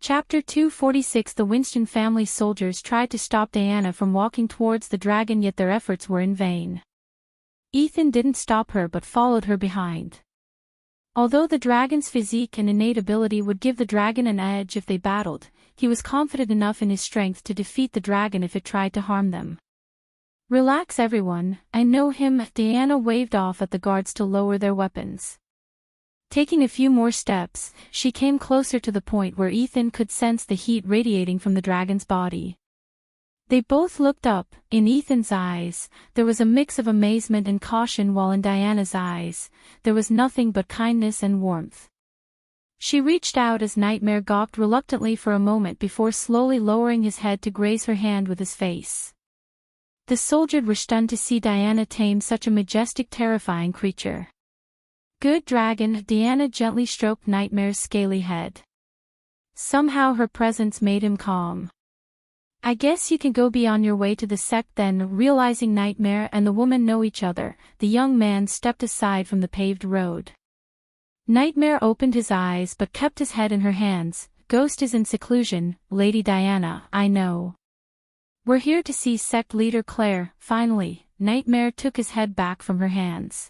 Chapter 246. The Winston family soldiers tried to stop Diana from walking towards the dragon, yet their efforts were in vain. Ethan didn't stop her but followed her behind. Although the dragon's physique and innate ability would give the dragon an edge if they battled, he was confident enough in his strength to defeat the dragon if it tried to harm them. "Relax everyone, I know him." Diana waved off at the guards to lower their weapons. Taking a few more steps, she came closer to the point where Ethan could sense the heat radiating from the dragon's body. They both looked up. In Ethan's eyes, there was a mix of amazement and caution, while in Diana's eyes, there was nothing but kindness and warmth. She reached out as Nightmare gawked reluctantly for a moment before slowly lowering his head to graze her hand with his face. The soldiers were stunned to see Diana tame such a majestic, terrifying creature. "Good dragon." Diana gently stroked Nightmare's scaly head. Somehow her presence made him calm. "I guess you can go be on your way to the sect then." Realizing Nightmare and the woman know each other, the young man stepped aside from the paved road. Nightmare opened his eyes but kept his head in her hands. "Ghost is in seclusion, Lady Diana, I know. We're here to see sect leader Claire." Finally, Nightmare took his head back from her hands.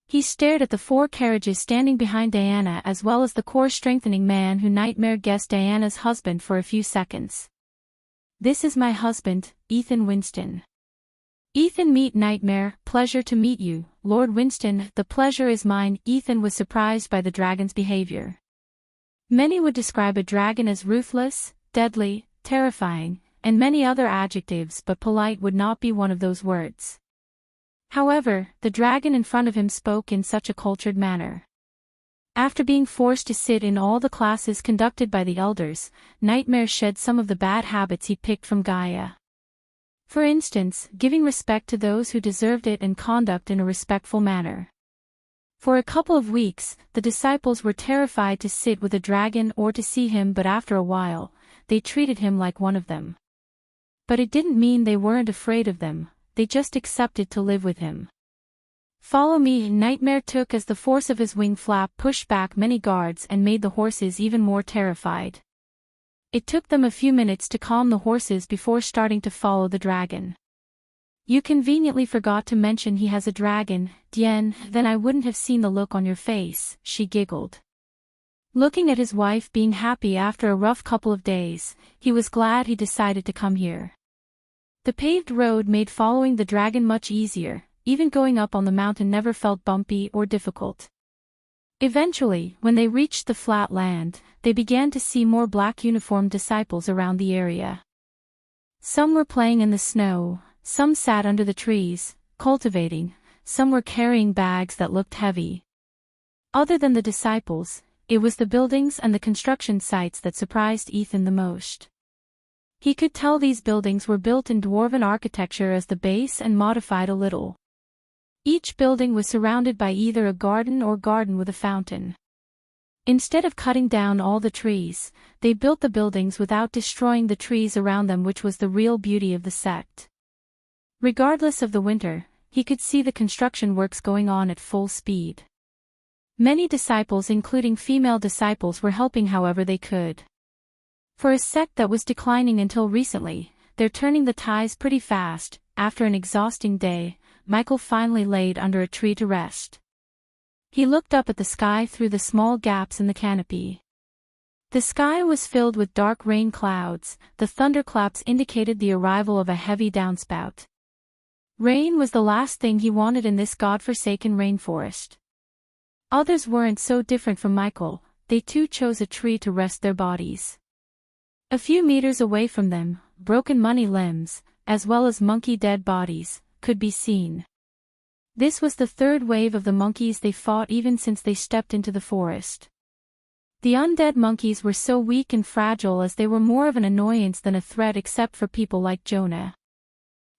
He stared at the 4 carriages standing behind Diana as well as the core-strengthening man who Nightmare guessed Diana's husband for a few seconds. "This is my husband, Ethan Winston." "Ethan, meet Nightmare." "Pleasure to meet you, Lord Winston." "The pleasure is mine." Ethan was surprised by the dragon's behavior. Many would describe a dragon as ruthless, deadly, terrifying, and many other adjectives, but polite would not be one of those words. However, the dragon in front of him spoke in such a cultured manner. After being forced to sit in all the classes conducted by the elders, Nightmare shed some of the bad habits he picked from Gaia. For instance, giving respect to those who deserved it and conduct in a respectful manner. For a couple of weeks, the disciples were terrified to sit with a dragon or to see him, but after a while, they treated him like one of them. But it didn't mean they weren't afraid of them, they just accepted to live with him. "Follow me." Nightmare took as the force of his wing flap pushed back many guards and made the horses even more terrified. It took them a few minutes to calm the horses before starting to follow the dragon. "You conveniently forgot to mention he has a dragon, Diane." "Then I wouldn't have seen the look on your face," she giggled. Looking at his wife being happy after a rough couple of days, he was glad he decided to come here. The paved road made following the dragon much easier, even going up on the mountain never felt bumpy or difficult. Eventually, when they reached the flat land, they began to see more black uniformed disciples around the area. Some were playing in the snow, some sat under the trees, cultivating, some were carrying bags that looked heavy. Other than the disciples, it was the buildings and the construction sites that surprised Ethan the most. He could tell these buildings were built in dwarven architecture as the base and modified a little. Each building was surrounded by either a garden with a fountain. Instead of cutting down all the trees, they built the buildings without destroying the trees around them, which was the real beauty of the sect. Regardless of the winter, he could see the construction works going on at full speed. Many disciples, including female disciples, were helping however they could. For a sect that was declining until recently, they're turning the tides pretty fast. After an exhausting day, Michael finally laid under a tree to rest. He looked up at the sky through the small gaps in the canopy. The sky was filled with dark rain clouds. The thunderclaps indicated the arrival of a heavy downspout. Rain was the last thing he wanted in this god-forsaken rainforest. Others weren't so different from Michael, they too chose a tree to rest their bodies. A few meters away from them, broken money limbs, as well as monkey dead bodies, could be seen. This was the 3rd wave of the monkeys they fought even since they stepped into the forest. The undead monkeys were so weak and fragile as they were more of an annoyance than a threat except for people like Jonah.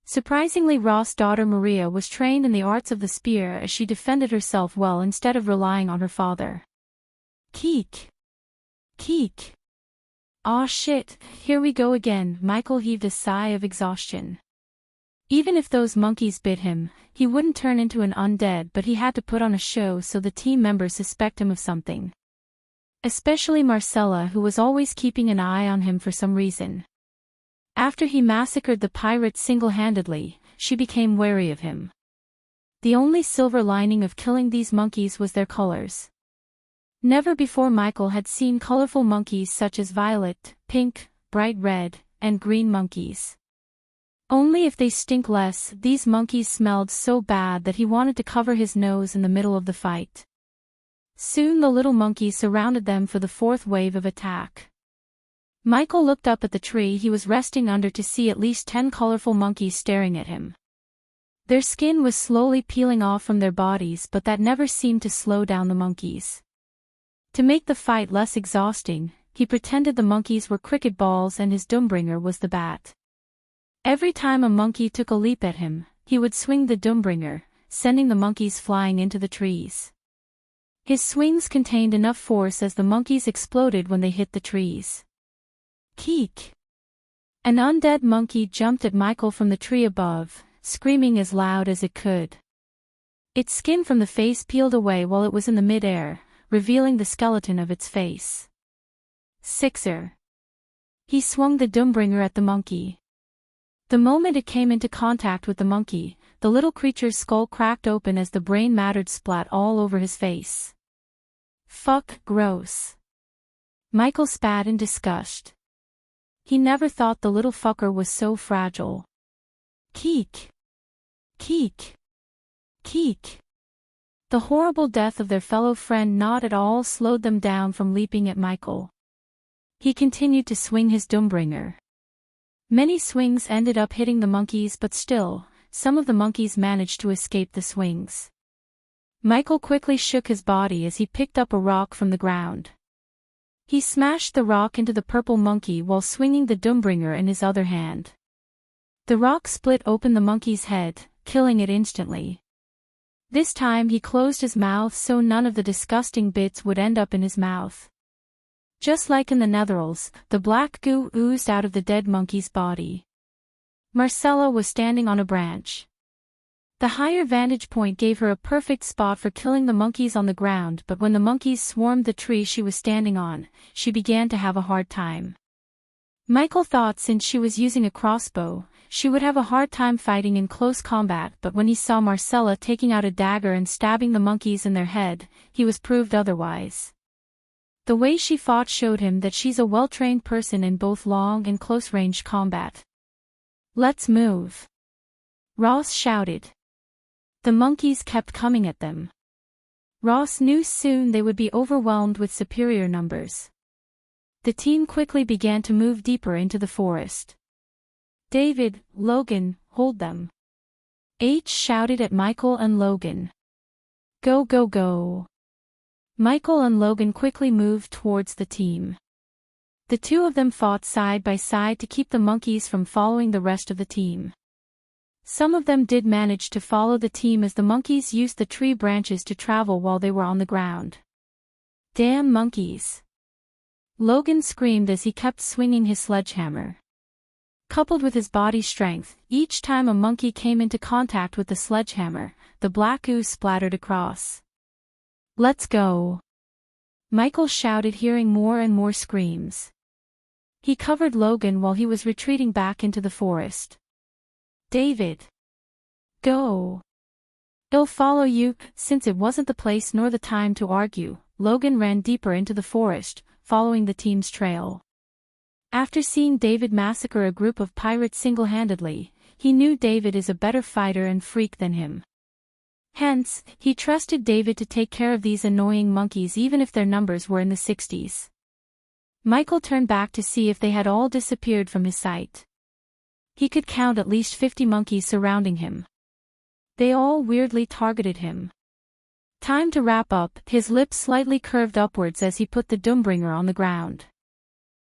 Surprisingly, Ross' daughter Maria was trained in the arts of the spear as she defended herself well instead of relying on her father. Keek! Keek! Aw shit, here we go again. Michael heaved a sigh of exhaustion. Even if those monkeys bit him, he wouldn't turn into an undead, but he had to put on a show so the team members suspect him of something. Especially Marcella, who was always keeping an eye on him for some reason. After he massacred the pirates single-handedly, she became wary of him. The only silver lining of killing these monkeys was their colors. Never before Michael had seen colorful monkeys such as violet, pink, bright red, and green monkeys. Only if they stink less, these monkeys smelled so bad that he wanted to cover his nose in the middle of the fight. Soon the little monkeys surrounded them for the fourth wave of attack. Michael looked up at the tree he was resting under to see at least 10 colorful monkeys staring at him. Their skin was slowly peeling off from their bodies, but that never seemed to slow down the monkeys. To make the fight less exhausting, he pretended the monkeys were cricket balls and his Doombringer was the bat. Every time a monkey took a leap at him, he would swing the Doombringer, sending the monkeys flying into the trees. His swings contained enough force as the monkeys exploded when they hit the trees. Keek! An undead monkey jumped at Michael from the tree above, screaming as loud as it could. Its skin from the face peeled away while it was in the mid-air, revealing the skeleton of its face. Sixer! He swung the Doombringer at the monkey. The moment it came into contact with the monkey, the little creature's skull cracked open as the brain matter splat all over his face. Fuck, gross. Michael spat in disgust. He never thought the little fucker was so fragile. Keek! Keek! Keek! The horrible death of their fellow friend not at all slowed them down from leaping at Michael. He continued to swing his Doombringer. Many swings ended up hitting the monkeys, but still, some of the monkeys managed to escape the swings. Michael quickly shook his body as he picked up a rock from the ground. He smashed the rock into the purple monkey while swinging the Doombringer in his other hand. The rock split open the monkey's head, killing it instantly. This time he closed his mouth so none of the disgusting bits would end up in his mouth. Just like in the Netherlands, the black goo oozed out of the dead monkey's body. Marcella was standing on a branch. The higher vantage point gave her a perfect spot for killing the monkeys on the ground, but when the monkeys swarmed the tree she was standing on, she began to have a hard time. Michael thought since she was using a crossbow, she would have a hard time fighting in close combat, but when he saw Marcella taking out a dagger and stabbing the monkeys in their head, he was proved otherwise. The way she fought showed him that she's a well-trained person in both long and close-range combat. Let's move! Ross shouted. The monkeys kept coming at them. Ross knew soon they would be overwhelmed with superior numbers. The team quickly began to move deeper into the forest. David, Logan, hold them! H shouted at Michael and Logan. Go go go! Michael and Logan quickly moved towards the team. The two of them fought side by side to keep the monkeys from following the rest of the team. Some of them did manage to follow the team as the monkeys used the tree branches to travel while they were on the ground. Damn monkeys! Logan screamed as he kept swinging his sledgehammer. Coupled with his body strength, each time a monkey came into contact with the sledgehammer, the black ooze splattered across. Let's go! Michael shouted, hearing more and more screams. He covered Logan while he was retreating back into the forest. David! Go! I'll follow you. Since it wasn't the place nor the time to argue, Logan ran deeper into the forest, following the team's trail. After seeing David massacre a group of pirates single-handedly, he knew David is a better fighter and freak than him. Hence, he trusted David to take care of these annoying monkeys even if their numbers were in the 60s. Michael turned back to see if they had all disappeared from his sight. He could count at least 50 monkeys surrounding him. They all weirdly targeted him. Time to wrap up. His lips slightly curved upwards as he put the Doombringer on the ground.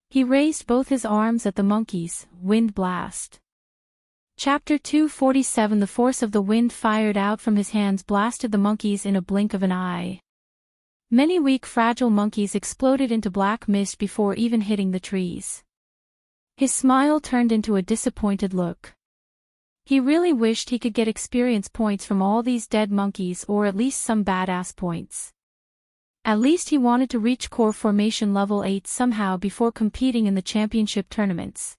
He raised both his arms at the monkeys. Wind blast. Chapter 247. The force of the wind fired out from his hands blasted the monkeys in a blink of an eye. Many weak fragile monkeys exploded into black mist before even hitting the trees. His smile turned into a disappointed look. He really wished he could get experience points from all these dead monkeys, or at least some badass points. At least he wanted to reach core formation level 8 somehow before competing in the championship tournaments.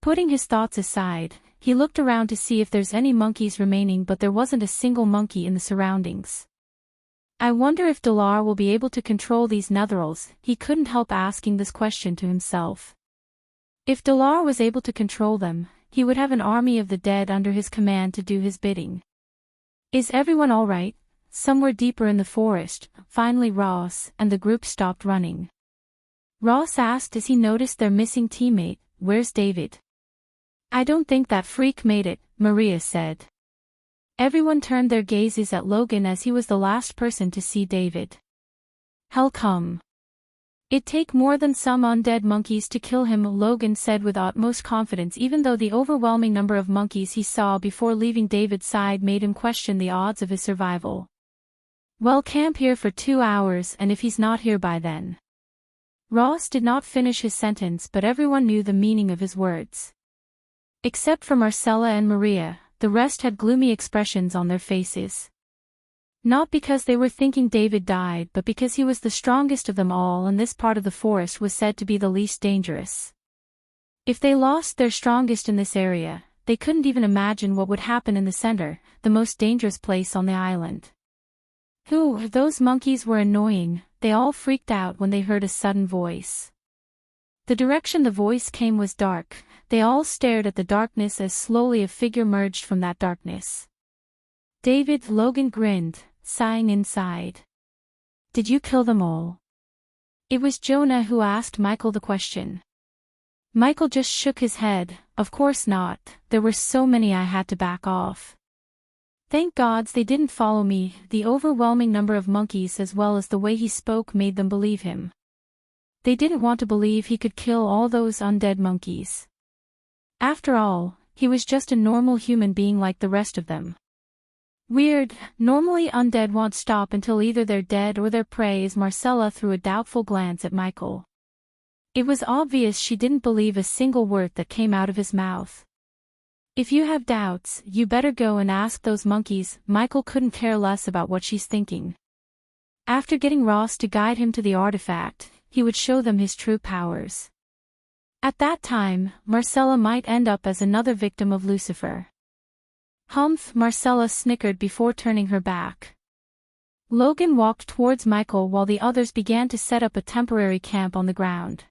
Putting his thoughts aside, he looked around to see if there's any monkeys remaining, but there wasn't a single monkey in the surroundings. I wonder if Dalar will be able to control these netherals. He couldn't help asking this question to himself. If Dalar was able to control them, he would have an army of the dead under his command to do his bidding. Is everyone alright? Somewhere deeper in the forest, finally Ross and the group stopped running. Ross asked as he noticed their missing teammate, "Where's David?" "I don't think that freak made it," Maria said. Everyone turned their gazes at Logan as he was the last person to see David. "Hell come. It'd take more than some undead monkeys to kill him," Logan said with utmost confidence, even though the overwhelming number of monkeys he saw before leaving David's side made him question the odds of his survival. "Well, camp here for 2 hours, and if he's not here by then." Ross did not finish his sentence, but everyone knew the meaning of his words. Except for Marcella and Maria, the rest had gloomy expressions on their faces. Not because they were thinking David died, but because he was the strongest of them all, and this part of the forest was said to be the least dangerous. If they lost their strongest in this area, they couldn't even imagine what would happen in the center, the most dangerous place on the island. Those monkeys were annoying. They all freaked out when they heard a sudden voice. The direction the voice came was dark. They all stared at the darkness as slowly a figure merged from that darkness. "David," Logan grinned, sighing inside. "Did you kill them all?" It was Jonah who asked Michael the question. Michael just shook his head. "Of course not, there were so many I had to back off. Thank gods they didn't follow me." The overwhelming number of monkeys as well as the way he spoke made them believe him. They didn't want to believe he could kill all those undead monkeys. After all, he was just a normal human being like the rest of them. Weird, normally undead won't stop until either they're dead or their prey. As Marcella threw a doubtful glance at Michael. It was obvious she didn't believe a single word that came out of his mouth. "If you have doubts, you better go and ask those monkeys." Michael couldn't care less about what she's thinking. After getting Ross to guide him to the artifact, he would show them his true powers. At that time, Marcella might end up as another victim of Lucifer. "Humph," Marcella snickered before turning her back. Logan walked towards Michael while the others began to set up a temporary camp on the ground.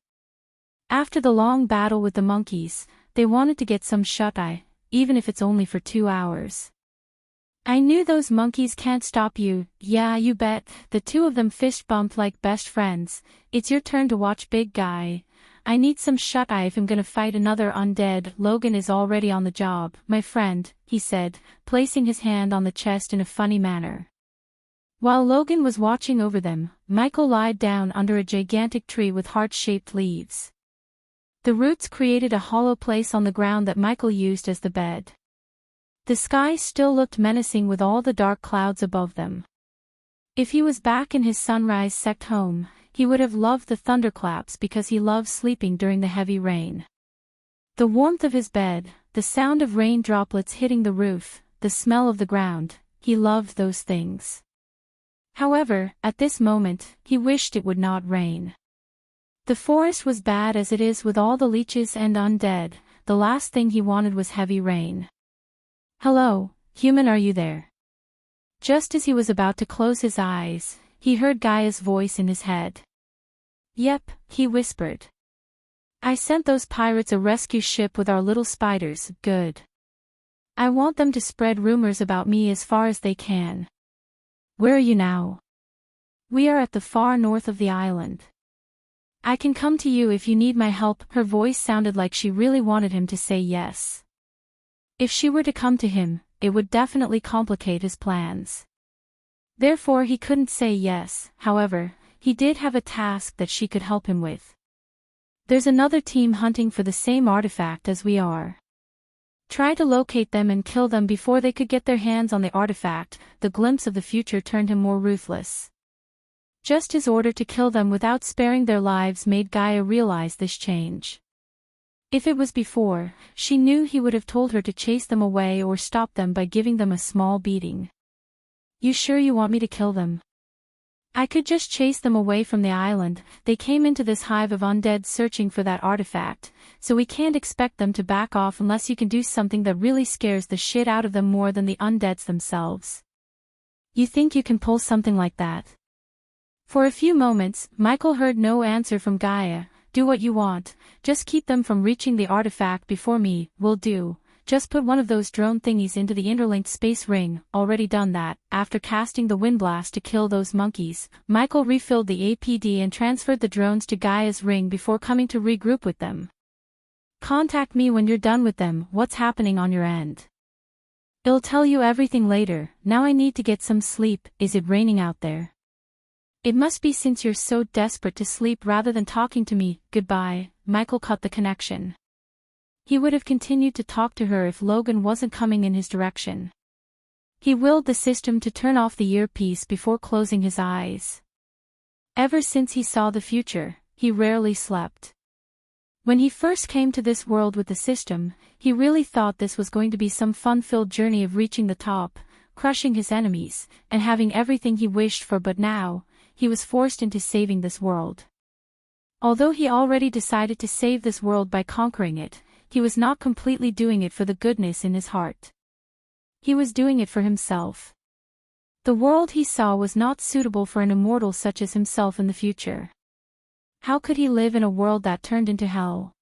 After the long battle with the monkeys, they wanted to get some shut-eye, even if it's only for 2 hours. "I knew those monkeys can't stop you." "Yeah, you bet." The two of them fist bumped like best friends. "It's your turn to watch, big guy. I need some shut-eye if I'm gonna fight another undead." "Logan is already on the job, my friend," he said, placing his hand on the chest in a funny manner. While Logan was watching over them, Michael lied down under a gigantic tree with heart-shaped leaves. The roots created a hollow place on the ground that Michael used as the bed. The sky still looked menacing with all the dark clouds above them. If he was back in his Sunrise sect home, he would have loved the thunderclaps because he loved sleeping during the heavy rain. The warmth of his bed, the sound of rain droplets hitting the roof, the smell of the ground, he loved those things. However, at this moment, he wished it would not rain. The forest was bad as it is with all the leeches and undead. The last thing he wanted was heavy rain. "Hello, human, are you there?" Just as he was about to close his eyes, he heard Gaia's voice in his head. "Yep," he whispered. "I sent those pirates a rescue ship with our little spiders. Good. I want them to spread rumors about me as far as they can." "Where are you now?" "We are at the far north of the island. I can come to you if you need my help." Her voice sounded like she really wanted him to say yes. If she were to come to him, it would definitely complicate his plans. Therefore he couldn't say yes. However, he did have a task that she could help him with. "There's another team hunting for the same artifact as we are. Try to locate them and kill them before they could get their hands on the artifact." The glimpse of the future turned him more ruthless. Just his order to kill them without sparing their lives made Gaia realize this change. If it was before, she knew he would have told her to chase them away or stop them by giving them a small beating. "You sure you want me to kill them?" I could just chase them away from the island. They came into this hive of undead searching for that artifact, so we can't expect them to back off unless you can do something that really scares the shit out of them more than the undeads themselves. You think you can pull something like that? For a few moments, Michael heard no answer from Gaia. Do what you want, just keep them from reaching the artifact before me. Will do. Just put one of those drone thingies into the interlinked space ring. Already done that. After casting the wind blast to kill those monkeys, Michael refilled the APD and transferred the drones to Gaia's ring before coming to regroup with them. Contact me when you're done with them. What's happening on your end? I'll tell you everything later. Now I need to get some sleep. Is it raining out there? It must be since you're so desperate to sleep rather than talking to me. Goodbye. Michael cut the connection. He would have continued to talk to her if Logan wasn't coming in his direction. He willed the system to turn off the earpiece before closing his eyes. Ever since he saw the future, he rarely slept. When he first came to this world with the system, he really thought this was going to be some fun-filled journey of reaching the top, crushing his enemies, and having everything he wished for, but now, he was forced into saving this world. Although he already decided to save this world by conquering it, he was not completely doing it for the goodness in his heart. He was doing it for himself. The world he saw was not suitable for an immortal such as himself in the future. How could he live in a world that turned into hell?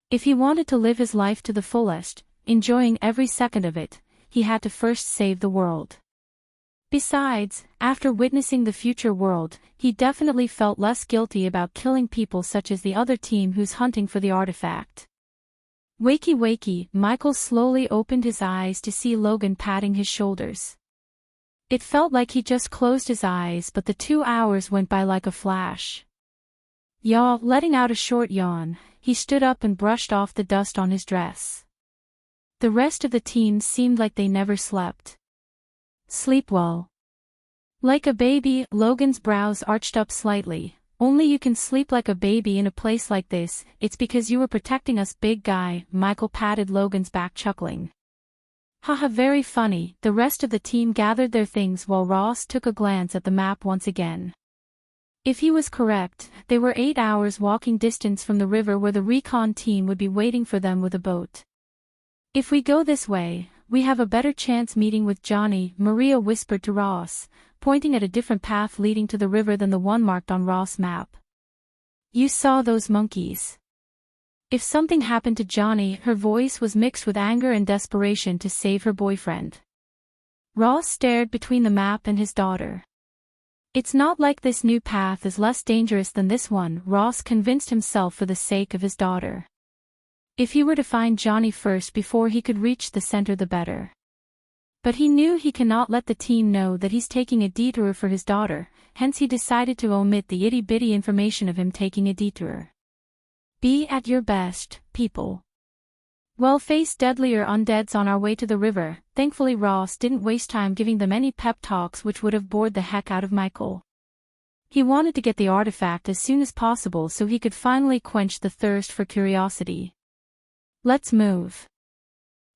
If he wanted to live his life to the fullest, enjoying every second of it, he had to first save the world. Besides, after witnessing the future world, he definitely felt less guilty about killing people such as the other team who's hunting for the artifact. Wakey wakey, Michael slowly opened his eyes to see Logan patting his shoulders. It felt like he just closed his eyes, but the 2 hours went by like a flash. Yaw, letting out a short yawn, he stood up and brushed off the dust on his dress. The rest of the team seemed like they never slept. Sleep well. Like a baby, Logan's brows arched up slightly. Only you can sleep like a baby in a place like this. It's because you were protecting us, big guy. Michael patted Logan's back, chuckling. Haha, very funny. The rest of the team gathered their things while Ross took a glance at the map once again. If he was correct, they were 8 hours walking distance from the river where the recon team would be waiting for them with a boat. If we go this way, we have a better chance meeting with Johnny, Maria whispered to Ross, pointing at a different path leading to the river than the one marked on Ross' map. You saw those monkeys. If something happened to Johnny, her voice was mixed with anger and desperation to save her boyfriend. Ross stared between the map and his daughter. It's not like this new path is less dangerous than this one, Ross convinced himself for the sake of his daughter. If he were to find Johnny first before he could reach the center, the better. But he knew he cannot let the team know that he's taking a detour for his daughter, hence he decided to omit the itty-bitty information of him taking a detour. Be at your best, people. We'll face deadlier undeads on our way to the river. Thankfully Ross didn't waste time giving them any pep talks which would have bored the heck out of Michael. He wanted to get the artifact as soon as possible so he could finally quench the thirst for curiosity. Let's move.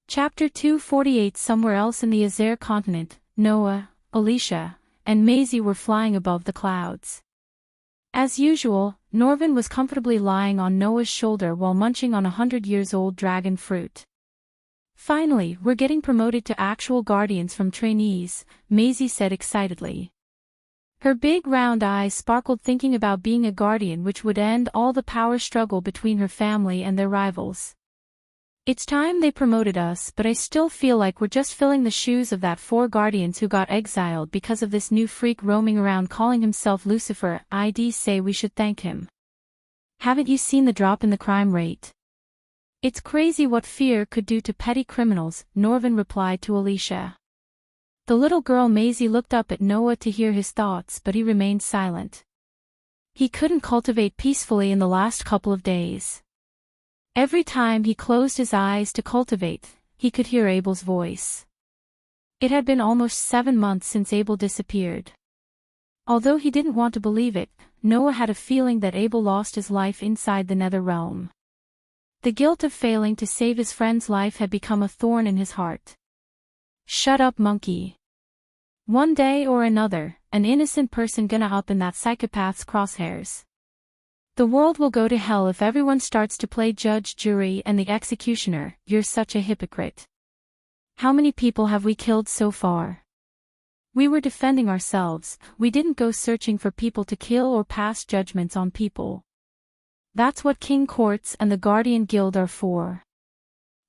Chapter 248. Somewhere else in the Azer continent, Noah, Alicia, and Maisie were flying above the clouds. As usual, Norvin was comfortably lying on Noah's shoulder while munching on 100-years-old dragon fruit. Finally, we're getting promoted to actual guardians from trainees, Maisie said excitedly. Her big round eyes sparkled thinking about being a guardian, which would end all the power struggle between her family and their rivals. It's time they promoted us, but I still feel like we're just filling the shoes of that 4 guardians who got exiled because of this new freak roaming around calling himself Lucifer. I'd say we should thank him. Haven't you seen the drop in the crime rate? It's crazy what fear could do to petty criminals, Norvin replied to Alicia. The little girl Maisie looked up at Noah to hear his thoughts, but he remained silent. He couldn't cultivate peacefully in the last couple of days. Every time he closed his eyes to cultivate, he could hear Abel's voice. It had been almost 7 months since Abel disappeared. Although he didn't want to believe it, Noah had a feeling that Abel lost his life inside the nether realm. The guilt of failing to save his friend's life had become a thorn in his heart. Shut up, monkey. One day or another, an innocent person gonna up in that psychopath's crosshairs. The world will go to hell if everyone starts to play judge, jury, and the executioner. You're such a hypocrite. How many people have we killed so far? We were defending ourselves, we didn't go searching for people to kill or pass judgments on people. That's what King Courts and the Guardian Guild are for.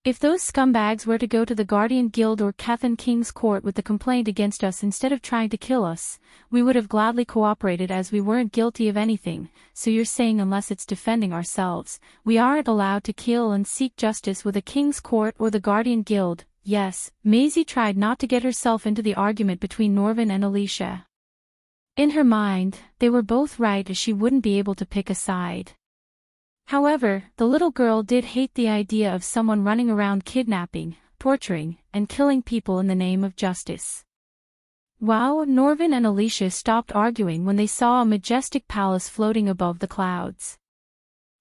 If those scumbags were to go to the Guardian Guild or Cathan King's Court with the complaint against us instead of trying to kill us, we would have gladly cooperated as we weren't guilty of anything. So you're saying unless it's defending ourselves, we aren't allowed to kill and seek justice with a King's Court or the Guardian Guild? Yes, Maisie tried not to get herself into the argument between Norvin and Alicia. In her mind, they were both right as she wouldn't be able to pick a side. However, the little girl did hate the idea of someone running around kidnapping, torturing, and killing people in the name of justice. Wow! Norvin and Alicia stopped arguing when they saw a majestic palace floating above the clouds.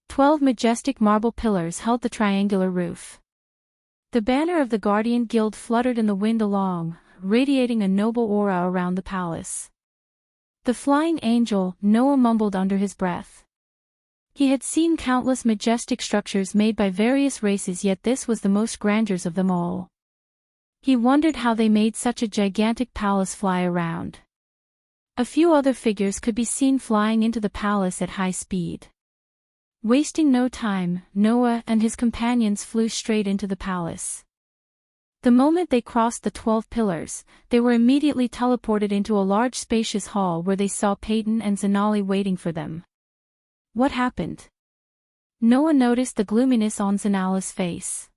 12 majestic marble pillars held the triangular roof. The banner of the Guardian Guild fluttered in the wind along, radiating a noble aura around the palace. The flying angel, Noah mumbled under his breath. He had seen countless majestic structures made by various races, yet this was the most grandeur of them all. He wondered how they made such a gigantic palace fly around. A few other figures could be seen flying into the palace at high speed. Wasting no time, Noah and his companions flew straight into the palace. The moment they crossed the 12 pillars, they were immediately teleported into a large spacious hall where they saw Peyton and Zanali waiting for them. What happened? Noah noticed the gloominess on Zanala's face.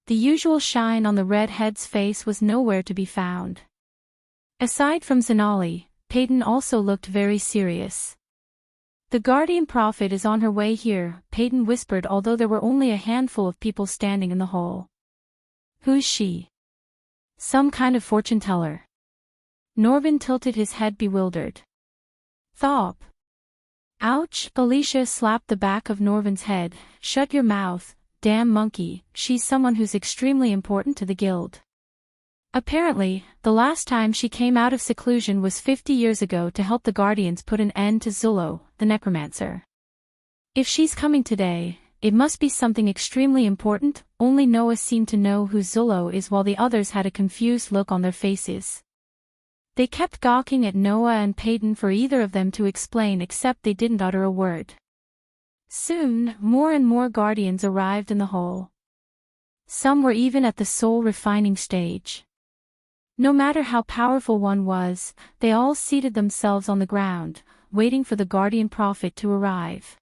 The usual shine on the redhead's face was nowhere to be found. Aside from Zanali, Peyton also looked very serious. The Guardian Prophet is on her way here, Peyton whispered, although there were only a handful of people standing in the hall. Who's she? Some kind of fortune teller. Norvin tilted his head bewildered. Thop. Ouch! Alicia slapped the back of Norvin's head. Shut your mouth, damn monkey, she's someone who's extremely important to the guild. Apparently, the last time she came out of seclusion was 50 years ago to help the Guardians put an end to Zullo, the necromancer. If she's coming today, it must be something extremely important. Only Noah seemed to know who Zullo is while the others had a confused look on their faces. They kept gawking at Noah and Peyton for either of them to explain, except they didn't utter a word. Soon, more and more Guardians arrived in the hall. Some were even at the soul refining stage. No matter how powerful one was, they all seated themselves on the ground, waiting for the Guardian Prophet to arrive.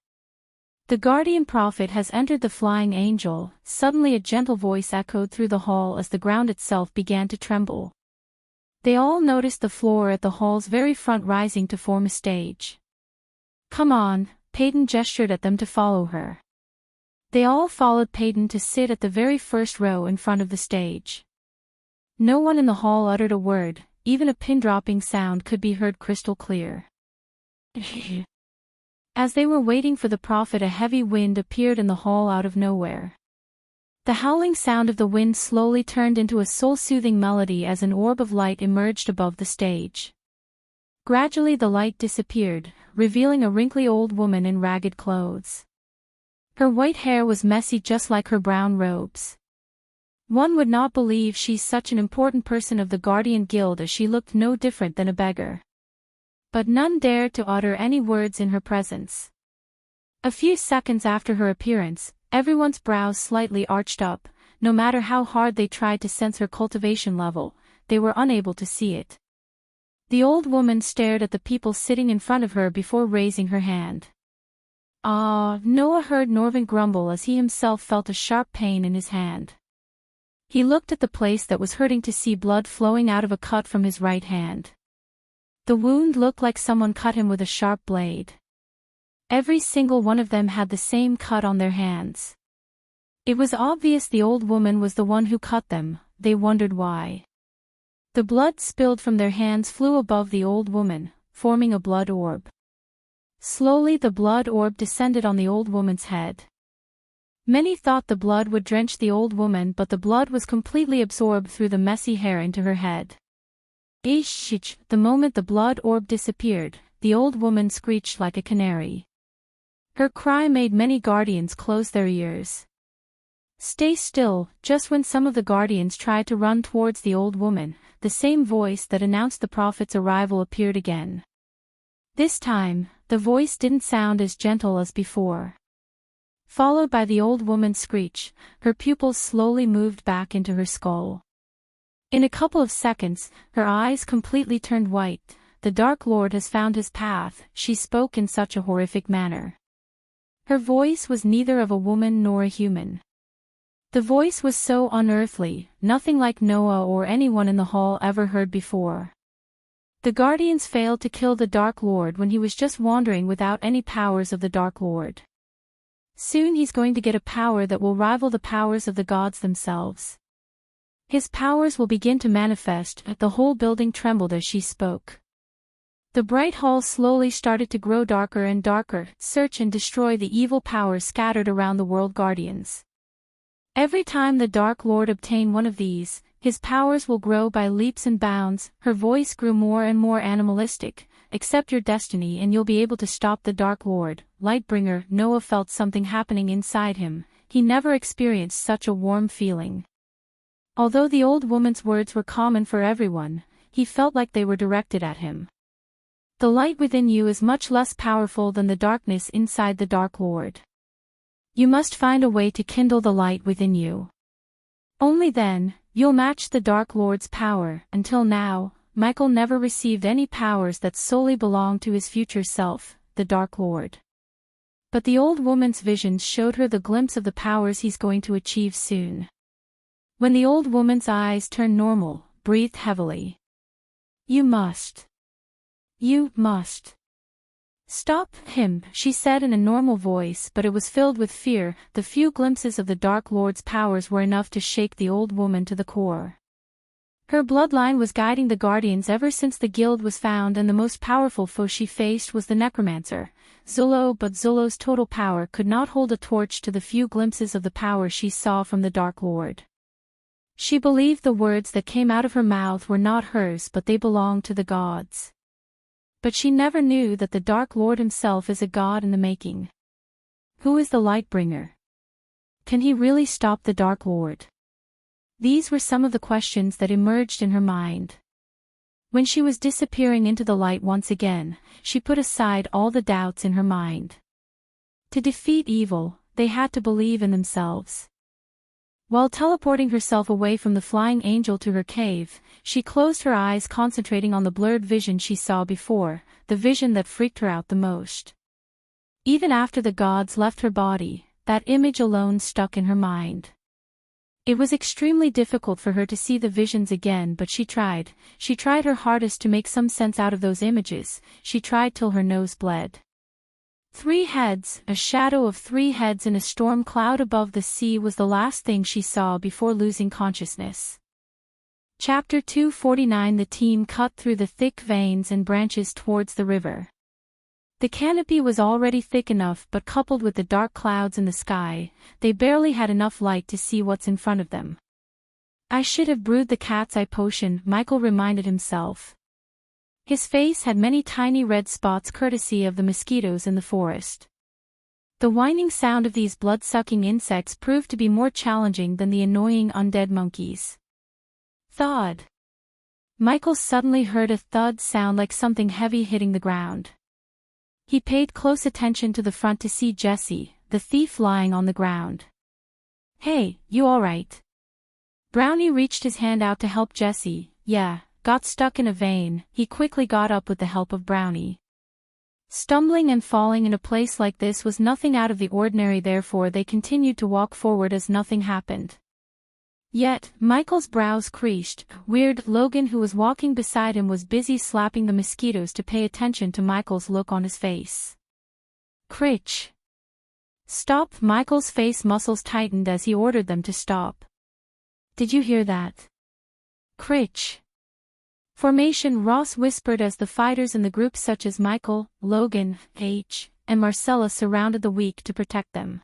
The Guardian Prophet has entered the flying angel. Suddenly a gentle voice echoed through the hall as the ground itself began to tremble. They all noticed the floor at the hall's very front rising to form a stage. Come on, Peyton gestured at them to follow her. They all followed Peyton to sit at the very first row in front of the stage. No one in the hall uttered a word, even a pin-dropping sound could be heard crystal clear. As they were waiting for the prophet, a heavy wind appeared in the hall out of nowhere. The howling sound of the wind slowly turned into a soul-soothing melody as an orb of light emerged above the stage. Gradually the light disappeared, revealing a wrinkly old woman in ragged clothes. Her white hair was messy just like her brown robes. One would not believe she's such an important person of the Guardian Guild, as she looked no different than a beggar. But none dared to utter any words in her presence. A few seconds after her appearance, everyone's brows slightly arched up. No matter how hard they tried to sense her cultivation level, they were unable to see it. The old woman stared at the people sitting in front of her before raising her hand. Ah, Noah heard Norvin grumble as he himself felt a sharp pain in his hand. He looked at the place that was hurting to see blood flowing out of a cut from his right hand. The wound looked like someone cut him with a sharp blade. Every single one of them had the same cut on their hands. It was obvious the old woman was the one who cut them. They wondered why. The blood spilled from their hands flew above the old woman, forming a blood orb. Slowly the blood orb descended on the old woman's head. Many thought the blood would drench the old woman, but the blood was completely absorbed through the messy hair into her head. Ish! The moment the blood orb disappeared, the old woman screeched like a canary. Her cry made many guardians close their ears. Stay still. Just when some of the guardians tried to run towards the old woman, the same voice that announced the prophet's arrival appeared again. This time, the voice didn't sound as gentle as before. Followed by the old woman's screech, her pupils slowly moved back into her skull. In a couple of seconds, her eyes completely turned white. The Dark Lord has found his path, she spoke in such a horrific manner. Her voice was neither of a woman nor a human. The voice was so unearthly, nothing like Noah or anyone in the hall ever heard before. The guardians failed to kill the Dark Lord when he was just wandering without any powers of the Dark Lord. Soon he's going to get a power that will rival the powers of the gods themselves. His powers will begin to manifest. The whole building trembled as she spoke. The bright hall slowly started to grow darker and darker, search and destroy the evil powers scattered around the world guardians. Every time the Dark Lord obtained one of these, his powers will grow by leaps and bounds. Her voice grew more and more animalistic. Accept your destiny and you'll be able to stop the Dark Lord, Lightbringer. Noah felt something happening inside him. He never experienced such a warm feeling. Although the old woman's words were common for everyone, he felt like they were directed at him. The light within you is much less powerful than the darkness inside the Dark Lord. You must find a way to kindle the light within you. Only then, you'll match the Dark Lord's power. Until now, Michael never received any powers that solely belonged to his future self, the Dark Lord. But the old woman's visions showed her the glimpse of the powers he's going to achieve soon. When the old woman's eyes turned normal, breathed heavily. You must stop him, she said in a normal voice, but it was filled with fear. The few glimpses of the Dark Lord's powers were enough to shake the old woman to the core. Her bloodline was guiding the guardians ever since the guild was found, and the most powerful foe she faced was the necromancer, Zullo, but Zullo's total power could not hold a torch to the few glimpses of the power she saw from the Dark Lord. She believed the words that came out of her mouth were not hers, but they belonged to the gods. But she never knew that the Dark Lord himself is a god in the making. Who is the Lightbringer? Can he really stop the Dark Lord? These were some of the questions that emerged in her mind. When she was disappearing into the light once again, she put aside all the doubts in her mind. To defeat evil, they had to believe in themselves. While teleporting herself away from the flying angel to her cave, she closed her eyes, concentrating on the blurred vision she saw before, the vision that freaked her out the most. Even after the gods left her body, that image alone stuck in her mind. It was extremely difficult for her to see the visions again, but she tried her hardest to make some sense out of those images. She tried till her nose bled. 3 heads, a shadow of 3 heads in a storm cloud above the sea was the last thing she saw before losing consciousness. Chapter 249. The team cut through the thick veins and branches towards the river. The canopy was already thick enough, but coupled with the dark clouds in the sky, they barely had enough light to see what's in front of them. I should have brewed the cat's eye potion, Michael reminded himself. His face had many tiny red spots courtesy of the mosquitoes in the forest. The whining sound of these blood-sucking insects proved to be more challenging than the annoying undead monkeys. Thud. Michael suddenly heard a thud sound like something heavy hitting the ground. He paid close attention to the front to see Jesse, the thief, lying on the ground. Hey, you alright? Brownie reached his hand out to help Jesse. Yeah. Got stuck in a vein. He quickly got up with the help of Brownie. Stumbling and falling in a place like this was nothing out of the ordinary, therefore they continued to walk forward as nothing happened. Yet, Michael's brows creased. Weird. Logan, who was walking beside him, was busy slapping the mosquitoes to pay attention to Michael's look on his face. Critch. Stop. Michael's face muscles tightened as he ordered them to stop. Did you hear that? Critch. Formation, Ross whispered as the fighters in the group such as Michael, Logan, H, and Marcella surrounded the weak to protect them.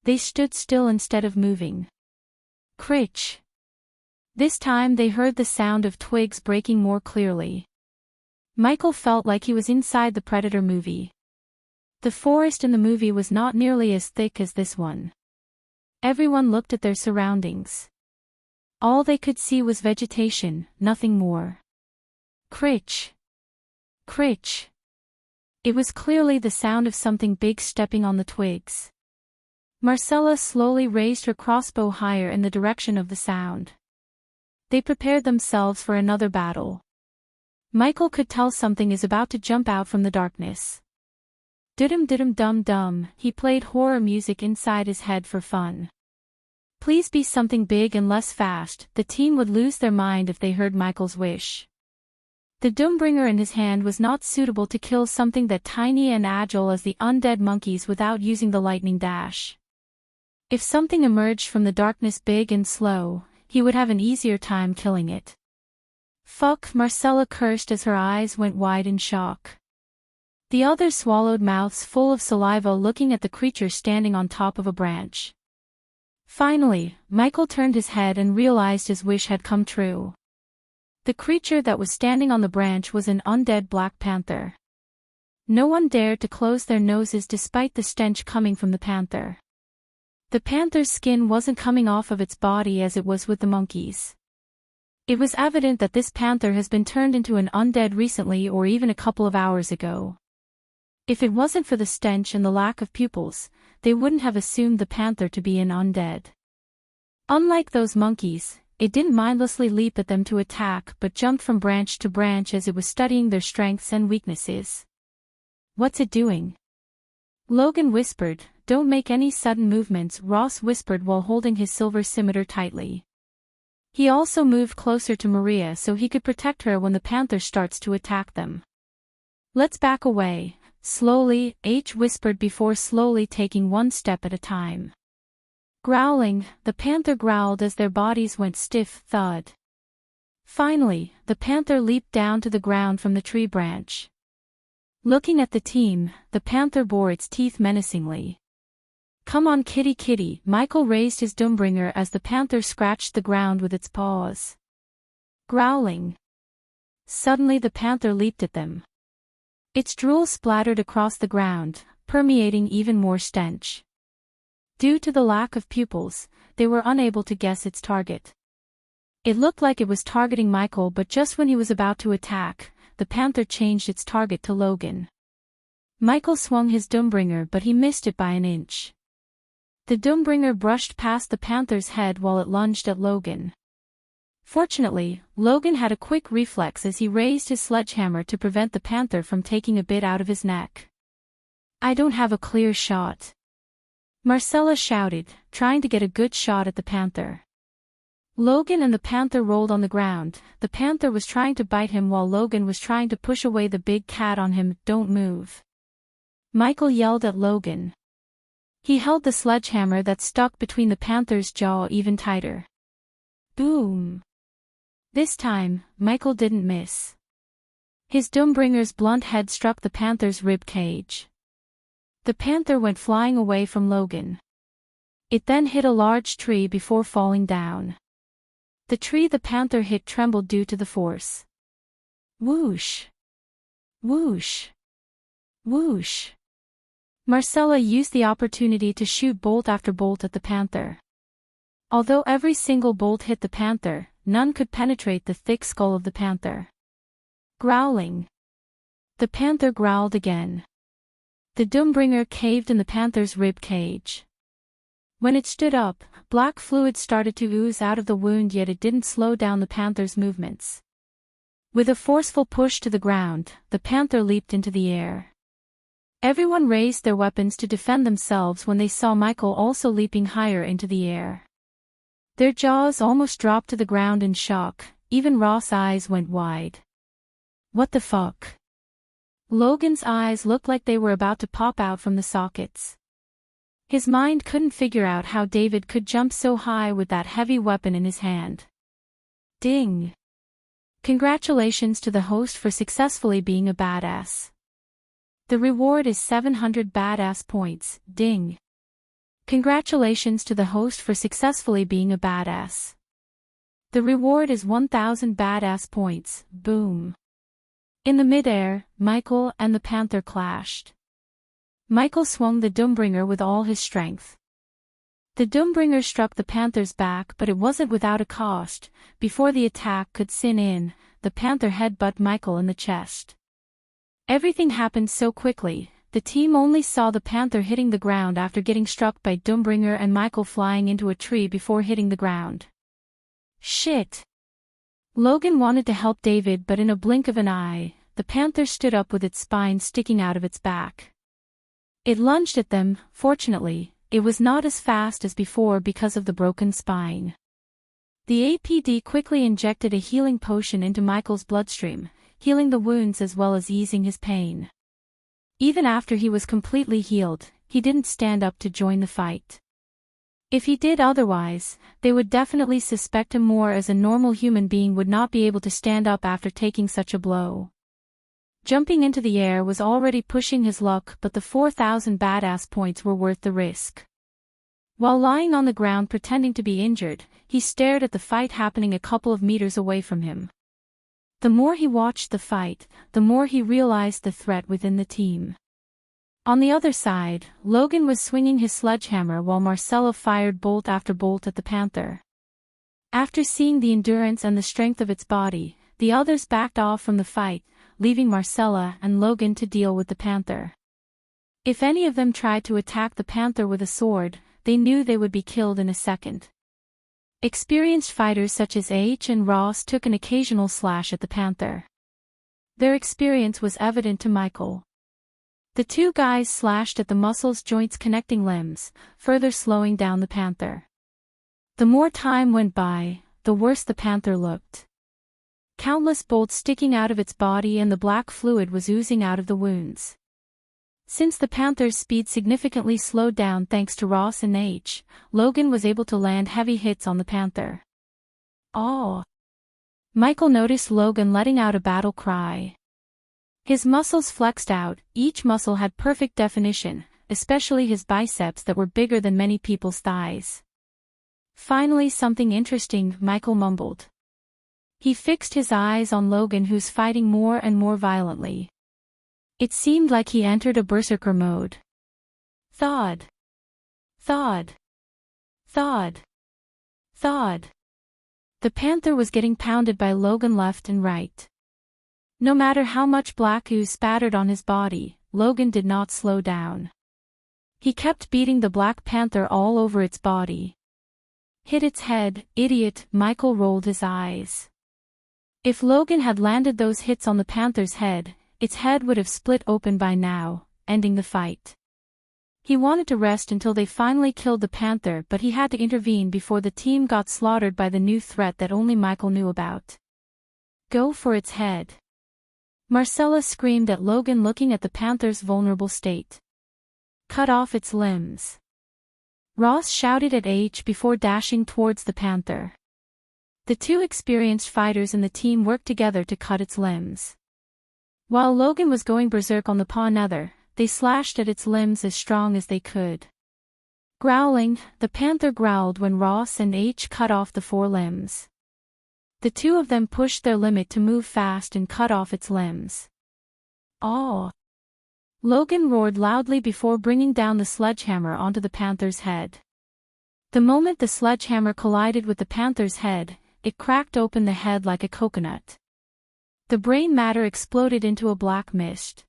They stood still instead of moving. Critch. This time they heard the sound of twigs breaking more clearly. Michael felt like he was inside the Predator movie. The forest in the movie was not nearly as thick as this one. Everyone looked at their surroundings. All they could see was vegetation, nothing more. Critch. Critch. It was clearly the sound of something big stepping on the twigs. Marcella slowly raised her crossbow higher in the direction of the sound. They prepared themselves for another battle. Michael could tell something is about to jump out from the darkness. Dum-dum-dum-dum, he played horror music inside his head for fun. Please be something big and less fast, the team would lose their mind if they heard Michael's wish. The Doombringer in his hand was not suitable to kill something that tiny and agile as the undead monkeys without using the lightning dash. If something emerged from the darkness big and slow, he would have an easier time killing it. Fuck, Marcella cursed as her eyes went wide in shock. The others swallowed, mouths full of saliva, looking at the creature standing on top of a branch. Finally, Michael turned his head and realized his wish had come true. The creature that was standing on the branch was an undead black panther. No one dared to close their noses despite the stench coming from the panther. The panther's skin wasn't coming off of its body as it was with the monkeys. It was evident that this panther has been turned into an undead recently or even a couple of hours ago. If it wasn't for the stench and the lack of pupils, they wouldn't have assumed the panther to be an undead. Unlike those monkeys, it didn't mindlessly leap at them to attack but jumped from branch to branch as it was studying their strengths and weaknesses. What's it doing? Logan whispered. Don't make any sudden movements, Ross whispered while holding his silver scimitar tightly. He also moved closer to Maria so he could protect her when the panther starts to attack them. Let's back away, slowly, H whispered before slowly taking one step at a time. Growling, the panther growled as their bodies went stiff, thud. Finally, the panther leaped down to the ground from the tree branch. Looking at the team, the panther bore its teeth menacingly. Come on kitty kitty, Michael raised his Doombringer as the panther scratched the ground with its paws. Growling. Suddenly the panther leaped at them. Its drool splattered across the ground, permeating even more stench. Due to the lack of pupils, they were unable to guess its target. It looked like it was targeting Michael, but just when he was about to attack, the panther changed its target to Logan. Michael swung his Doombringer but he missed it by an inch. The Doombringer brushed past the panther's head while it lunged at Logan. Fortunately, Logan had a quick reflex as he raised his sledgehammer to prevent the panther from taking a bit out of his neck. I don't have a clear shot, Marcella shouted, trying to get a good shot at the panther. Logan and the panther rolled on the ground. The panther was trying to bite him while Logan was trying to push away the big cat on him. Don't move, Michael yelled at Logan. He held the sledgehammer that stuck between the panther's jaw even tighter. Boom! This time, Michael didn't miss. His Doombringer's blunt head struck the panther's rib cage. The panther went flying away from Logan. It then hit a large tree before falling down. The tree the panther hit trembled due to the force. Whoosh! Whoosh! Whoosh! Marcella used the opportunity to shoot bolt after bolt at the panther. Although every single bolt hit the panther, none could penetrate the thick skull of the panther. Growling. The panther growled again. The Doombringer caved in the panther's rib cage. When it stood up, black fluid started to ooze out of the wound, yet it didn't slow down the panther's movements. With a forceful push to the ground, the panther leaped into the air. Everyone raised their weapons to defend themselves when they saw Michael also leaping higher into the air. Their jaws almost dropped to the ground in shock, even Ross' eyes went wide. What the fuck? Logan's eyes looked like they were about to pop out from the sockets. His mind couldn't figure out how David could jump so high with that heavy weapon in his hand. Ding! Congratulations to the host for successfully being a badass. The reward is 700 badass points, ding. Congratulations to the host for successfully being a badass. The reward is 1,000 badass points, boom. In the midair, Michael and the panther clashed. Michael swung the Doombringer with all his strength. The Doombringer struck the panther's back, but it wasn't without a cost. Before the attack could sink in, the panther headbutted Michael in the chest. Everything happened so quickly, the team only saw the panther hitting the ground after getting struck by Doombringer and Michael flying into a tree before hitting the ground. Shit! Logan wanted to help David, but in a blink of an eye, the panther stood up with its spine sticking out of its back. It lunged at them. Fortunately, it was not as fast as before because of the broken spine. The APD quickly injected a healing potion into Michael's bloodstream, healing the wounds as well as easing his pain. Even after he was completely healed, he didn't stand up to join the fight. If he did otherwise, they would definitely suspect him more, as a normal human being would not be able to stand up after taking such a blow. Jumping into the air was already pushing his luck, but the 4,000 badass points were worth the risk. While lying on the ground pretending to be injured, he stared at the fight happening a couple of meters away from him. The more he watched the fight, the more he realized the threat within the team. On the other side, Logan was swinging his sledgehammer while Marcella fired bolt after bolt at the panther. After seeing the endurance and the strength of its body, the others backed off from the fight, leaving Marcella and Logan to deal with the panther. If any of them tried to attack the panther with a sword, they knew they would be killed in a second. Experienced fighters such as H and Ross took an occasional slash at the panther. Their experience was evident to Michael. The two guys slashed at the muscles joints connecting limbs, further slowing down the panther. The more time went by, the worse the panther looked. Countless bolts sticking out of its body and the black fluid was oozing out of the wounds. Since the panther's speed significantly slowed down thanks to Ross and H, Logan was able to land heavy hits on the panther. Oh! Michael noticed Logan letting out a battle cry. His muscles flexed out, each muscle had perfect definition, especially his biceps that were bigger than many people's thighs. Finally, something interesting, Michael mumbled. He fixed his eyes on Logan, who's fighting more and more violently. It seemed like he entered a berserker mode. Thud. Thud. Thud. Thud. The panther was getting pounded by Logan left and right. No matter how much black ooze spattered on his body, Logan did not slow down. He kept beating the black panther all over its body. Hit its head, idiot, Michael rolled his eyes. If Logan had landed those hits on the panther's head, its head would have split open by now, ending the fight. He wanted to rest until they finally killed the panther, but he had to intervene before the team got slaughtered by the new threat that only Michael knew about. Go for its head. Marcella screamed at Logan, looking at the panther's vulnerable state. Cut off its limbs. Ross shouted at H before dashing towards the panther. The two experienced fighters in the team worked together to cut its limbs. While Logan was going berserk on the panther, they slashed at its limbs as strong as they could. Growling, the panther growled when Ross and H cut off the four limbs. The two of them pushed their limit to move fast and cut off its limbs. Oh! Logan roared loudly before bringing down the sledgehammer onto the panther's head. The moment the sledgehammer collided with the panther's head, it cracked open the head like a coconut. The brain matter exploded into a black mist.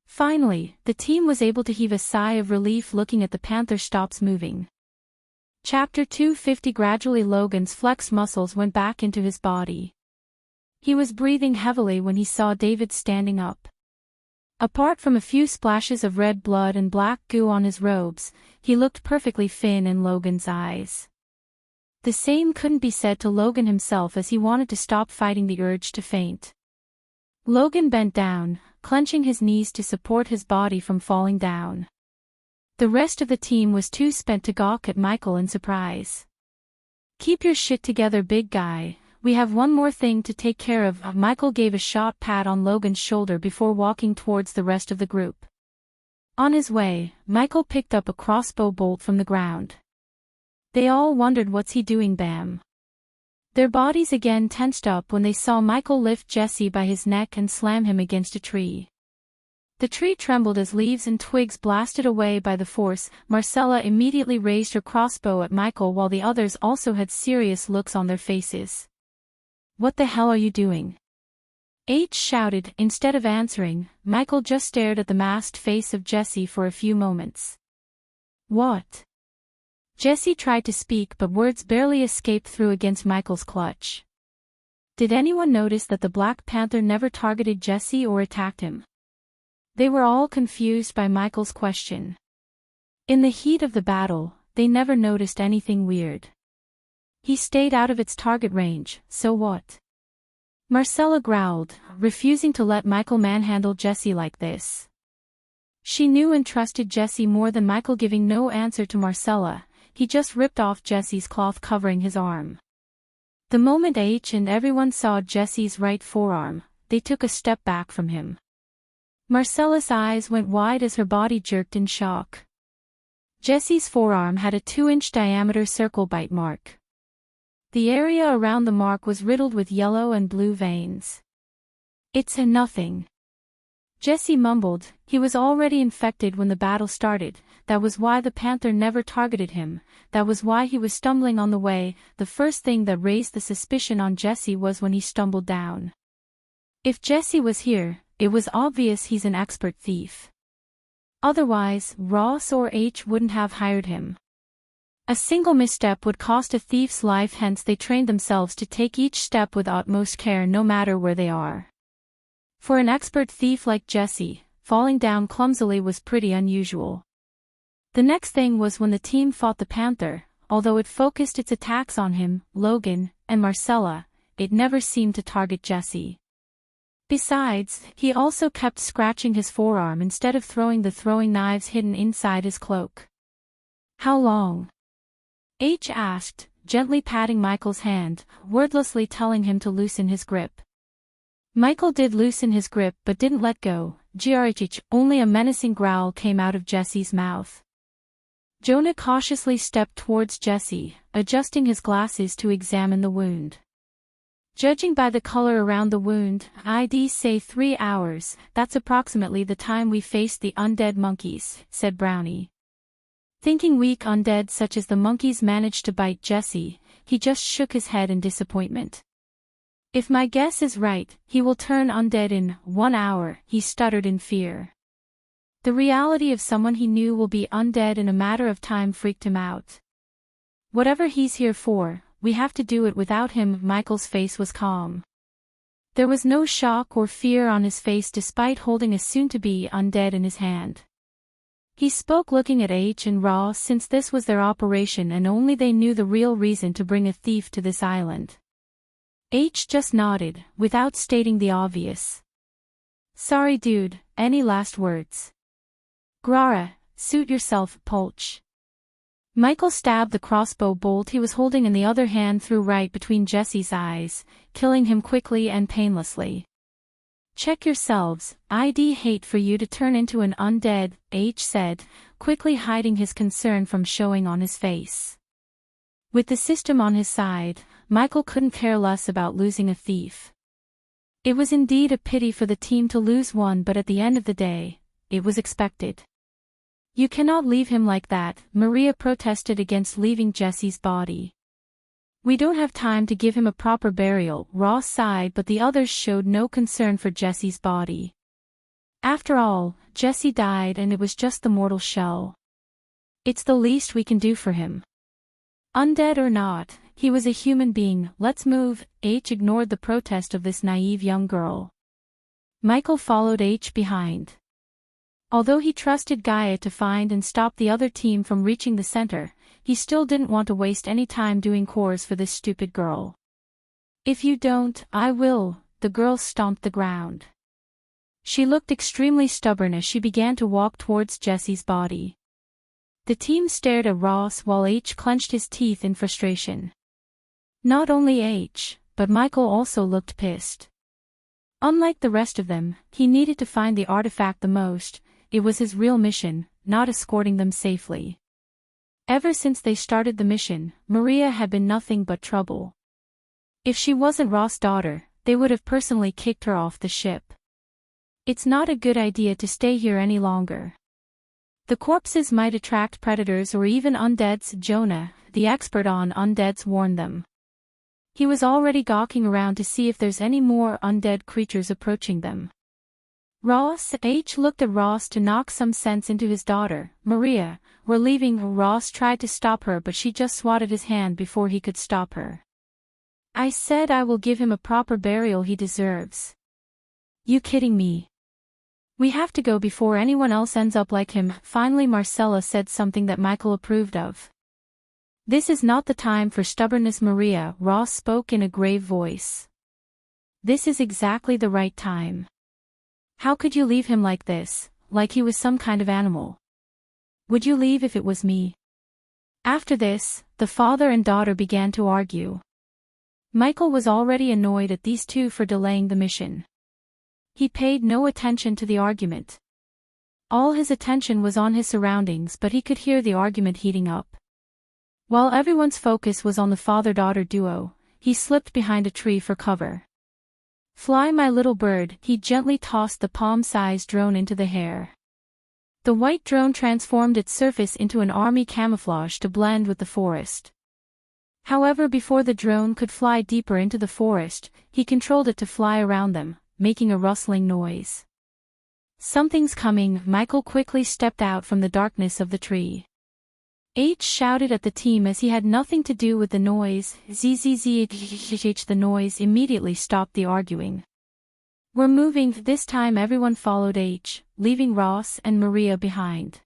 Finally, the team was able to heave a sigh of relief looking at the panther stops moving. Chapter 250. Gradually Logan's flexed muscles went back into his body. He was breathing heavily when he saw David standing up. Apart from a few splashes of red blood and black goo on his robes, he looked perfectly fit in Logan's eyes. The same couldn't be said to Logan himself, as he wanted to stop fighting the urge to faint. Logan bent down, clenching his knees to support his body from falling down. The rest of the team was too spent to gawk at Michael in surprise. Keep your shit together, big guy, we have one more thing to take care of. Michael gave a short pat on Logan's shoulder before walking towards the rest of the group. On his way, Michael picked up a crossbow bolt from the ground. They all wondered, what's he doing, Bam? Their bodies again tensed up when they saw Michael lift Jesse by his neck and slam him against a tree. The tree trembled as leaves and twigs blasted away by the force. Marcella immediately raised her crossbow at Michael while the others also had serious looks on their faces. "What the hell are you doing?" H shouted. Instead of answering, Michael just stared at the masked face of Jesse for a few moments. "What?" Jesse tried to speak but words barely escaped through against Michael's clutch. Did anyone notice that the Black Panther never targeted Jesse or attacked him? They were all confused by Michael's question. In the heat of the battle, they never noticed anything weird. He stayed out of its target range, so what? Marcella growled, refusing to let Michael manhandle Jesse like this. She knew and trusted Jesse more than Michael. Giving no answer to Marcella, he just ripped off Jesse's cloth covering his arm. The moment H and everyone saw Jesse's right forearm, they took a step back from him. Marcella's eyes went wide as her body jerked in shock. Jesse's forearm had a 2-inch diameter circle bite mark. The area around the mark was riddled with yellow and blue veins. "It's a nothing," Jesse mumbled. He was already infected when the battle started. That was why the panther never targeted him. That was why he was stumbling on the way. The first thing that raised the suspicion on Jesse was when he stumbled down. If Jesse was here, it was obvious he's an expert thief. Otherwise, Ross or H wouldn't have hired him. A single misstep would cost a thief's life, hence they trained themselves to take each step with utmost care no matter where they are. For an expert thief like Jesse, falling down clumsily was pretty unusual. The next thing was when the team fought the panther. Although it focused its attacks on him, Logan, and Marcella, it never seemed to target Jesse. Besides, he also kept scratching his forearm instead of throwing the throwing knives hidden inside his cloak. "How long?" H asked, gently patting Michael's hand, wordlessly telling him to loosen his grip. Michael did loosen his grip but didn't let go. Grhh, only a menacing growl came out of Jesse's mouth. Jonah cautiously stepped towards Jesse, adjusting his glasses to examine the wound. "Judging by the color around the wound, I'd say 3 hours, that's approximately the time we faced the undead monkeys," said Brownie. Thinking weak undead such as the monkeys managed to bite Jesse, he just shook his head in disappointment. "If my guess is right, he will turn undead in 1 hour, he stuttered in fear. The reality of someone he knew will be undead in a matter of time freaked him out. "Whatever he's here for, we have to do it without him." Michael's face was calm. There was no shock or fear on his face despite holding a soon-to-be undead in his hand. He spoke looking at H and Ra since this was their operation and only they knew the real reason to bring a thief to this island. H just nodded, without stating the obvious. "Sorry dude, any last words?" "Grara, suit yourself, Polch." Michael stabbed the crossbow bolt he was holding in the other hand through right between Jesse's eyes, killing him quickly and painlessly. "Check yourselves, I'd hate for you to turn into an undead," H said, quickly hiding his concern from showing on his face. With the system on his side, Michael couldn't care less about losing a thief. It was indeed a pity for the team to lose one, but at the end of the day, it was expected. "You cannot leave him like that," Maria protested against leaving Jesse's body. "We don't have time to give him a proper burial," Ross sighed, but the others showed no concern for Jesse's body. After all, Jesse died and it was just the mortal shell. It's the least we can do for him. Undead or not, he was a human being. "Let's move." H ignored the protest of this naive young girl. Michael followed H behind. Although he trusted Gaia to find and stop the other team from reaching the center, he still didn't want to waste any time doing chores for this stupid girl. "If you don't, I will." The girl stomped the ground. She looked extremely stubborn as she began to walk towards Jesse's body. The team stared at Ross while H clenched his teeth in frustration. Not only H, but Michael also looked pissed. Unlike the rest of them, he needed to find the artifact the most. It was his real mission, not escorting them safely. Ever since they started the mission, Maria had been nothing but trouble. If she wasn't Ross' daughter, they would have personally kicked her off the ship. It's not a good idea to stay here any longer. The corpses might attract predators or even undeads. Jonah, the expert on undeads, warned them. He was already gawking around to see if there's any more undead creatures approaching them. Ross H. looked at Ross to knock some sense into his daughter. Maria, we're leaving. Ross tried to stop her, but she just swatted his hand before he could stop her. I said I will give him a proper burial he deserves. You kidding me? We have to go before anyone else ends up like him. Finally Marcella said something that Michael approved of. This is not the time for stubbornness, Maria. Ross spoke in a grave voice. This is exactly the right time. How could you leave him like this, like he was some kind of animal? Would you leave if it was me? After this, the father and daughter began to argue. Michael was already annoyed at these two for delaying the mission. He paid no attention to the argument. All his attention was on his surroundings, but he could hear the argument heating up. While everyone's focus was on the father-daughter duo, he slipped behind a tree for cover. Fly, my little bird. He gently tossed the palm-sized drone into the air. The white drone transformed its surface into an army camouflage to blend with the forest. However, before the drone could fly deeper into the forest, he controlled it to fly around them, making a rustling noise. Something's coming. Michael quickly stepped out from the darkness of the tree. H shouted at the team as he had nothing to do with the noise. Zzz. The noise immediately stopped the arguing. We're moving. This time everyone followed H, leaving Ross and Maria behind.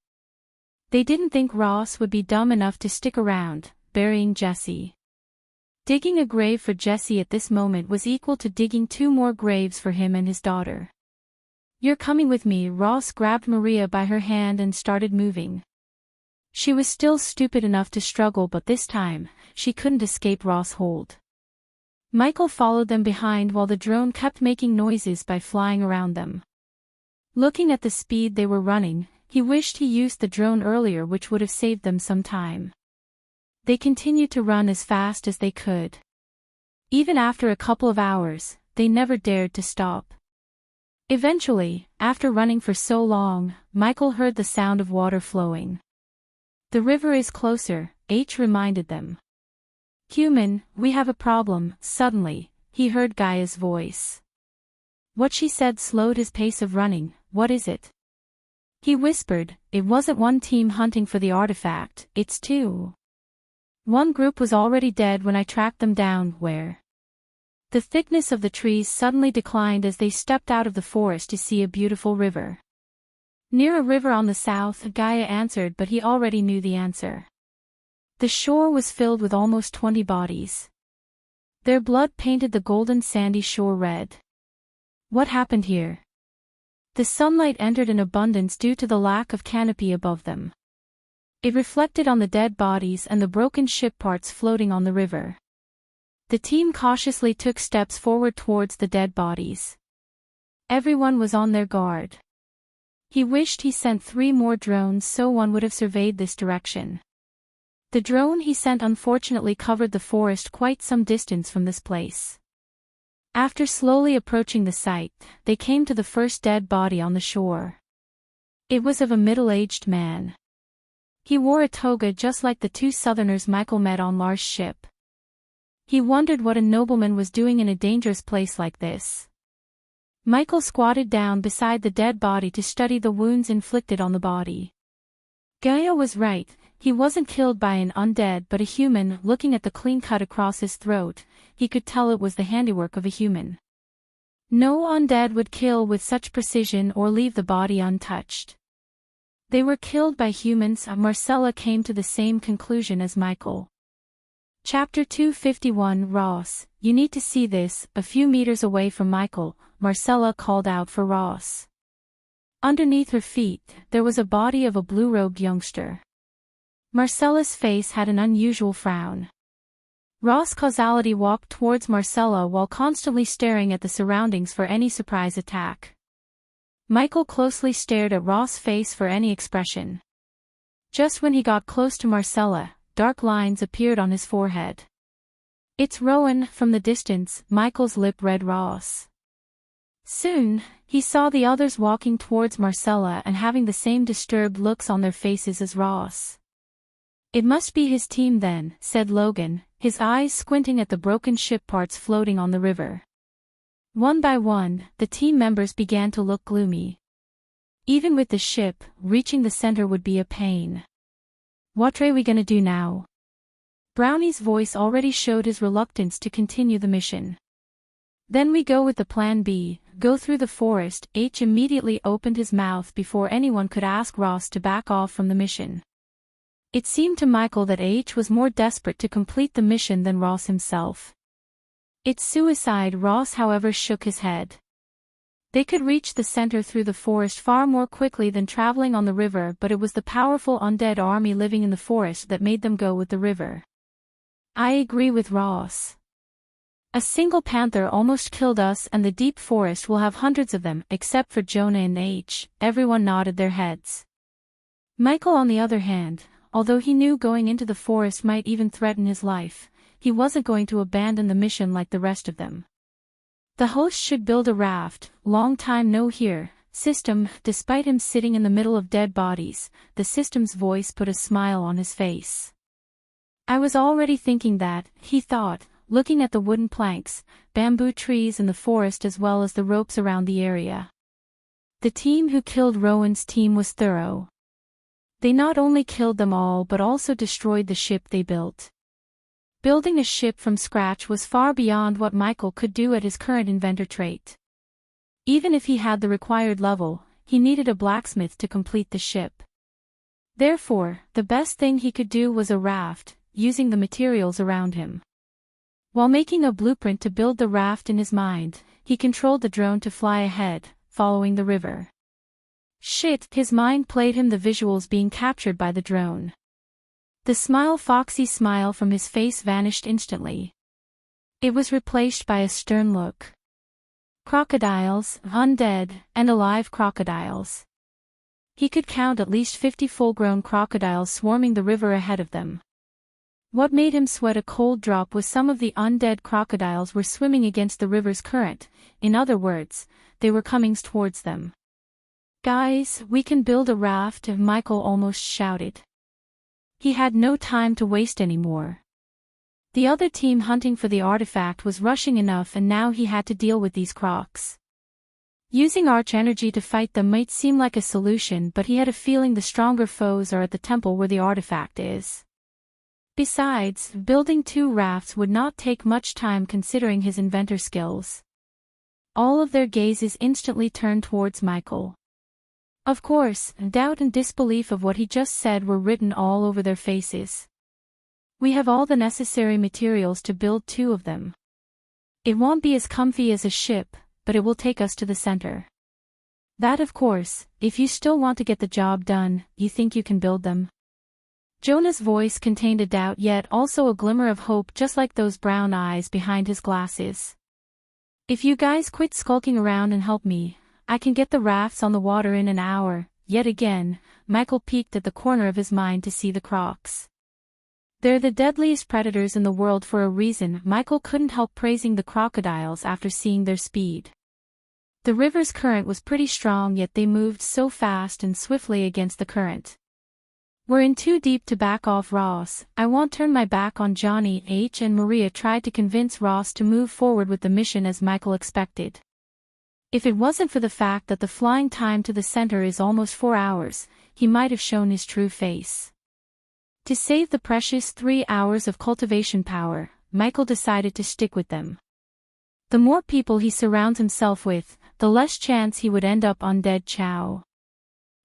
They didn't think Ross would be dumb enough to stick around, burying Jesse. Digging a grave for Jesse at this moment was equal to digging 2 more graves for him and his daughter. You're coming with me. Ross grabbed Maria by her hand and started moving. She was still stupid enough to struggle, but this time, she couldn't escape Ross' hold. Michael followed them behind while the drone kept making noises by flying around them. Looking at the speed they were running, he wished he used the drone earlier, which would have saved them some time. They continued to run as fast as they could. Even after a couple of hours, they never dared to stop. Eventually, after running for so long, Michael heard the sound of water flowing. The river is closer, H reminded them. Human, we have a problem. Suddenly, he heard Gaia's voice. What she said slowed his pace of running. What is it? He whispered. It wasn't one team hunting for the artifact, it's 2. One group was already dead when I tracked them down. Where? The thickness of the trees suddenly declined as they stepped out of the forest to see a beautiful river. Near a river on the south, Gaia answered, but he already knew the answer. The shore was filled with almost 20 bodies. Their blood painted the golden sandy shore red. What happened here? The sunlight entered in abundance due to the lack of canopy above them. It reflected on the dead bodies and the broken ship parts floating on the river. The team cautiously took steps forward towards the dead bodies. Everyone was on their guard. He wished he sent 3 more drones so one would have surveyed this direction. The drone he sent unfortunately covered the forest quite some distance from this place. After slowly approaching the site, they came to the first dead body on the shore. It was of a middle-aged man. He wore a toga just like the 2 southerners Michael met on Lars' ship. He wondered what a nobleman was doing in a dangerous place like this. Michael squatted down beside the dead body to study the wounds inflicted on the body. Gaia was right, he wasn't killed by an undead but a human. Looking at the clean cut across his throat, he could tell it was the handiwork of a human. No undead would kill with such precision or leave the body untouched. They were killed by humans. Marcella came to the same conclusion as Michael. Chapter 251. Ross, you need to see this. A few meters away from Michael, Marcella called out for Ross. Underneath her feet, there was a body of a blue-robed youngster. Marcella's face had an unusual frown. Ross causality walked towards Marcella while constantly staring at the surroundings for any surprise attack. Michael closely stared at Ross' face for any expression. Just when he got close to Marcella, dark lines appeared on his forehead. It's Rowan. From the distance, Michael's lip read Ross. Soon, he saw the others walking towards Marcella and having the same disturbed looks on their faces as Ross. It must be his team then, said Logan, his eyes squinting at the broken ship parts floating on the river. One by one, the team members began to look gloomy. Even with the ship, reaching the center would be a pain. What are we gonna do now? Brownie's voice already showed his reluctance to continue the mission. Then we go with the plan B, go through the forest. H immediately opened his mouth before anyone could ask Ross to back off from the mission. It seemed to Michael that H was more desperate to complete the mission than Ross himself. It's suicide. Ross, however, shook his head. They could reach the center through the forest far more quickly than traveling on the river, but it was the powerful undead army living in the forest that made them go with the river. I agree with Ross. A single panther almost killed us, and the deep forest will have hundreds of them, except for Jonah and H. Everyone nodded their heads. Michael, on the other hand, although he knew going into the forest might even threaten his life, he wasn't going to abandon the mission like the rest of them. The host should build a raft, long time no hear, system. Despite him sitting in the middle of dead bodies, the system's voice put a smile on his face. I was already thinking that, he thought, looking at the wooden planks, bamboo trees in the forest as well as the ropes around the area. The team who killed Rowan's team was thorough. They not only killed them all but also destroyed the ship they built. Building a ship from scratch was far beyond what Michael could do at his current inventor trait. Even if he had the required level, he needed a blacksmith to complete the ship. Therefore, the best thing he could do was a raft, using the materials around him. While making a blueprint to build the raft in his mind, he controlled the drone to fly ahead, following the river. Shit, his mind played him the visuals being captured by the drone. The foxy smile from his face vanished instantly. It was replaced by a stern look. Crocodiles, undead, and alive crocodiles. He could count at least 50 full-grown crocodiles swarming the river ahead of them. What made him sweat a cold drop was some of the undead crocodiles were swimming against the river's current. In other words, they were coming towards them. Guys, we can build a raft, Michael almost shouted. He had no time to waste anymore. The other team hunting for the artifact was rushing enough, and now he had to deal with these crocs. Using arch energy to fight them might seem like a solution, but he had a feeling the stronger foes are at the temple where the artifact is. Besides, building 2 rafts would not take much time considering his inventor skills. All of their gazes instantly turned towards Michael. Of course, doubt and disbelief of what he just said were written all over their faces. We have all the necessary materials to build 2 of them. It won't be as comfy as a ship, but it will take us to the center. That, of course, if you still want to get the job done, you think you can build them? Jonah's voice contained a doubt yet also a glimmer of hope, just like those brown eyes behind his glasses. If you guys quit skulking around and help me, I can get the rafts on the water in an hour. Yet again, Michael peeked at the corner of his mind to see the crocs. They're the deadliest predators in the world for a reason. Michael couldn't help praising the crocodiles after seeing their speed. The river's current was pretty strong, yet they moved so fast and swiftly against the current. We're in too deep to back off, Ross. I won't turn my back on Johnny. H and Maria tried to convince Ross to move forward with the mission as Michael expected. If it wasn't for the fact that the flying time to the center is almost 4 hours, he might have shown his true face. To save the precious 3 hours of cultivation power, Michael decided to stick with them. The more people he surrounds himself with, the less chance he would end up undead. Chow.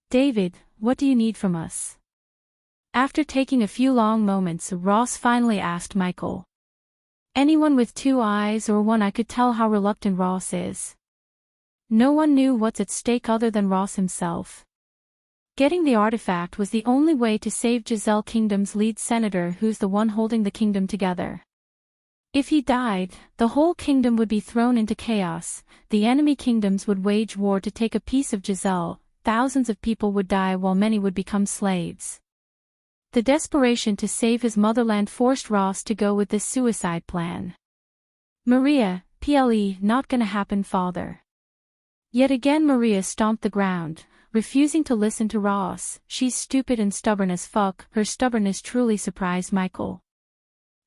David, what do you need from us? After taking a few long moments, Ross finally asked Michael. Anyone with 2 eyes or one. I could tell how reluctant Ross is. No one knew what's at stake other than Ross himself. Getting the artifact was the only way to save Giselle Kingdom's lead senator, who's the one holding the kingdom together. If he died, the whole kingdom would be thrown into chaos. The enemy kingdoms would wage war to take a piece of Giselle. Thousands of people would die while many would become slaves. The desperation to save his motherland forced Ross to go with this suicide plan. Maria, ple, not gonna happen, father. Yet again Maria stomped the ground, refusing to listen to Ross. She's stupid and stubborn as fuck. Her stubbornness truly surprised Michael.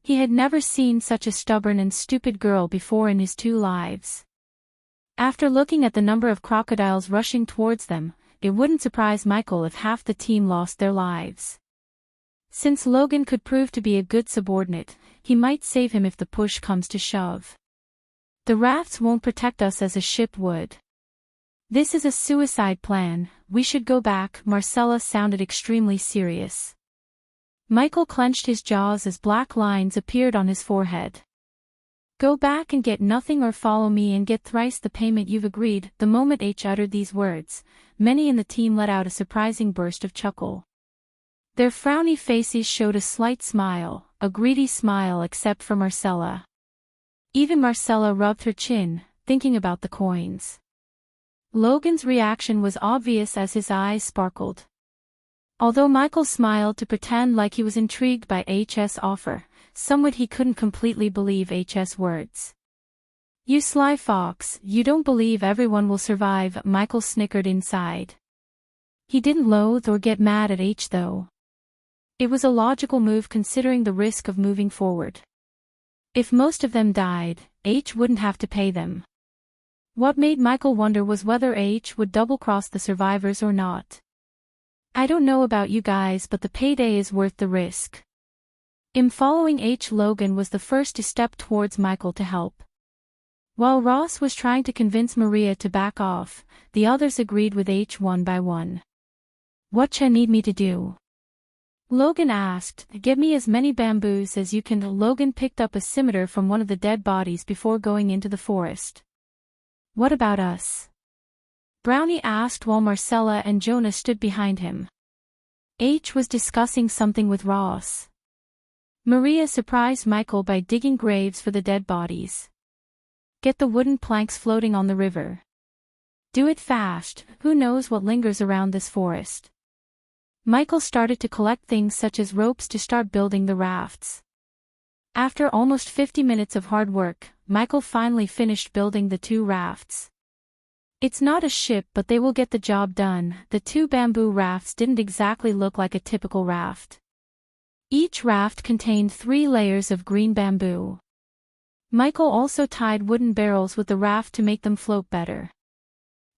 He had never seen such a stubborn and stupid girl before in his 2 lives. After looking at the number of crocodiles rushing towards them, it wouldn't surprise Michael if half the team lost their lives. Since Logan could prove to be a good subordinate, he might save him if the push comes to shove. The rafts won't protect us as a ship would. This is a suicide plan, we should go back. Marcella sounded extremely serious. Michael clenched his jaws as black lines appeared on his forehead. Go back and get nothing, or follow me and get thrice the payment you've agreed. The moment H uttered these words, many in the team let out a surprising burst of chuckle. Their frowny faces showed a slight smile, a greedy smile except for Marcella. Even Marcella rubbed her chin, thinking about the coins. Logan's reaction was obvious as his eyes sparkled. Although Michael smiled to pretend like he was intrigued by H's offer, somewhat he couldn't completely believe H's words. You sly fox, you don't believe everyone will survive, Michael snickered inside. He didn't loathe or get mad at H though. It was a logical move considering the risk of moving forward. If most of them died, H wouldn't have to pay them. What made Michael wonder was whether H would double-cross the survivors or not. I don't know about you guys, but the payday is worth the risk. Following H. Logan was the first to step towards Michael to help. While Ross was trying to convince Maria to back off, the others agreed with H one by one. What you need me to do? Logan asked. Give me as many bamboos as you can. Logan picked up a scimitar from one of the dead bodies before going into the forest. What about us? Brownie asked while Marcella and Jonah stood behind him. H was discussing something with Ross. Maria surprised Michael by digging graves for the dead bodies. Get the wooden planks floating on the river. Do it fast, who knows what lingers around this forest. Michael started to collect things such as ropes to start building the rafts. After almost 50 minutes of hard work, Michael finally finished building the 2 rafts. It's not a ship, but they will get the job done. The 2 bamboo rafts didn't exactly look like a typical raft. Each raft contained 3 layers of green bamboo. Michael also tied wooden barrels with the raft to make them float better.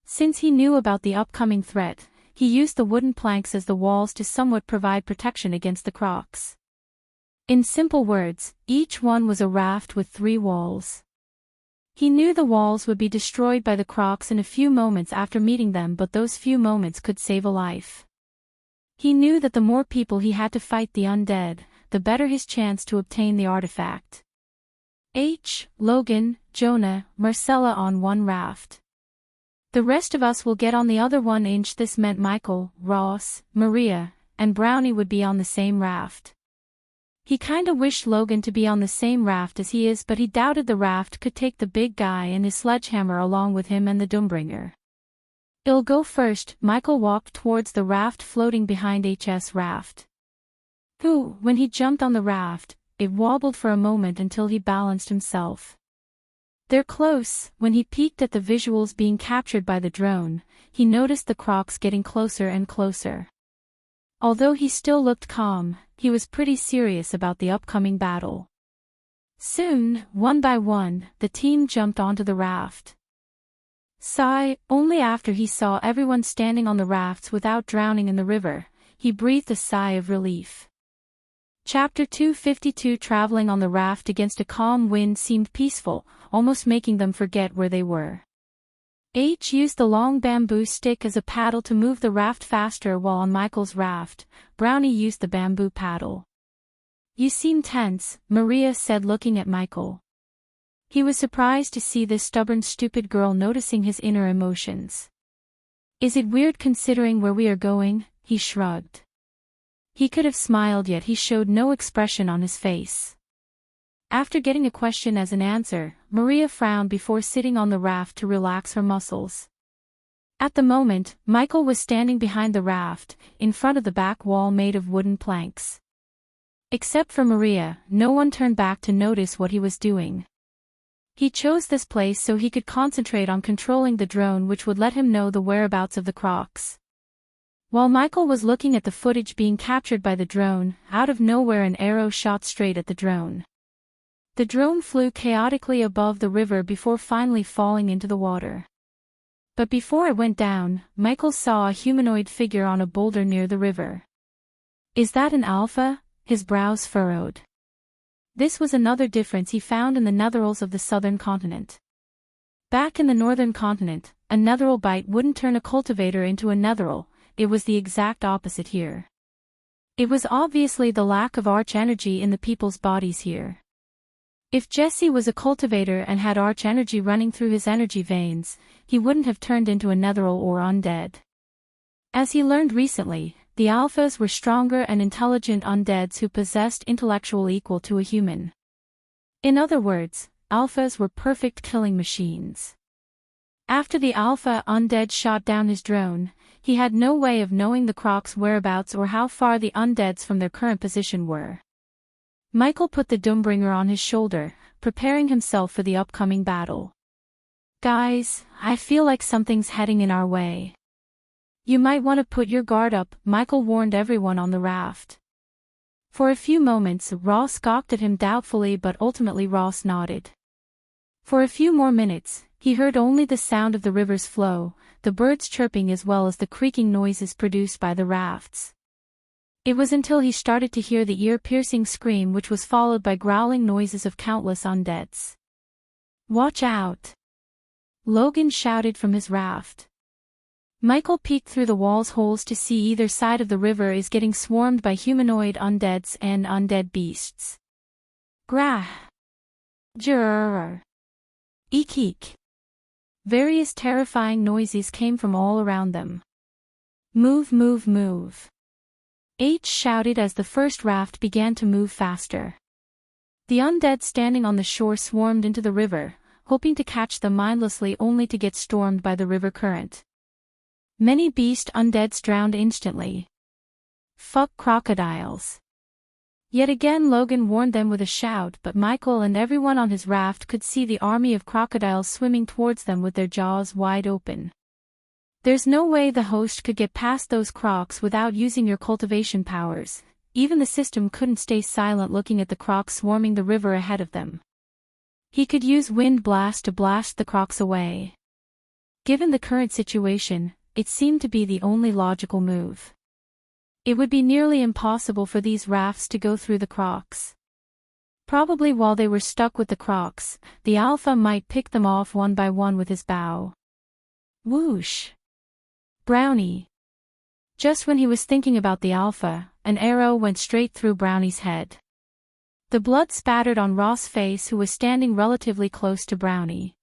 Since he knew about the upcoming threat, he used the wooden planks as the walls to somewhat provide protection against the crocs. In simple words, each one was a raft with 3 walls. He knew the walls would be destroyed by the crocs in a few moments after meeting them, but those few moments could save a life. He knew that the more people he had to fight the undead, the better his chance to obtain the artifact. H, Logan, Jonah, Marcella on one raft. The rest of us will get on the other one. This meant Michael, Ross, Maria, and Brownie would be on the same raft. He kinda wished Logan to be on the same raft as he is, but he doubted the raft could take the big guy and his sledgehammer along with him and the Doombringer. I'll go first. Michael walked towards the raft floating behind HS raft. When he jumped on the raft, it wobbled for a moment until he balanced himself. They're close. When he peeked at the visuals being captured by the drone, he noticed the crocs getting closer and closer. Although he still looked calm, he was pretty serious about the upcoming battle. Soon, one by one, the team jumped onto the raft. Sigh, only after he saw everyone standing on the rafts without drowning in the river, he breathed a sigh of relief. Chapter 252. Traveling on the raft against a calm wind seemed peaceful, almost making them forget where they were. H used the long bamboo stick as a paddle to move the raft faster, while on Michael's raft, Brownie used the bamboo paddle. You seem tense, Maria said, looking at Michael. He was surprised to see this stubborn, stupid girl noticing his inner emotions. Is it weird considering where we are going? He shrugged. He could have smiled, yet he showed no expression on his face. After getting a question as an answer, Maria frowned before sitting on the raft to relax her muscles. At the moment, Michael was standing behind the raft, in front of the back wall made of wooden planks. Except for Maria, no one turned back to notice what he was doing. He chose this place so he could concentrate on controlling the drone, which would let him know the whereabouts of the crocs. While Michael was looking at the footage being captured by the drone, out of nowhere an arrow shot straight at the drone. The drone flew chaotically above the river before finally falling into the water. But before it went down, Michael saw a humanoid figure on a boulder near the river. "Is that an alpha?" His brows furrowed. This was another difference he found in the netherals of the southern continent. Back in the northern continent, a netheral bite wouldn't turn a cultivator into a netheral, it was the exact opposite here. It was obviously the lack of arch energy in the people's bodies here. If Jesse was a cultivator and had arch energy running through his energy veins, he wouldn't have turned into a netheral or undead. As he learned recently, the alphas were stronger and intelligent undeads who possessed intellectual equal to a human. In other words, alphas were perfect killing machines. After the alpha undead shot down his drone, he had no way of knowing the crocs' whereabouts or how far the undeads from their current position were. Michael put the Doombringer on his shoulder, preparing himself for the upcoming battle. "Guys, I feel like something's heading in our way. You might want to put your guard up," Michael warned everyone on the raft. For a few moments Ross gawked at him doubtfully, but ultimately Ross nodded. For a few more minutes, he heard only the sound of the river's flow, the birds chirping as well as the creaking noises produced by the rafts. It was until he started to hear the ear-piercing scream, which was followed by growling noises of countless undeads. "Watch out!" Logan shouted from his raft. Michael peeked through the wall's holes to see either side of the river is getting swarmed by humanoid undeads and undead beasts. Grah! Jurr! Eek eek! Various terrifying noises came from all around them. "Move, move, move!" H shouted as the first raft began to move faster. The undead standing on the shore swarmed into the river, hoping to catch them mindlessly only to get stormed by the river current. Many beast undeads drowned instantly. "Fuck crocodiles." Yet again Logan warned them with a shout, but Michael and everyone on his raft could see the army of crocodiles swimming towards them with their jaws wide open. There's no way the host could get past those crocs without using your cultivation powers. Even the system couldn't stay silent looking at the crocs swarming the river ahead of them. He could use wind blast to blast the crocs away. Given the current situation, it seemed to be the only logical move. It would be nearly impossible for these rafts to go through the crocs. Probably while they were stuck with the crocs, the alpha might pick them off one by one with his bow. Whoosh! Brownie! Just when he was thinking about the alpha, an arrow went straight through Brownie's head. The blood spattered on Ross' face, who was standing relatively close to Brownie.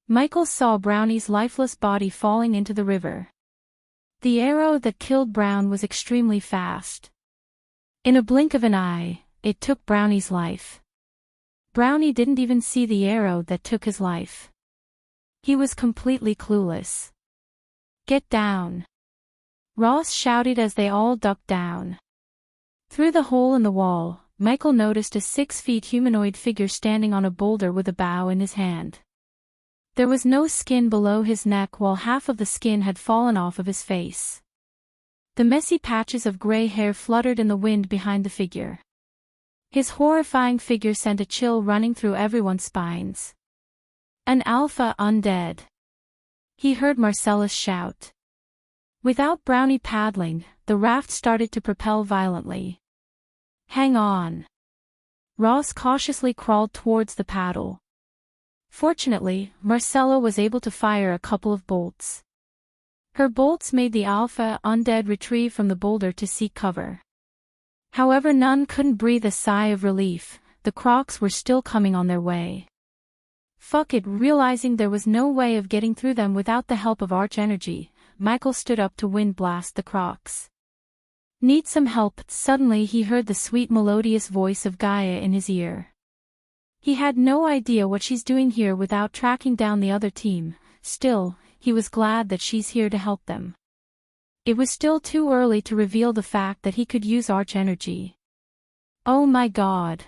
Michael saw Brownie's lifeless body falling into the river. The arrow that killed Brown was extremely fast. In a blink of an eye, it took Brownie's life. Brownie didn't even see the arrow that took his life. He was completely clueless. "Get down!" Ross shouted as they all ducked down. Through the hole in the wall, Michael noticed a 6-foot humanoid figure standing on a boulder with a bow in his hand. There was no skin below his neck, while half of the skin had fallen off of his face. The messy patches of gray hair fluttered in the wind behind the figure. His horrifying figure sent a chill running through everyone's spines. "An alpha undead!" he heard Marcellus shout. Without Brownie paddling, the raft started to propel violently. "Hang on!" Ross cautiously crawled towards the paddle. Fortunately, Marcella was able to fire a couple of bolts. Her bolts made the alpha undead retrieve from the boulder to seek cover. However, none couldn't breathe a sigh of relief. The crocs were still coming on their way. Fuck it! Realizing there was no way of getting through them without the help of arch energy, Michael stood up to wind blast the crocs. "Need some help?" Suddenly he heard the sweet melodious voice of Gaia in his ear. He had no idea what she's doing here without tracking down the other team. Still, he was glad that she's here to help them. It was still too early to reveal the fact that he could use arch energy. Oh my god.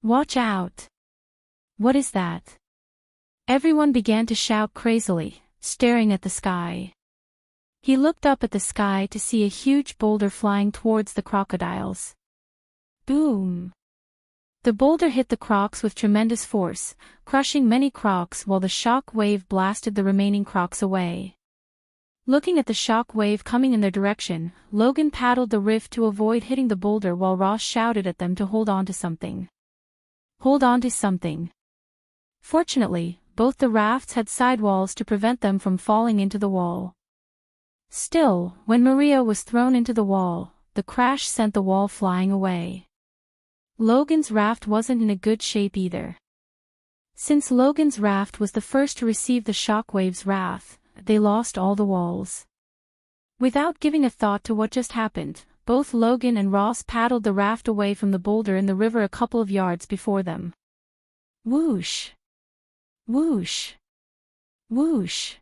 Watch out. What is that? Everyone began to shout crazily, staring at the sky. He looked up at the sky to see a huge boulder flying towards the crocodiles. Boom! The boulder hit the crocs with tremendous force, crushing many crocs while the shock wave blasted the remaining crocs away. Looking at the shock wave coming in their direction, Logan paddled the rift to avoid hitting the boulder while Ross shouted at them to hold on to something. Hold on to something. Fortunately, both the rafts had sidewalls to prevent them from falling into the wall. Still, when Maria was thrown into the wall, the crash sent the wall flying away. Logan's raft wasn't in a good shape either. Since Logan's raft was the first to receive the shockwave's wrath, they lost all the walls. Without giving a thought to what just happened, both Logan and Ross paddled the raft away from the boulder in the river a couple of yards before them. Whoosh! Whoosh! Whoosh!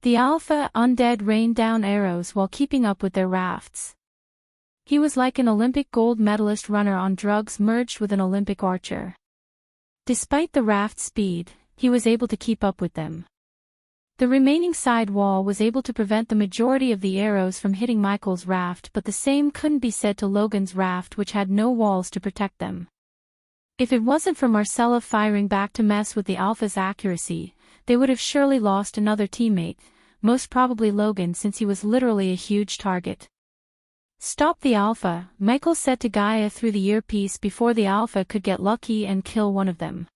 The alpha undead rained down arrows while keeping up with their rafts. He was like an Olympic gold medalist runner on drugs merged with an Olympic archer. Despite the raft's speed, he was able to keep up with them. The remaining side wall was able to prevent the majority of the arrows from hitting Michael's raft, but the same couldn't be said to Logan's raft, which had no walls to protect them. If it wasn't for Marcella firing back to mess with the alpha's accuracy, they would have surely lost another teammate, most probably Logan, since he was literally a huge target. Stop the alpha, Michael said to Gaia through the earpiece before the alpha could get lucky and kill one of them.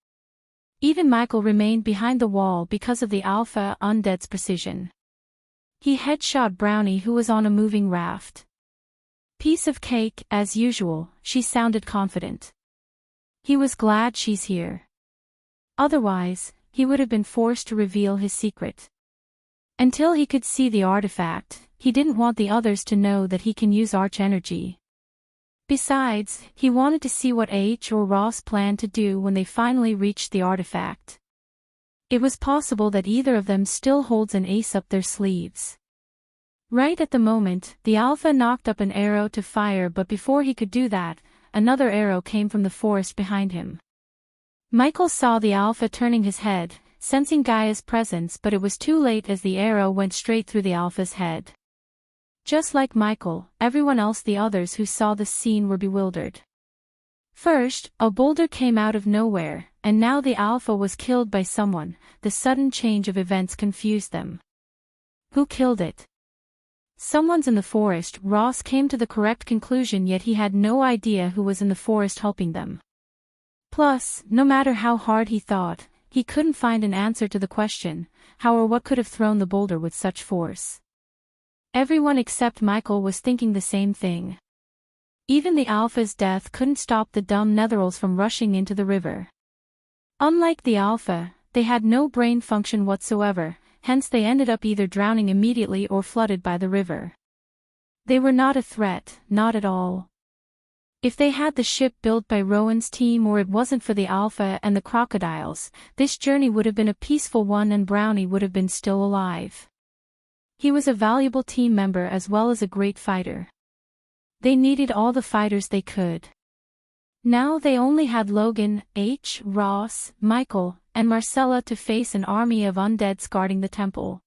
Even Michael remained behind the wall because of the alpha undead's precision. He headshot Brownie, who was on a moving raft. Piece of cake, as usual, she sounded confident. He was glad she's here. Otherwise, he would have been forced to reveal his secret. Until he could see the artifact, he didn't want the others to know that he can use arch energy. Besides, he wanted to see what H or Ross planned to do when they finally reached the artifact. It was possible that either of them still holds an ace up their sleeves. Right at the moment, the alpha knocked up an arrow to fire, but before he could do that, another arrow came from the forest behind him. Michael saw the alpha turning his head, sensing Gaia's presence, but it was too late as the arrow went straight through the alpha's head. Just like Michael, everyone else, the others who saw the scene, were bewildered. First, a boulder came out of nowhere, and now the alpha was killed by someone. The sudden change of events confused them. Who killed it? Someone's in the forest. Ross came to the correct conclusion, yet he had no idea who was in the forest helping them. Plus, no matter how hard he thought, he couldn't find an answer to the question, how or what could have thrown the boulder with such force. Everyone except Michael was thinking the same thing. Even the alpha's death couldn't stop the dumb netherals from rushing into the river. Unlike the alpha, they had no brain function whatsoever, hence they ended up either drowning immediately or flooded by the river. They were not a threat, not at all. If they had the ship built by Rowan's team, or it wasn't for the alpha and the crocodiles, this journey would have been a peaceful one and Brownie would have been still alive. He was a valuable team member as well as a great fighter. They needed all the fighters they could. Now they only had Logan, H, Ross, Michael, and Marcella to face an army of undeads guarding the temple.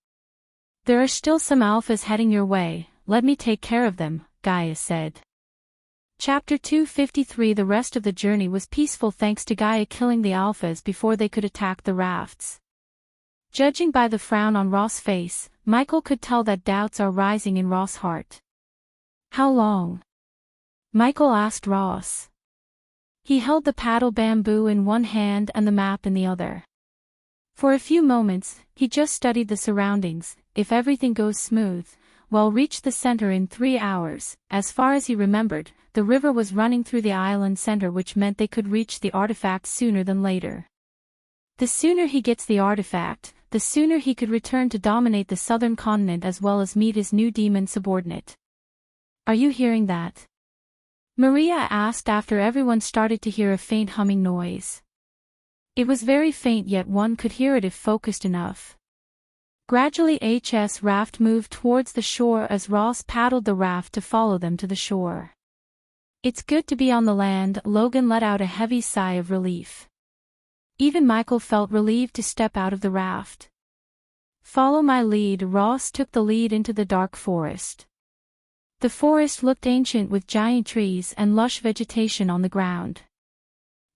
There are still some alphas heading your way, let me take care of them, Gaia said. Chapter 253. The rest of the journey was peaceful thanks to Gaia killing the alphas before they could attack the rafts. Judging by the frown on Ross' face, Michael could tell that doubts are rising in Ross' heart. How long? Michael asked Ross. He held the paddle bamboo in one hand and the map in the other. For a few moments, he just studied the surroundings. If everything goes smooth, we'll reach the center in 3 hours. As far as he remembered, the river was running through the island center, which meant they could reach the artifact sooner than later. The sooner he gets the artifact, the sooner he could return to dominate the southern continent as well as meet his new demon subordinate. Are you hearing that? Maria asked after everyone started to hear a faint humming noise. It was very faint, yet one could hear it if focused enough. Gradually HS raft moved towards the shore as Ross paddled the raft to follow them to the shore. It's good to be on the land, Logan let out a heavy sigh of relief. Even Michael felt relieved to step out of the raft. Follow my lead. Ross took the lead into the dark forest. The forest looked ancient with giant trees and lush vegetation on the ground.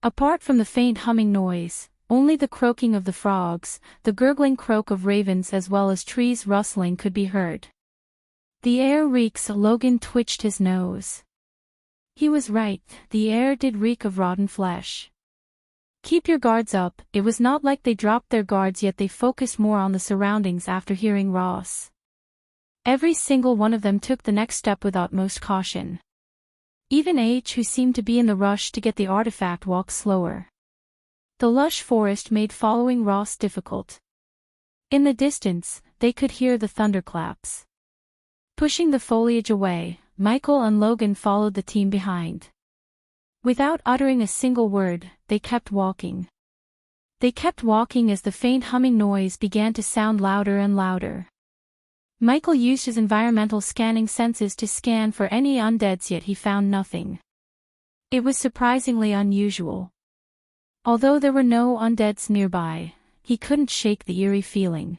Apart from the faint humming noise, only the croaking of the frogs, the gurgling croak of ravens as well as trees rustling could be heard. The air reeks. Logan twitched his nose. He was right, the air did reek of rotten flesh. Keep your guards up. It was not like they dropped their guards, yet they focused more on the surroundings after hearing Ross. Every single one of them took the next step with utmost caution. Even H, who seemed to be in the rush to get the artifact, walked slower. The lush forest made following Ross difficult. In the distance, they could hear the thunderclaps. Pushing the foliage away, Michael and Logan followed the team behind. Without uttering a single word, they kept walking. They kept walking as the faint humming noise began to sound louder and louder. Michael used his environmental scanning senses to scan for any undeads, yet he found nothing. It was surprisingly unusual. Although there were no undeads nearby, he couldn't shake the eerie feeling.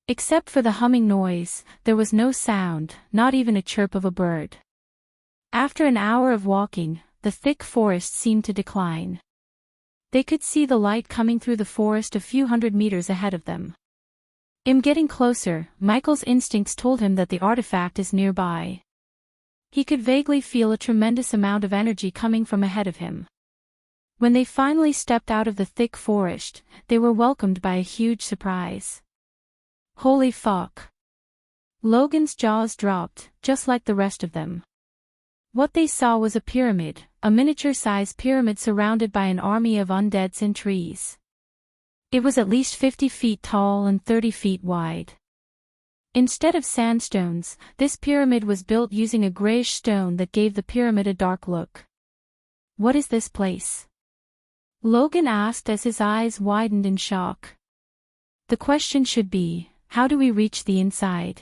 Except for the humming noise, there was no sound, not even a chirp of a bird. After an hour of walking, the thick forest seemed to decline. They could see the light coming through the forest a few hundred meters ahead of them. Getting closer, Michael's instincts told him that the artifact is nearby. He could vaguely feel a tremendous amount of energy coming from ahead of him. When they finally stepped out of the thick forest, they were welcomed by a huge surprise. Holy fuck! Logan's jaws dropped, just like the rest of them. What they saw was a pyramid, a miniature-sized pyramid surrounded by an army of undeads in trees. It was at least 50 feet tall and 30 feet wide. Instead of sandstones, this pyramid was built using a grayish stone that gave the pyramid a dark look. What is this place? Logan asked as his eyes widened in shock. The question should be, how do we reach the inside?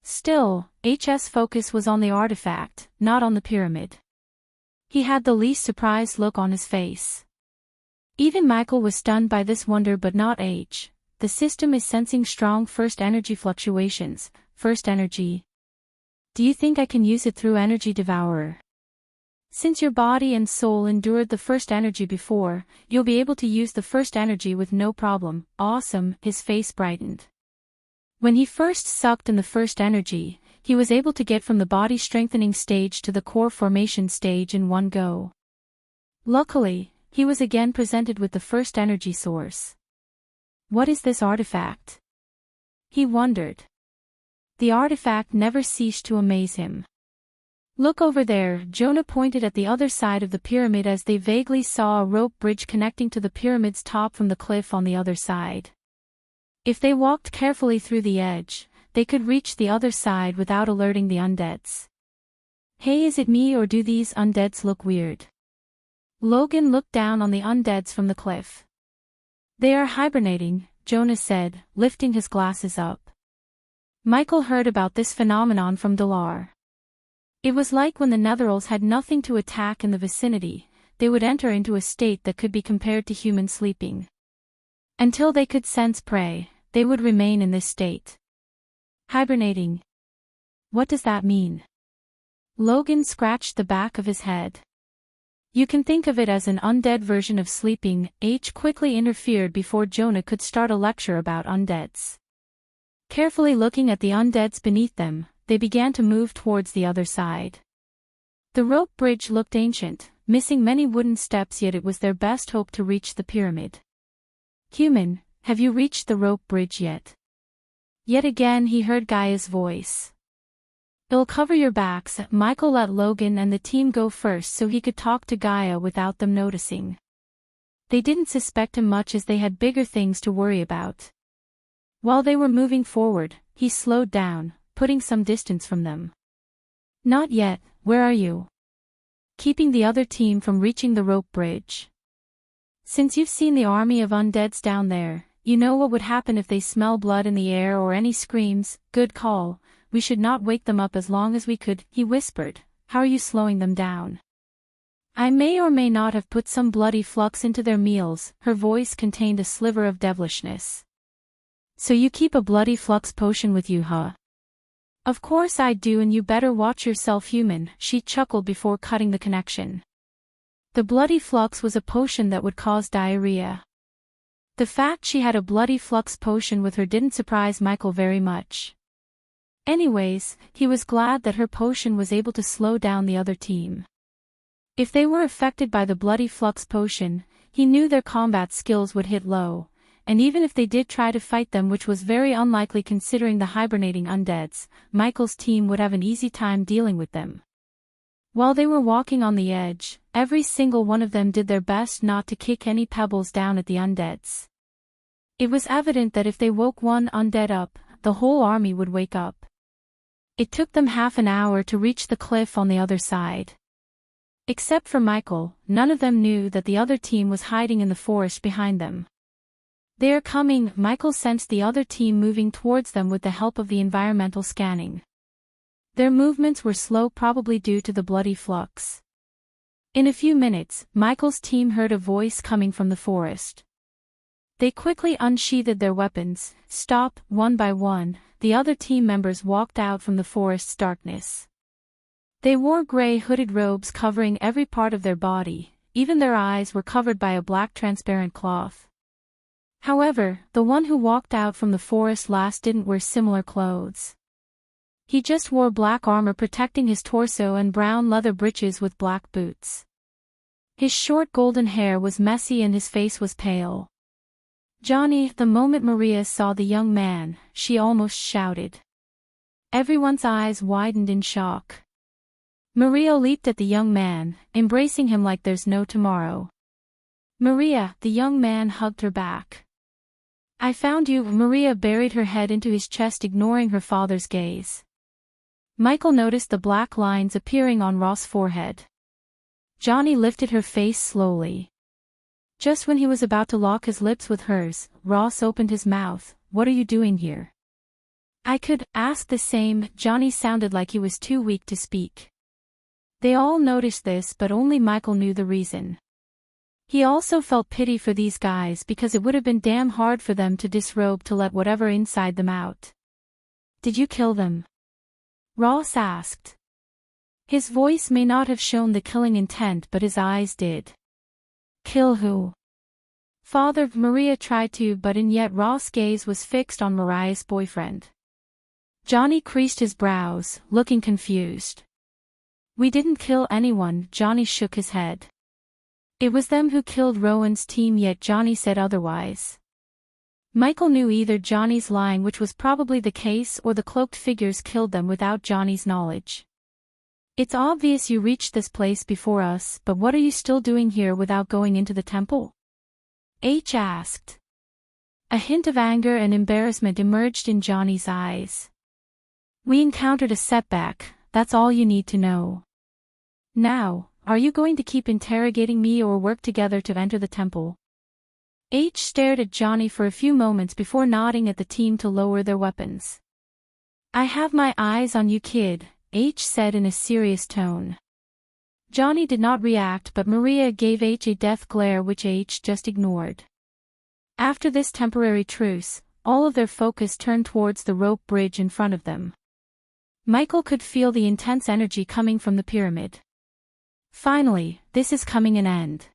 Still, HS' focus was on the artifact, not on the pyramid. He had the least surprised look on his face. Even Michael was stunned by this wonder, but not H. The system is sensing strong first energy fluctuations. First energy. Do you think I can use it through Energy Devourer? Since your body and soul endured the first energy before, you'll be able to use the first energy with no problem. Awesome, his face brightened. When he first sucked in the first energy, he was able to get from the body strengthening stage to the core formation stage in one go. Luckily, he was again presented with the first energy source. What is this artifact? He wondered. The artifact never ceased to amaze him. Look over there, Jonah pointed at the other side of the pyramid as they vaguely saw a rope bridge connecting to the pyramid's top from the cliff on the other side. If they walked carefully through the edge, they could reach the other side without alerting the undeads. Hey, is it me or do these undeads look weird? Logan looked down on the undeads from the cliff. They are hibernating, Jonah said, lifting his glasses up. Michael heard about this phenomenon from Dalar. It was like when the Netherals had nothing to attack in the vicinity, they would enter into a state that could be compared to human sleeping. Until they could sense prey, they would remain in this state. Hibernating. What does that mean? Logan scratched the back of his head. You can think of it as an undead version of sleeping. H quickly interfered before Jonah could start a lecture about undeads. Carefully looking at the undeads beneath them, they began to move towards the other side. The rope bridge looked ancient, missing many wooden steps, yet it was their best hope to reach the pyramid. Human, have you reached the rope bridge yet? Yet again he heard Gaia's voice. It'll cover your backs. Michael let Logan and the team go first so he could talk to Gaia without them noticing. They didn't suspect him much as they had bigger things to worry about. While they were moving forward, he slowed down, putting some distance from them. Not yet, where are you? Keeping the other team from reaching the rope bridge. Since you've seen the army of undeads down there, You know what would happen if they smell blood in the air or any screams. Good call, we should not wake them up as long as we could, he whispered. How are you slowing them down? I may or may not have put some bloody flux into their meals, her voice contained a sliver of devilishness. So you keep a bloody flux potion with you, huh? Of course I do, and you better watch yourself, human, she chuckled before cutting the connection. The bloody flux was a potion that would cause diarrhea. The fact she had a bloody flux potion with her didn't surprise Michael very much. Anyways, he was glad that her potion was able to slow down the other team. If they were affected by the bloody flux potion, he knew their combat skills would hit low, and even if they did try to fight them, which was very unlikely considering the hibernating undeads, Michael's team would have an easy time dealing with them. While they were walking on the edge, every single one of them did their best not to kick any pebbles down at the undeads. It was evident that if they woke one undead up, the whole army would wake up. It took them half an hour to reach the cliff on the other side. Except for Michael, none of them knew that the other team was hiding in the forest behind them. They are coming, Michael sensed the other team moving towards them with the help of the environmental scanning. Their movements were slow, probably due to the bloody flux. In a few minutes, Michael's team heard a voice coming from the forest. They quickly unsheathed their weapons. Stop, one by one, the other team members walked out from the forest's darkness. They wore gray hooded robes covering every part of their body, even their eyes were covered by a black transparent cloth. However, the one who walked out from the forest last didn't wear similar clothes. He just wore black armor protecting his torso and brown leather breeches with black boots. His short golden hair was messy and his face was pale. Johnny, the moment Maria saw the young man, she almost shouted. Everyone's eyes widened in shock. Maria leaped at the young man, embracing him like there's no tomorrow. Maria, the young man hugged her back. I found you. Maria buried her head into his chest, ignoring her father's gaze. Michael noticed the black lines appearing on Ross' forehead. Johnny lifted her face slowly. Just when he was about to lock his lips with hers, Ross opened his mouth. What are you doing here? I could ask the same. Johnny sounded like he was too weak to speak. They all noticed this, but only Michael knew the reason. He also felt pity for these guys because it would have been damn hard for them to disrobe to let whatever inside them out. Did you kill them? Ross asked. His voice may not have shown the killing intent, but his eyes did. Kill who? Father, Maria tried to, but and yet Ross' gaze was fixed on Mariah's boyfriend. Johnny creased his brows, looking confused. We didn't kill anyone, Johnny shook his head. It was them who killed Rowan's team, yet Johnny said otherwise. Michael knew either Johnny's lying, which was probably the case, or the cloaked figures killed them without Johnny's knowledge. It's obvious you reached this place before us, but what are you still doing here without going into the temple? H asked. A hint of anger and embarrassment emerged in Johnny's eyes. We encountered a setback, that's all you need to know. Now, are you going to keep interrogating me or work together to enter the temple? H stared at Johnny for a few moments before nodding at the team to lower their weapons. I have my eyes on you, kid, H said in a serious tone. Johnny did not react, but Maria gave H a death glare which H just ignored. After this temporary truce, all of their focus turned towards the rope bridge in front of them. Michael could feel the intense energy coming from the pyramid. Finally, this is coming an end.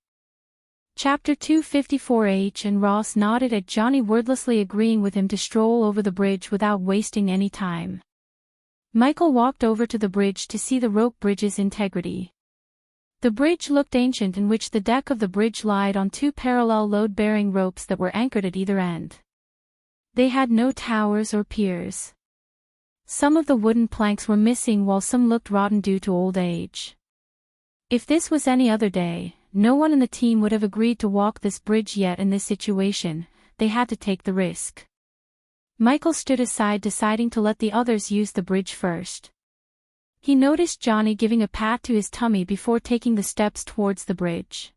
Chapter 254. H and Ross nodded at Johnny, wordlessly agreeing with him to stroll over the bridge without wasting any time. Michael walked over to the bridge to see the rope bridge's integrity. The bridge looked ancient, in which the deck of the bridge lied on two parallel load-bearing ropes that were anchored at either end. They had no towers or piers. Some of the wooden planks were missing, while some looked rotten due to old age. If this was any other day, no one in the team would have agreed to walk this bridge, yet in this situation, they had to take the risk. Michael stood aside, deciding to let the others use the bridge first. He noticed Johnny giving a pat to his tummy before taking the steps towards the bridge.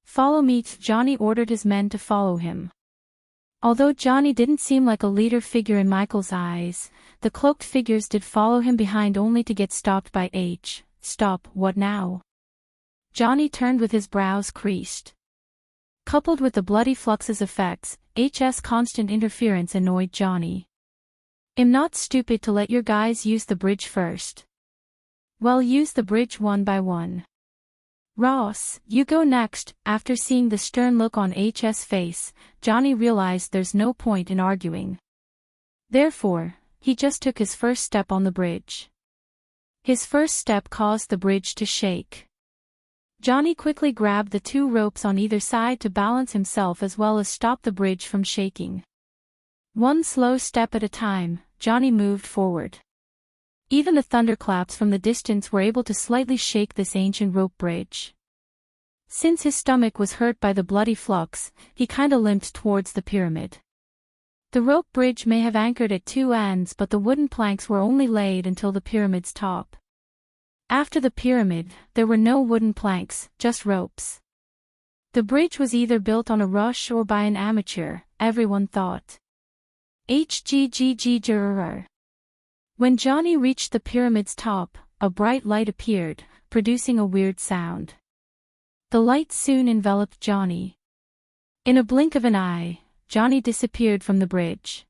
Follow me, Johnny ordered his men to follow him. Although Johnny didn't seem like a leader figure in Michael's eyes, the cloaked figures did follow him behind only to get stopped by H. Stop, what now? Johnny turned with his brows creased. Coupled with the bloody flux's effects, H's constant interference annoyed Johnny. I'm not stupid to let your guys use the bridge first. Well, use the bridge one by one. Ross, you go next. After seeing the stern look on H's face, Johnny realized there's no point in arguing. Therefore, he just took his first step on the bridge. His first step caused the bridge to shake. Johnny quickly grabbed the two ropes on either side to balance himself as well as stop the bridge from shaking. One slow step at a time, Johnny moved forward. Even the thunderclaps from the distance were able to slightly shake this ancient rope bridge. Since his stomach was hurt by the bloody flux, he kinda limped towards the pyramid. The rope bridge may have anchored at two ends, but the wooden planks were only laid until the pyramid's top. After the pyramid, there were no wooden planks, just ropes. The bridge was either built on a rush or by an amateur, everyone thought. HGGG. When Johnny reached the pyramid's top, a bright light appeared, producing a weird sound. The light soon enveloped Johnny. In a blink of an eye, Johnny disappeared from the bridge.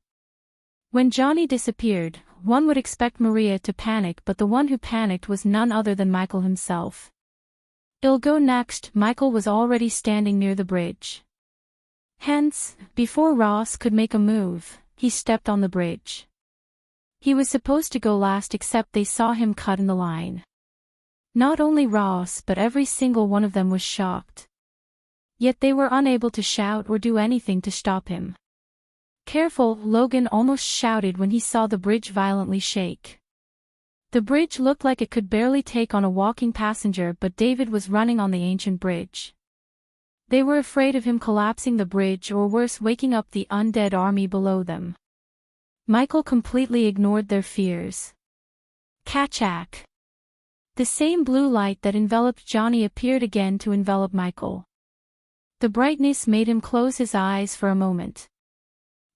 When Johnny disappeared, one would expect Maria to panic, but the one who panicked was none other than Michael himself. "I'll go next." Michael was already standing near the bridge. Hence, before Ross could make a move, he stepped on the bridge. He was supposed to go last, except they saw him cut in the line. Not only Ross but every single one of them was shocked. Yet they were unable to shout or do anything to stop him. "Careful!" Logan almost shouted when he saw the bridge violently shake. The bridge looked like it could barely take on a walking passenger, but David was running on the ancient bridge. They were afraid of him collapsing the bridge or worse, waking up the undead army below them. Michael completely ignored their fears. Kachak! The same blue light that enveloped Johnny appeared again to envelop Michael. The brightness made him close his eyes for a moment.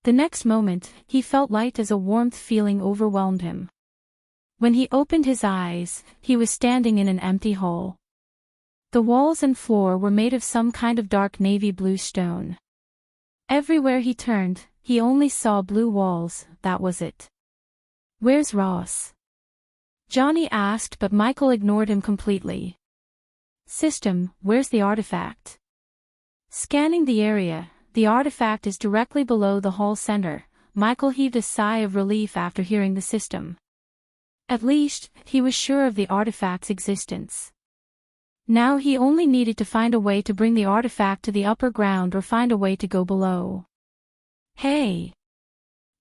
The next moment, he felt light as a warmth feeling overwhelmed him. When he opened his eyes, he was standing in an empty hall. The walls and floor were made of some kind of dark navy blue stone. Everywhere he turned, he only saw blue walls, that was it. "Where's Ross?" Johnny asked, but Michael ignored him completely. "System, where's the artifact?" Scanning the area, the artifact is directly below the hall center. Michael heaved a sigh of relief after hearing the system. At least, he was sure of the artifact's existence. Now he only needed to find a way to bring the artifact to the upper ground or find a way to go below. "Hey!"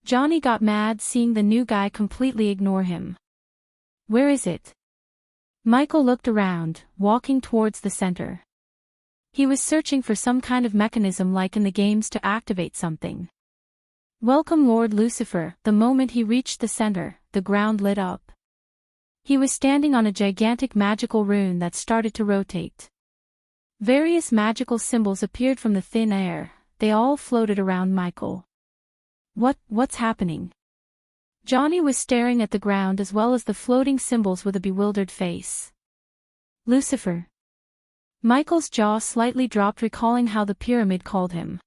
Johnny got mad seeing the new guy completely ignore him. "Where is it?" Michael looked around, walking towards the center. He was searching for some kind of mechanism like in the games to activate something. "Welcome, Lord Lucifer." The moment he reached the center, the ground lit up. He was standing on a gigantic magical rune that started to rotate. Various magical symbols appeared from the thin air. They all floated around Michael. What's happening?" Johnny was staring at the ground as well as the floating symbols with a bewildered face. "Lucifer." Michael's jaw slightly dropped, recalling how the pyramid called him.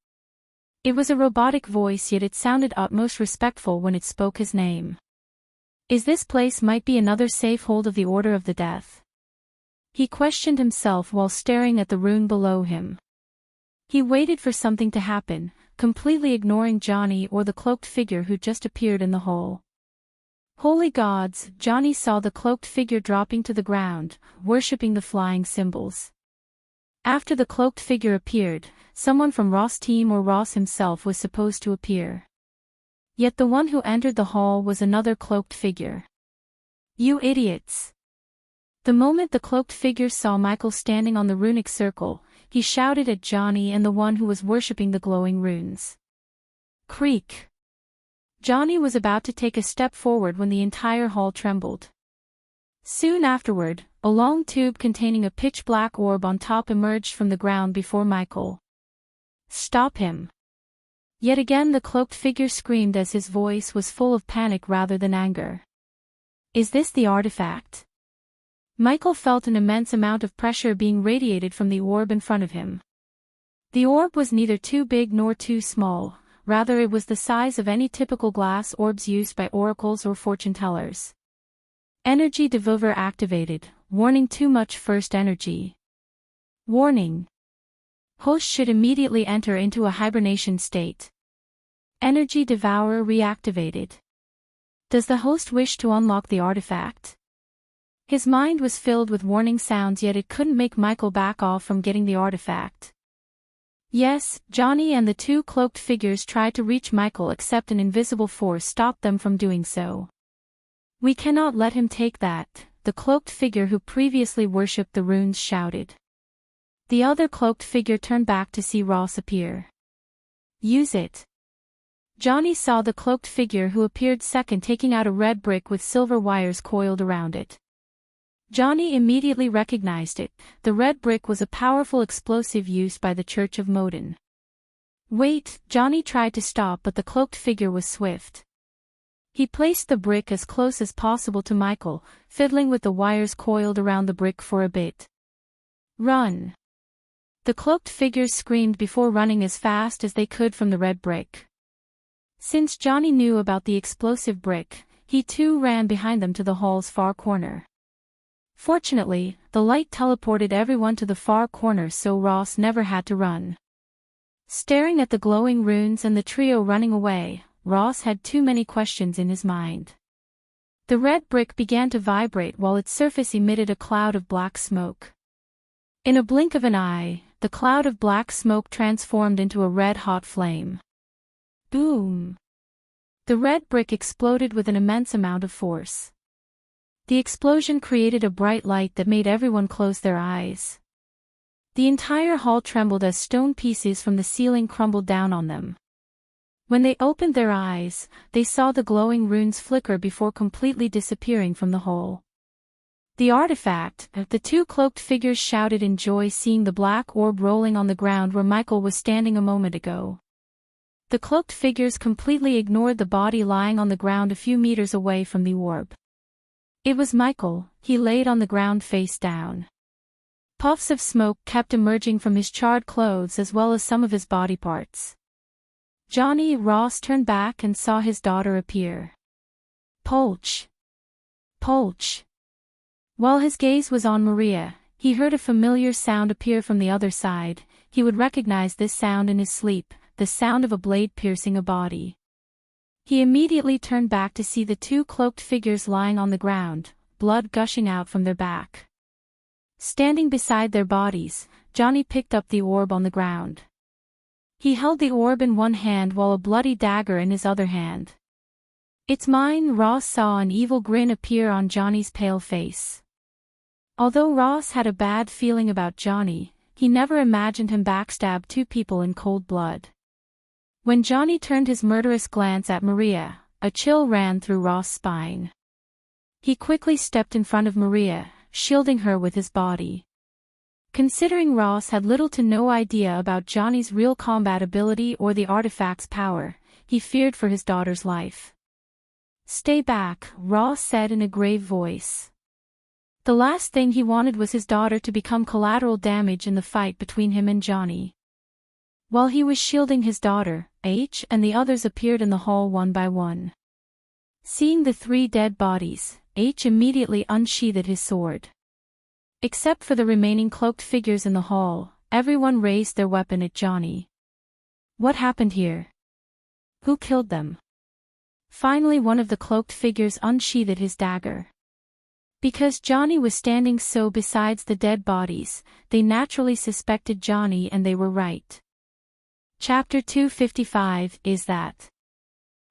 It was a robotic voice, yet it sounded utmost respectful when it spoke his name. Is this place might be another safe hold of the Order of the Death? He questioned himself while staring at the rune below him. He waited for something to happen, completely ignoring Johnny or the cloaked figure who just appeared in the hole. Holy gods! Johnny saw the cloaked figure dropping to the ground, worshipping the flying symbols. After the cloaked figure appeared, someone from Ross' team or Ross himself was supposed to appear. Yet the one who entered the hall was another cloaked figure. "You idiots!" The moment the cloaked figure saw Michael standing on the runic circle, he shouted at Johnny and the one who was worshipping the glowing runes. Creak! Johnny was about to take a step forward when the entire hall trembled. Soon afterward, a long tube containing a pitch-black orb on top emerged from the ground before Michael. "Stop him! Yet again the cloaked figure screamed as his voice was full of panic rather than anger. Is this the artifact? Michael felt an immense amount of pressure being radiated from the orb in front of him. The orb was neither too big nor too small, rather it was the size of any typical glass orbs used by oracles or fortune-tellers. Energy devolver activated, warning too much first energy. Warning. Host should immediately enter into a hibernation state. Energy devourer reactivated. Does the host wish to unlock the artifact? His mind was filled with warning sounds, yet it couldn't make Michael back off from getting the artifact. Yes, Johnny and the two cloaked figures tried to reach Michael, except an invisible force stopped them from doing so. We cannot let him take that, the cloaked figure who previously worshipped the runes shouted. The other cloaked figure turned back to see Ross appear. Use it. Johnny saw the cloaked figure who appeared second taking out a red brick with silver wires coiled around it. Johnny immediately recognized it. The red brick was a powerful explosive used by the Church of Modin. Wait, Johnny tried to stop, but the cloaked figure was swift. He placed the brick as close as possible to Michael, fiddling with the wires coiled around the brick for a bit. Run! The cloaked figures screamed before running as fast as they could from the red brick. Since Johnny knew about the explosive brick, he too ran behind them to the hall's far corner. Fortunately, the light teleported everyone to the far corner so Ross never had to run. Staring at the glowing runes and the trio running away, Ross had too many questions in his mind. The red brick began to vibrate while its surface emitted a cloud of black smoke. In a blink of an eye, the cloud of black smoke transformed into a red-hot flame. Boom! The red brick exploded with an immense amount of force. The explosion created a bright light that made everyone close their eyes. The entire hall trembled as stone pieces from the ceiling crumbled down on them. When they opened their eyes, they saw the glowing runes flicker before completely disappearing from the hole. The artifact, the two cloaked figures shouted in joy seeing the black orb rolling on the ground where Michael was standing a moment ago. The cloaked figures completely ignored the body lying on the ground a few meters away from the orb. It was Michael. He laid on the ground face down. Puffs of smoke kept emerging from his charred clothes as well as some of his body parts. Johnny Ross turned back and saw his daughter appear. Polch! Polch! While his gaze was on Maria, he heard a familiar sound appear from the other side. He would recognize this sound in his sleep, the sound of a blade piercing a body. He immediately turned back to see the two cloaked figures lying on the ground, blood gushing out from their back. Standing beside their bodies, Johnny picked up the orb on the ground. He held the orb in one hand while a bloody dagger in his other hand. It's mine. Ross saw an evil grin appear on Johnny's pale face. Although Ross had a bad feeling about Johnny, he never imagined him backstab two people in cold blood. When Johnny turned his murderous glance at Maria, a chill ran through Ross' spine. He quickly stepped in front of Maria, shielding her with his body. Considering Ross had little to no idea about Johnny's real combat ability or the artifact's power, he feared for his daughter's life. Stay back, Ross said in a grave voice. The last thing he wanted was his daughter to become collateral damage in the fight between him and Johnny. While he was shielding his daughter, H and the others appeared in the hall one by one. Seeing the three dead bodies, H immediately unsheathed his sword. Except for the remaining cloaked figures in the hall, everyone raised their weapon at Johnny. What happened here? Who killed them? Finally one of the cloaked figures unsheathed his dagger. Because Johnny was standing so beside the dead bodies, they naturally suspected Johnny and they were right. Chapter 255, Is that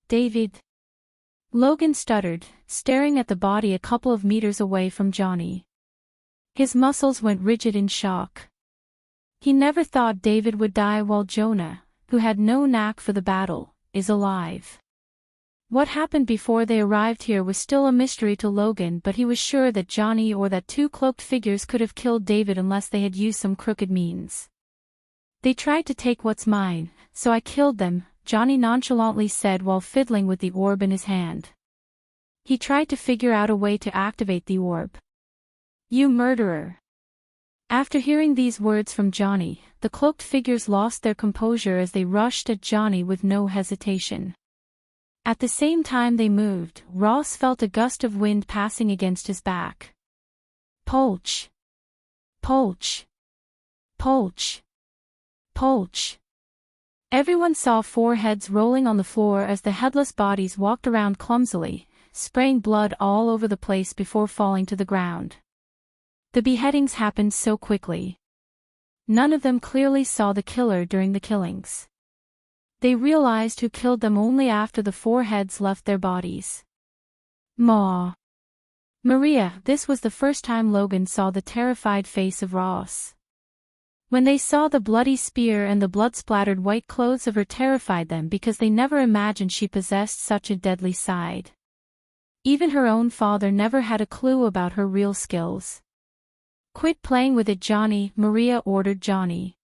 David? Logan stuttered, staring at the body a couple of meters away from Johnny. His muscles went rigid in shock. He never thought David would die while Jonah, who had no knack for the battle, is alive. What happened before they arrived here was still a mystery to Logan, but he was sure that Johnny or that two cloaked figures could have killed David unless they had used some crooked means. They tried to take what's mine, so I killed them, Johnny nonchalantly said while fiddling with the orb in his hand. He tried to figure out a way to activate the orb. You murderer. After hearing these words from Johnny, the cloaked figures lost their composure as they rushed at Johnny with no hesitation. At the same time they moved, Ross felt a gust of wind passing against his back. Polch. Polch. Polch. Polch. Everyone saw 4 heads rolling on the floor as the headless bodies walked around clumsily, spraying blood all over the place before falling to the ground. The beheadings happened so quickly. None of them clearly saw the killer during the killings. They realized who killed them only after the 4 heads left their bodies. Maw. Maria, this was the first time Logan saw the terrified face of Ross. When they saw the bloody spear and the blood-splattered white clothes of her terrified them because they never imagined she possessed such a deadly side. Even her own father never had a clue about her real skills. Quit playing with it, Johnny, Maria ordered Johnny.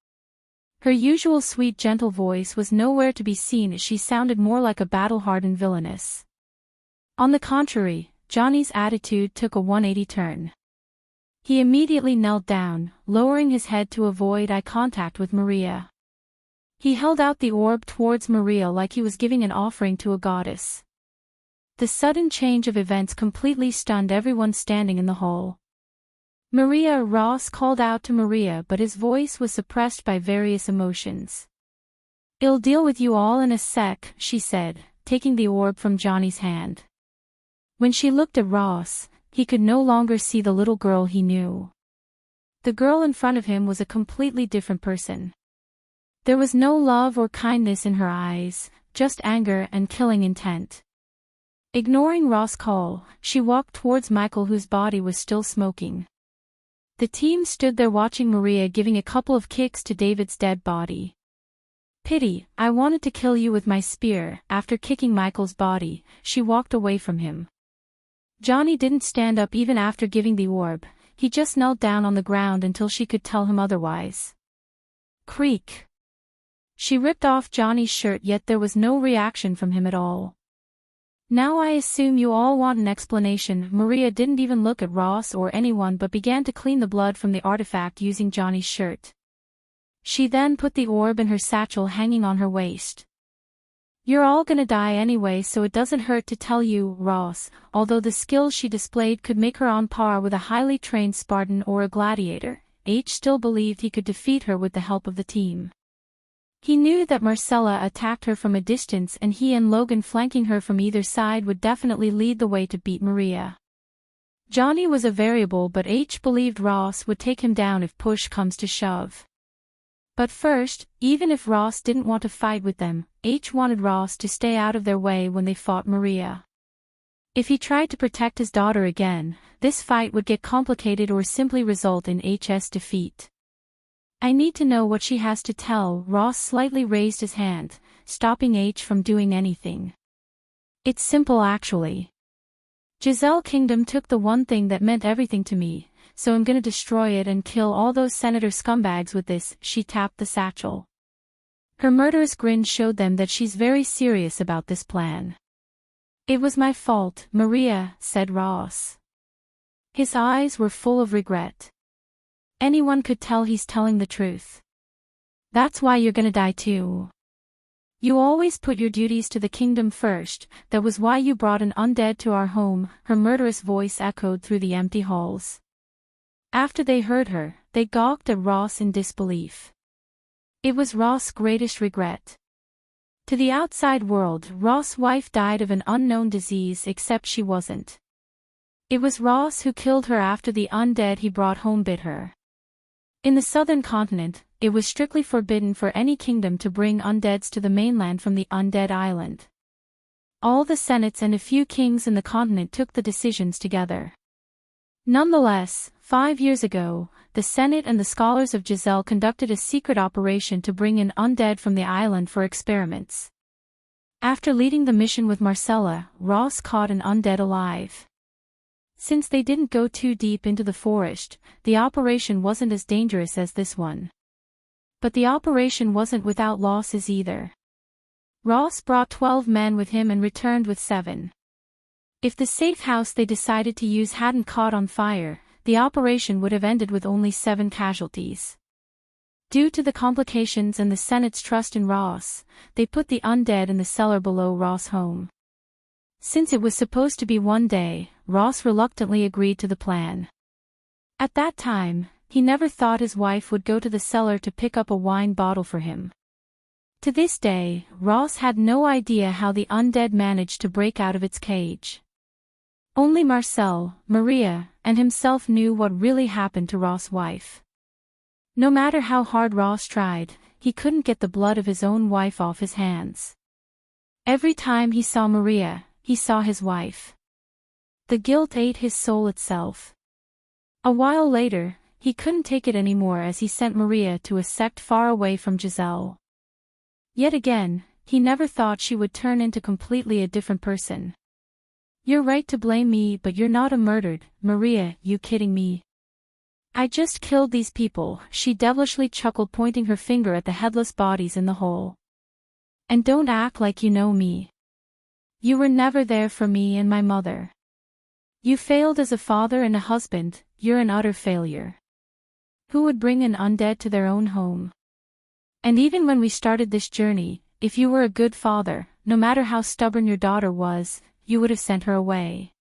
Her usual sweet gentle voice was nowhere to be seen as she sounded more like a battle-hardened villainess. On the contrary, Johnny's attitude took a 180 turn. He immediately knelt down, lowering his head to avoid eye contact with Maria. He held out the orb towards Maria like he was giving an offering to a goddess. The sudden change of events completely stunned everyone standing in the hall. Maria, Ross called out to Maria, but his voice was suppressed by various emotions. I'll deal with you all in a sec, she said, taking the orb from Johnny's hand. When she looked at Ross, he could no longer see the little girl he knew. The girl in front of him was a completely different person. There was no love or kindness in her eyes, just anger and killing intent. Ignoring Ross' call, she walked towards Michael, whose body was still smoking. The team stood there watching Maria giving a couple of kicks to David's dead body. Pity, I wanted to kill you with my spear. After kicking Michael's body, she walked away from him. Johnny didn't stand up even after giving the orb, he just knelt down on the ground until she could tell him otherwise. Creak. She ripped off Johnny's shirt, yet there was no reaction from him at all. Now I assume you all want an explanation. Maria didn't even look at Ross or anyone but began to clean the blood from the artifact using Johnny's shirt. She then put the orb in her satchel hanging on her waist. You're all gonna die anyway, so it doesn't hurt to tell you, Ross. Although the skills she displayed could make her on par with a highly trained Spartan or a gladiator, H still believed he could defeat her with the help of the team. He knew that Marcella attacked her from a distance and he and Logan flanking her from either side would definitely lead the way to beat Maria. Johnny was a variable, but H believed Ross would take him down if push comes to shove. But first, even if Ross didn't want to fight with them, H wanted Ross to stay out of their way when they fought Maria. If he tried to protect his daughter again, this fight would get complicated or simply result in H's defeat. I need to know what she has to tell. Ross slightly raised his hand, stopping H from doing anything. It's simple actually. Giselle Kingdom took the one thing that meant everything to me, so I'm gonna destroy it and kill all those senator scumbags with this. She tapped the satchel. Her murderous grin showed them that she's very serious about this plan. It was my fault, Maria, said Ross. His eyes were full of regret. Anyone could tell he's telling the truth. That's why you're gonna die too. You always put your duties to the kingdom first, that was why you brought an undead to our home. Her murderous voice echoed through the empty halls. After they heard her, they gawked at Ross in disbelief. It was Ross' greatest regret. To the outside world, Ross' wife died of an unknown disease, except she wasn't. It was Ross who killed her after the undead he brought home bit her. In the southern continent, it was strictly forbidden for any kingdom to bring undeads to the mainland from the undead island. All the senates and a few kings in the continent took the decisions together. Nonetheless, 5 years ago, the Senate and the scholars of Giselle conducted a secret operation to bring in undead from the island for experiments. After leading the mission with Marcella, Ross caught an undead alive. Since they didn't go too deep into the forest, the operation wasn't as dangerous as this one. But the operation wasn't without losses either. Ross brought 12 men with him and returned with 7. If the safe house they decided to use hadn't caught on fire, the operation would have ended with only 7 casualties. Due to the complications and the Senate's trust in Ross, they put the undead in the cellar below Ross' home. Since it was supposed to be one day, Ross reluctantly agreed to the plan. At that time, he never thought his wife would go to the cellar to pick up a wine bottle for him. To this day, Ross had no idea how the undead managed to break out of its cage. Only Marcel, Maria, and himself knew what really happened to Ross' wife. No matter how hard Ross tried, he couldn't get the blood of his own wife off his hands. Every time he saw Maria, he saw his wife. The guilt ate his soul itself. A while later, he couldn't take it anymore as he sent Maria to a sect far away from Giselle. Yet again, he never thought she would turn into completely a different person. "You're right to blame me, but you're not a murdered, Maria, you kidding me? I just killed these people," she devilishly chuckled, pointing her finger at the headless bodies in the hole. "And don't act like you know me. You were never there for me and my mother. You failed as a father and a husband, you're an utter failure. Who would bring an undead to their own home? And even when we started this journey, if you were a good father, no matter how stubborn your daughter was, you would have sent her away.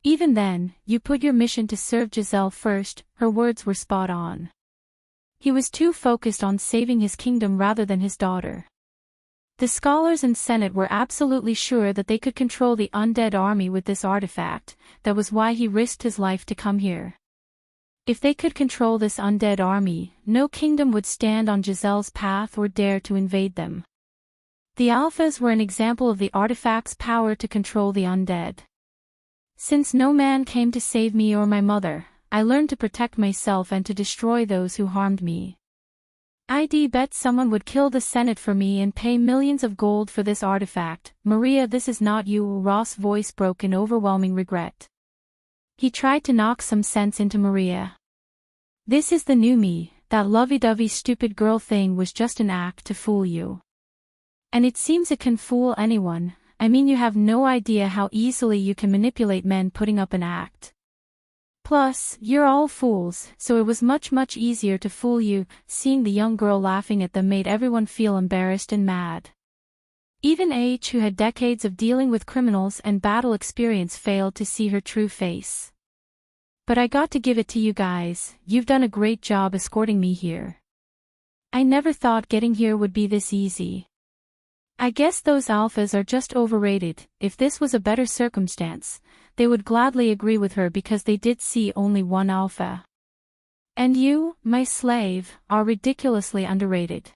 Even then, you put your mission to serve Giselle first." Her words were spot on. He was too focused on saving his kingdom rather than his daughter. The scholars and Senate were absolutely sure that they could control the undead army with this artifact. That was why he risked his life to come here. If they could control this undead army, no kingdom would stand on Giselle's path or dare to invade them. The Alphas were an example of the artifact's power to control the undead. "Since no man came to save me or my mother, I learned to protect myself and to destroy those who harmed me. I'd bet someone would kill the Senate for me and pay millions of gold for this artifact." "Maria, this is not you," Ross' voice broke in overwhelming regret. He tried to knock some sense into Maria. "This is the new me. That lovey-dovey stupid girl thing was just an act to fool you. And it seems it can fool anyone. I mean, you have no idea how easily you can manipulate men putting up an act. Plus, you're all fools, so it was much easier to fool you." Seeing the young girl laughing at them made everyone feel embarrassed and mad. Even H, who had decades of dealing with criminals and battle experience, failed to see her true face. "But I got to give it to you guys, you've done a great job escorting me here. I never thought getting here would be this easy. I guess those alphas are just overrated." If this was a better circumstance, they would gladly agree with her because they did see only one alpha. "And you, my slave, are ridiculously underrated.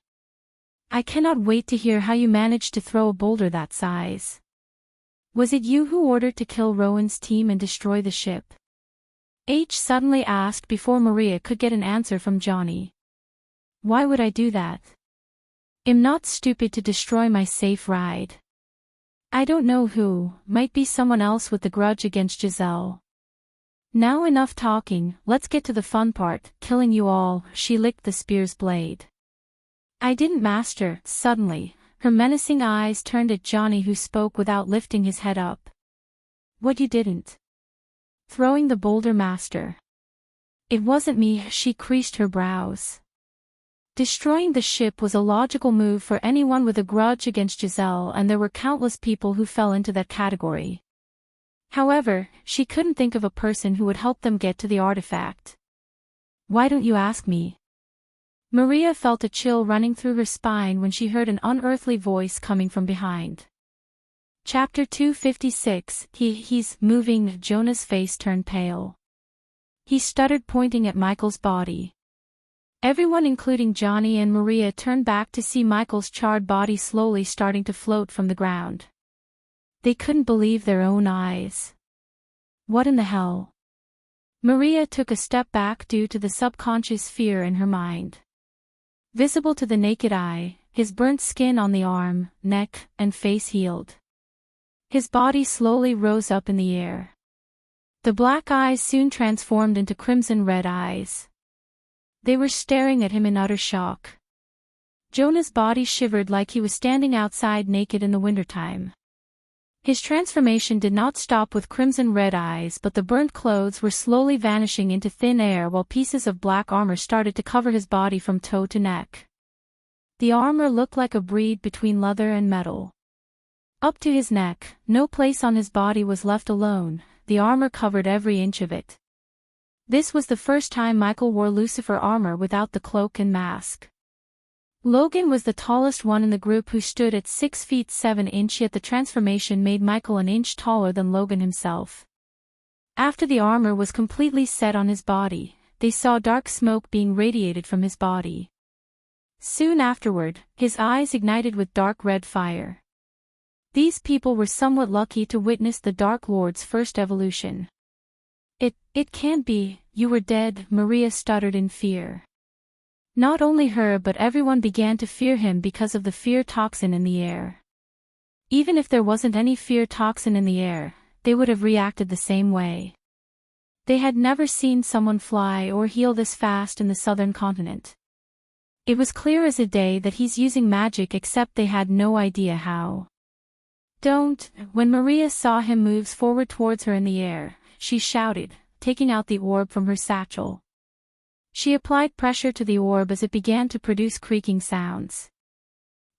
I cannot wait to hear how you managed to throw a boulder that size. Was it you who ordered to kill Rowan's team and destroy the ship?" H suddenly asked before Maria could get an answer from Johnny. "Why would I do that? I'm not stupid to destroy my safe ride. I don't know who, might be someone else with the grudge against Giselle. Now enough talking, let's get to the fun part, killing you all." She licked the spear's blade. "I didn't, master." Suddenly, her menacing eyes turned at Johnny, who spoke without lifting his head up. "What, you didn't? Throwing the boulder, master?" "It wasn't me." She creased her brows. Destroying the ship was a logical move for anyone with a grudge against Giselle, and there were countless people who fell into that category. However, she couldn't think of a person who would help them get to the artifact. "Why don't you ask me?" Maria felt a chill running through her spine when she heard an unearthly voice coming from behind. Chapter 256. He's moving. Jonah's face turned pale. He stuttered, pointing at Michael's body. Everyone, including Johnny and Maria, turned back to see Michael's charred body slowly starting to float from the ground. They couldn't believe their own eyes. What in the hell? Maria took a step back due to the subconscious fear in her mind. Visible to the naked eye, his burnt skin on the arm, neck, and face healed. His body slowly rose up in the air. The black eyes soon transformed into crimson-red eyes. They were staring at him in utter shock. Jonah's body shivered like he was standing outside naked in the wintertime. His transformation did not stop with crimson-red eyes, but the burnt clothes were slowly vanishing into thin air while pieces of black armor started to cover his body from toe to neck. The armor looked like a breed between leather and metal. Up to his neck, no place on his body was left alone, the armor covered every inch of it. This was the first time Michael wore Lucifer armor without the cloak and mask. Logan was the tallest one in the group, who stood at 6 feet 7 inches, yet the transformation made Michael an inch taller than Logan himself. After the armor was completely set on his body, they saw dark smoke being radiated from his body. Soon afterward, his eyes ignited with dark red fire. These people were somewhat lucky to witness the Dark Lord's first evolution. It can't be, you were dead, Maria stuttered in fear. Not only her but everyone began to fear him because of the fear toxin in the air. Even if there wasn't any fear toxin in the air, they would have reacted the same way. They had never seen someone fly or heal this fast in the southern continent. It was clear as a day that he's using magic, except they had no idea how. Don't. When Maria saw him move forward towards her in the air, she shouted, taking out the orb from her satchel. She applied pressure to the orb as it began to produce creaking sounds.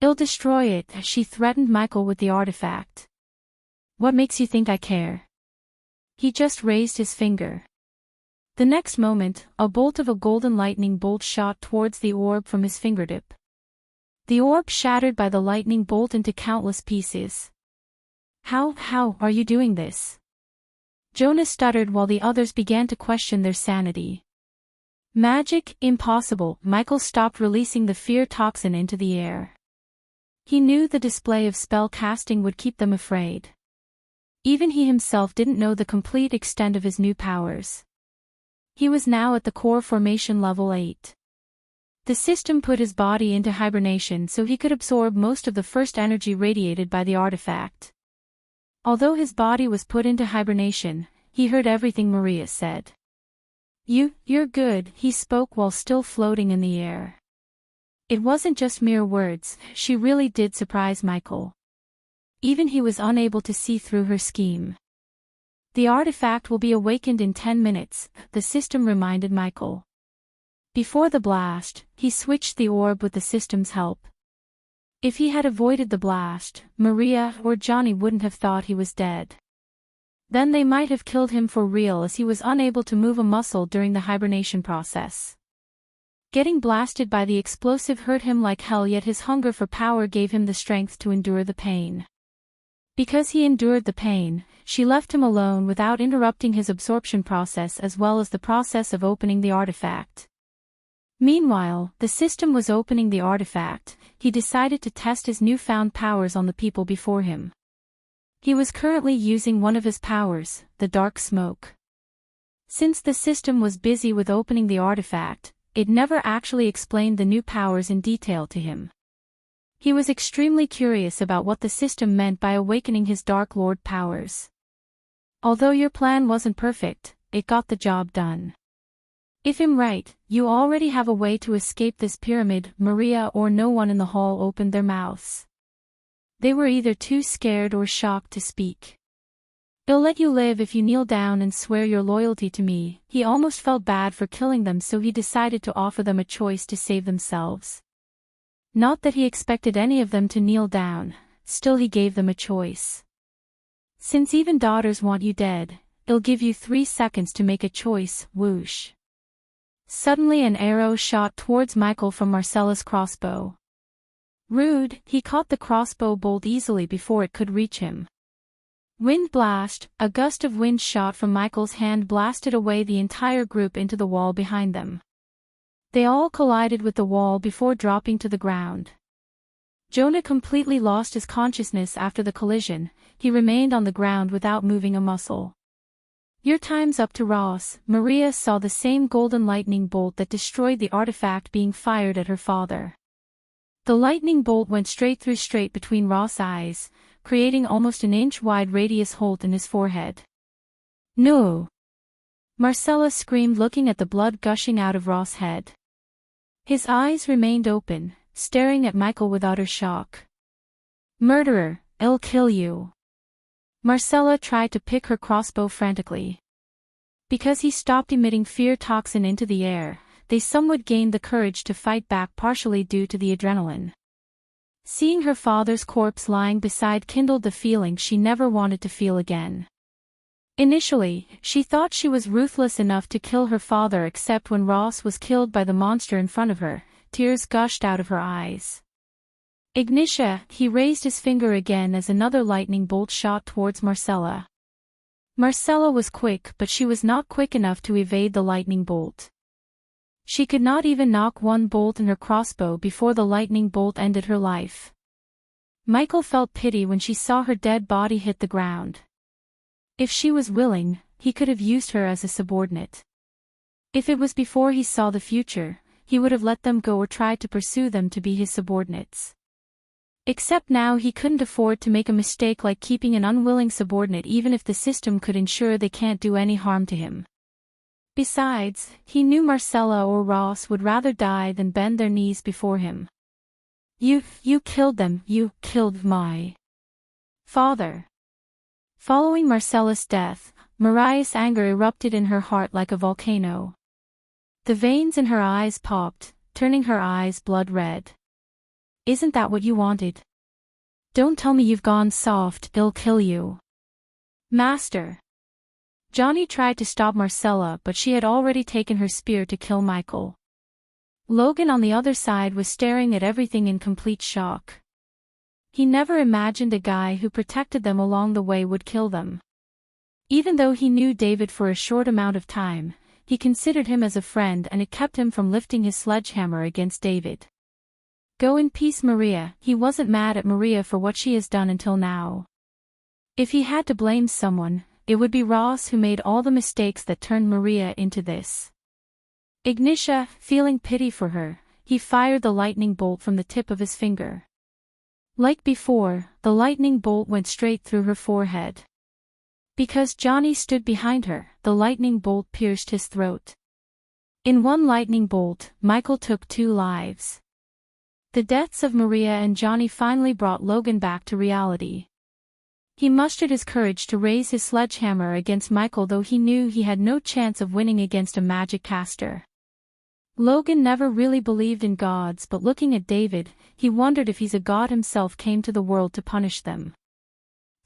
"I'll destroy it," she threatened Michael with the artifact. "What makes you think I care?" He just raised his finger. The next moment, a bolt of a golden lightning bolt shot towards the orb from his fingertip. The orb shattered by the lightning bolt into countless pieces. How are you doing this?" Jonah stuttered while the others began to question their sanity. "Magic, impossible." Michael stopped releasing the fear toxin into the air. He knew the display of spell casting would keep them afraid. Even he himself didn't know the complete extent of his new powers. He was now at the core formation level 8. The system put his body into hibernation so he could absorb most of the first energy radiated by the artifact. Although his body was put into hibernation, he heard everything Maria said. You're good," he spoke while still floating in the air. It wasn't just mere words, she really did surprise Michael. Even he was unable to see through her scheme. "The artifact will be awakened in 10 minutes, the system reminded Michael. Before the blast, he switched the orb with the system's help. If he had avoided the blast, Maria or Johnny wouldn't have thought he was dead. Then they might have killed him for real, as he was unable to move a muscle during the hibernation process. Getting blasted by the explosive hurt him like hell, yet his hunger for power gave him the strength to endure the pain. Because he endured the pain, she left him alone without interrupting his absorption process as well as the process of opening the artifact. Meanwhile, the system was opening the artifact. He decided to test his newfound powers on the people before him. He was currently using one of his powers, the dark smoke. Since the system was busy with opening the artifact, it never actually explained the new powers in detail to him. He was extremely curious about what the system meant by awakening his Dark Lord powers. "Although your plan wasn't perfect, it got the job done. If I'm right, you already have a way to escape this pyramid." Maria or no one in the hall opened their mouths. They were either too scared or shocked to speak. "I'll let you live if you kneel down and swear your loyalty to me." He almost felt bad for killing them, so he decided to offer them a choice to save themselves. Not that he expected any of them to kneel down, still he gave them a choice. "Since even daughters want you dead, I'll give you 3 seconds to make a choice." Whoosh. Suddenly an arrow shot towards Michael from Marcella's crossbow. Rude, he caught the crossbow bolt easily before it could reach him. Wind blast, a gust of wind shot from Michael's hand blasted away the entire group into the wall behind them. They all collided with the wall before dropping to the ground. Jonah completely lost his consciousness after the collision. He remained on the ground without moving a muscle. "Your time's up to Ross." Maria saw the same golden lightning bolt that destroyed the artifact being fired at her father. The lightning bolt went straight between Ross' eyes, creating almost an inch-wide radius hole in his forehead. "No!" Marcella screamed, looking at the blood gushing out of Ross' head. His eyes remained open, staring at Michael with utter shock. "Murderer, I'll kill you." Marcella tried to pick her crossbow frantically. Because he stopped emitting fear toxin into the air, they somewhat gained the courage to fight back, partially due to the adrenaline. Seeing her father's corpse lying beside kindled the feeling she never wanted to feel again. Initially, she thought she was ruthless enough to kill her father, except when Ross was killed by the monster in front of her, tears gushed out of her eyes. "Ignitia," he raised his finger again as another lightning bolt shot towards Marcella. Marcella was quick, but she was not quick enough to evade the lightning bolt. She could not even knock one bolt in her crossbow before the lightning bolt ended her life. Michael felt pity when she saw her dead body hit the ground. If she was willing, he could have used her as a subordinate. If it was before he saw the future, he would have let them go or tried to pursue them to be his subordinates. Except now he couldn't afford to make a mistake like keeping an unwilling subordinate, even if the system could ensure they can't do any harm to him. Besides, he knew Marcella or Ross would rather die than bend their knees before him. You killed them, you killed my father." Following Marcella's death, Mariah's anger erupted in her heart like a volcano. The veins in her eyes popped, turning her eyes blood red. "Isn't that what you wanted? Don't tell me you've gone soft, I'll kill you." "Master." Johnny tried to stop Marcella, but she had already taken her spear to kill Michael. Logan on the other side was staring at everything in complete shock. He never imagined a guy who protected them along the way would kill them. Even though he knew David for a short amount of time, he considered him as a friend, and it kept him from lifting his sledgehammer against David. "Go in peace, Maria." He wasn't mad at Maria for what she has done until now. If he had to blame someone, it would be Ross, who made all the mistakes that turned Maria into this. Ignitia, feeling pity for her, he fired the lightning bolt from the tip of his finger. Like before, the lightning bolt went straight through her forehead. Because Johnny stood behind her, the lightning bolt pierced his throat. In one lightning bolt, Michael took 2 lives. The deaths of Maria and Johnny finally brought Logan back to reality. He mustered his courage to raise his sledgehammer against Michael, though he knew he had no chance of winning against a magic caster. Logan never really believed in gods, but looking at David, he wondered if he's a god himself came to the world to punish them.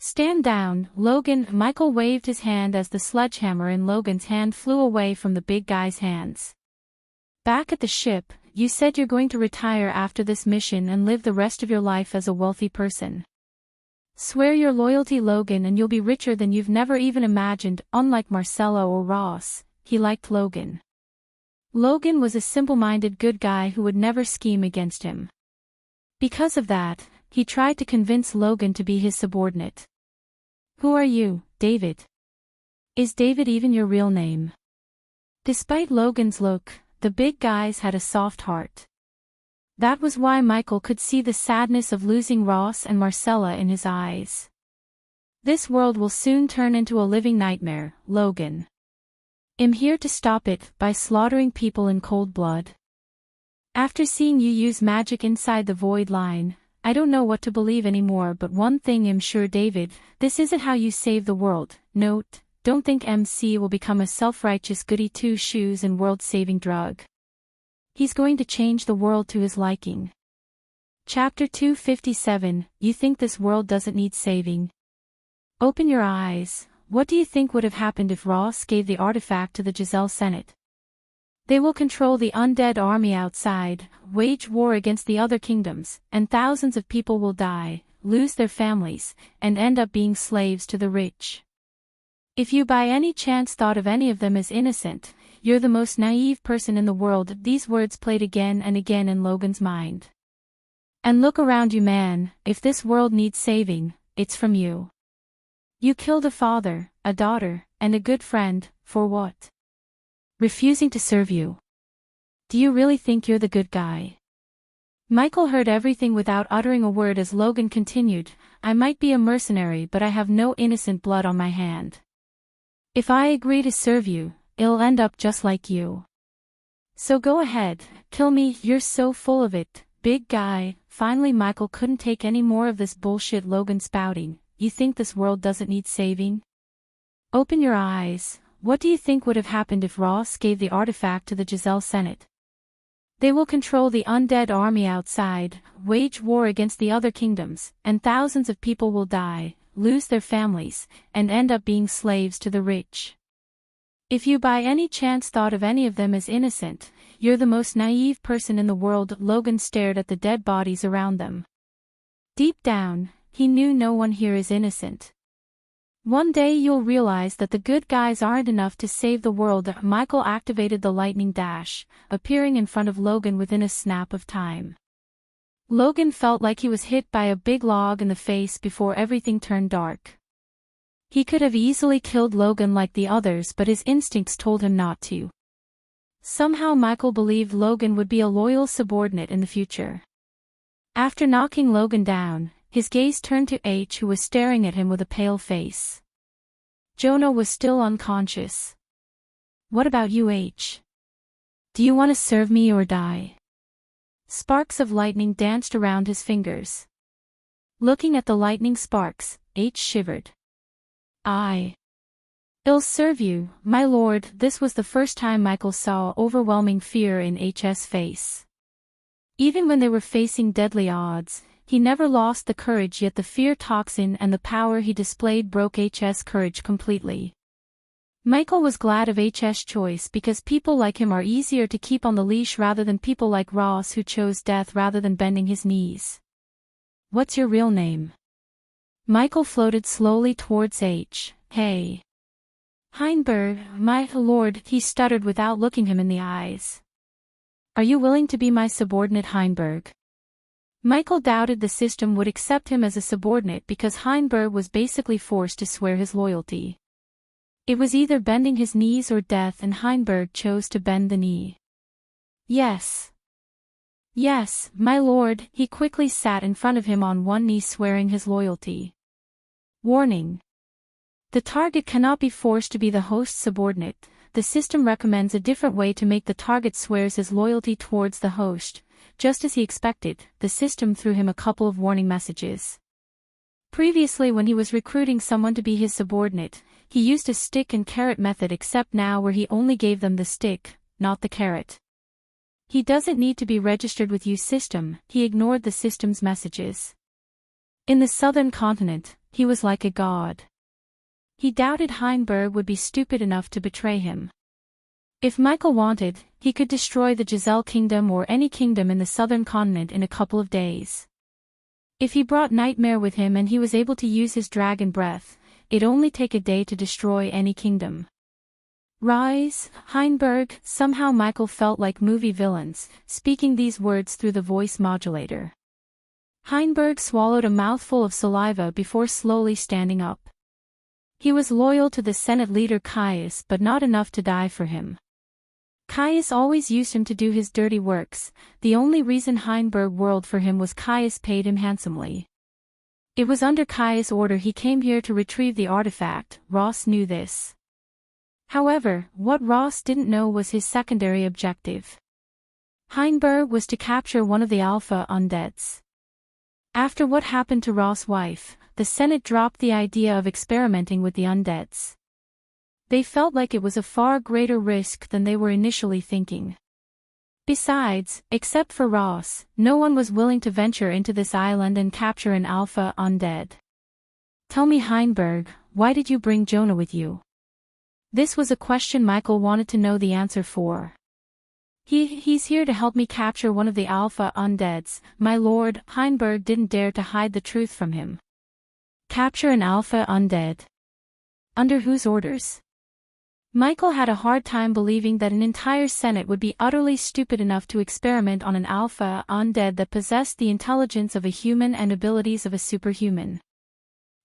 "Stand down, Logan." Michael waved his hand as the sledgehammer in Logan's hand flew away from the big guy's hands. "Back at the ship, you said you're going to retire after this mission and live the rest of your life as a wealthy person. Swear your loyalty, Logan, and you'll be richer than you've never even imagined." Unlike Marcella or Ross, he liked Logan. Logan was a simple-minded good guy who would never scheme against him. Because of that, he tried to convince Logan to be his subordinate. "Who are you, David? Is David even your real name?" Despite Logan's look, the big guys had a soft heart. That was why Michael could see the sadness of losing Ross and Marcella in his eyes. "This world will soon turn into a living nightmare, Logan. I'm here to stop it by slaughtering people in cold blood. After seeing you use magic inside the void line, I don't know what to believe anymore, but one thing I'm sure, David, this isn't how you save the world." Note: don't think MC will become a self-righteous goody two-shoes and world-saving drug. He's going to change the world to his liking. Chapter 257, You think this world doesn't need saving? Open your eyes. What do you think would have happened if Ross gave the artifact to the Giselle Senate? They will control the undead army outside, wage war against the other kingdoms, and thousands of people will die, lose their families, and end up being slaves to the rich. If you by any chance thought of any of them as innocent, you're the most naive person in the world. These words played again and again in Logan's mind. And look around you, man, if this world needs saving, it's from you. You killed a father, a daughter, and a good friend, for what? Refusing to serve you. Do you really think you're the good guy? Michael heard everything without uttering a word as Logan continued, I might be a mercenary, but I have no innocent blood on my hand. If I agree to serve you, it'll end up just like you. So go ahead, kill me. You're so full of it, Big guy, finally Michael couldn't take any more of this bullshit Logan spouting. You think this world doesn't need saving? Open your eyes. What do you think would have happened if Ross gave the artifact to the Giselle Senate? They will control the undead army outside, wage war against the other kingdoms, and thousands of people will die, lose their families, and end up being slaves to the rich. If you by any chance thought of any of them as innocent, you're the most naive person in the world. Logan stared at the dead bodies around them. Deep down, he knew no one here is innocent. One day you'll realize that the good guys aren't enough to save the world. Michael activated the lightning dash, appearing in front of Logan within a snap of time. Logan felt like he was hit by a big log in the face before everything turned dark. He could have easily killed Logan like the others, but his instincts told him not to. Somehow Michael believed Logan would be a loyal subordinate in the future. After knocking Logan down, his gaze turned to H, who was staring at him with a pale face. Jonah was still unconscious. What about you, H? Do you want to serve me or die? Sparks of lightning danced around his fingers. Looking at the lightning sparks, H shivered. I'll serve you, my lord. This was the first time Michael saw overwhelming fear in H's face. Even when they were facing deadly odds, he never lost the courage, yet the fear toxin and the power he displayed broke H's courage completely. Michael was glad of H's choice because people like him are easier to keep on the leash rather than people like Ross who chose death rather than bending his knees. What's your real name? Michael floated slowly towards H. Hey. Heinberg, my lord, he stuttered without looking him in the eyes. Are you willing to be my subordinate, Heinberg? Michael doubted the system would accept him as a subordinate because Heinberg was basically forced to swear his loyalty. It was either bending his knees or death, and Heinberg chose to bend the knee. Yes. Yes, my lord. He quickly sat in front of him on one knee, swearing his loyalty. Warning. The target cannot be forced to be the host's subordinate. The system recommends a different way to make the target swears his loyalty towards the host. Just as he expected, the system threw him a couple of warning messages. Previously, when he was recruiting someone to be his subordinate, he used a stick and carrot method, except now where he only gave them the stick, not the carrot. He doesn't need to be registered with you system. He ignored the system's messages. In the southern continent, he was like a god. He doubted Heinberg would be stupid enough to betray him. If Michael wanted, he could destroy the Giselle kingdom or any kingdom in the southern continent in a couple of days. If he brought Nightmare with him and he was able to use his dragon breath, it'd only take a day to destroy any kingdom. Rise, Heinberg. Somehow Michael felt like movie villains, speaking these words through the voice modulator. Heinberg swallowed a mouthful of saliva before slowly standing up. He was loyal to the Senate leader Caius, but not enough to die for him. Caius always used him to do his dirty works. The only reason Heinberg whirled for him was Caius paid him handsomely. It was under Caius' order he came here to retrieve the artifact. Ross knew this. However, what Ross didn't know was his secondary objective. Heinberg was to capture one of the alpha undeads. After what happened to Ross' wife, the Senate dropped the idea of experimenting with the undeads. They felt like it was a far greater risk than they were initially thinking. Besides, except for Ross, no one was willing to venture into this island and capture an alpha undead. Tell me, Heinberg, why did you bring Jonah with you? This was a question Michael wanted to know the answer for. He's here to help me capture one of the alpha undeads, my lord. Heinberg didn't dare to hide the truth from him. Capture an alpha undead? Under whose orders? Michael had a hard time believing that an entire Senate would be utterly stupid enough to experiment on an alpha undead that possessed the intelligence of a human and abilities of a superhuman.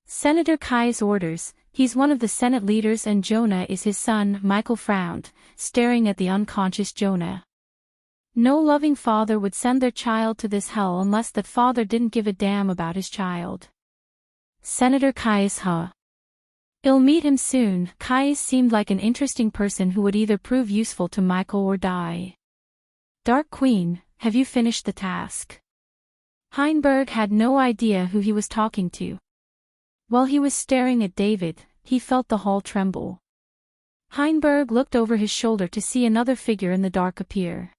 Senator Caius orders, he's one of the Senate leaders and Jonah is his son. Michael frowned, staring at the unconscious Jonah. No loving father would send their child to this hell unless that father didn't give a damn about his child. Senator Caius, huh? I'll meet him soon. Caius seemed like an interesting person who would either prove useful to Michael or die. Dark Queen, have you finished the task? Heinberg had no idea who he was talking to. While he was staring at David, he felt the hall tremble. Heinberg looked over his shoulder to see another figure in the dark appear.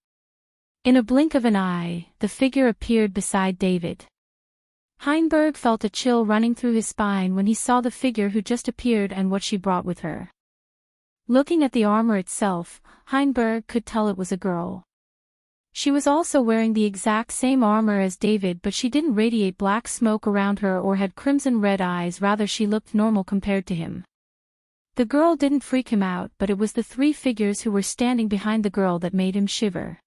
In a blink of an eye, the figure appeared beside David. Heinberg felt a chill running through his spine when he saw the figure who just appeared and what she brought with her. Looking at the armor itself, Heinberg could tell it was a girl. She was also wearing the exact same armor as David, but she didn't radiate black smoke around her or had crimson-red eyes, rather she looked normal compared to him. The girl didn't freak him out, but it was the three figures who were standing behind the girl that made him shiver.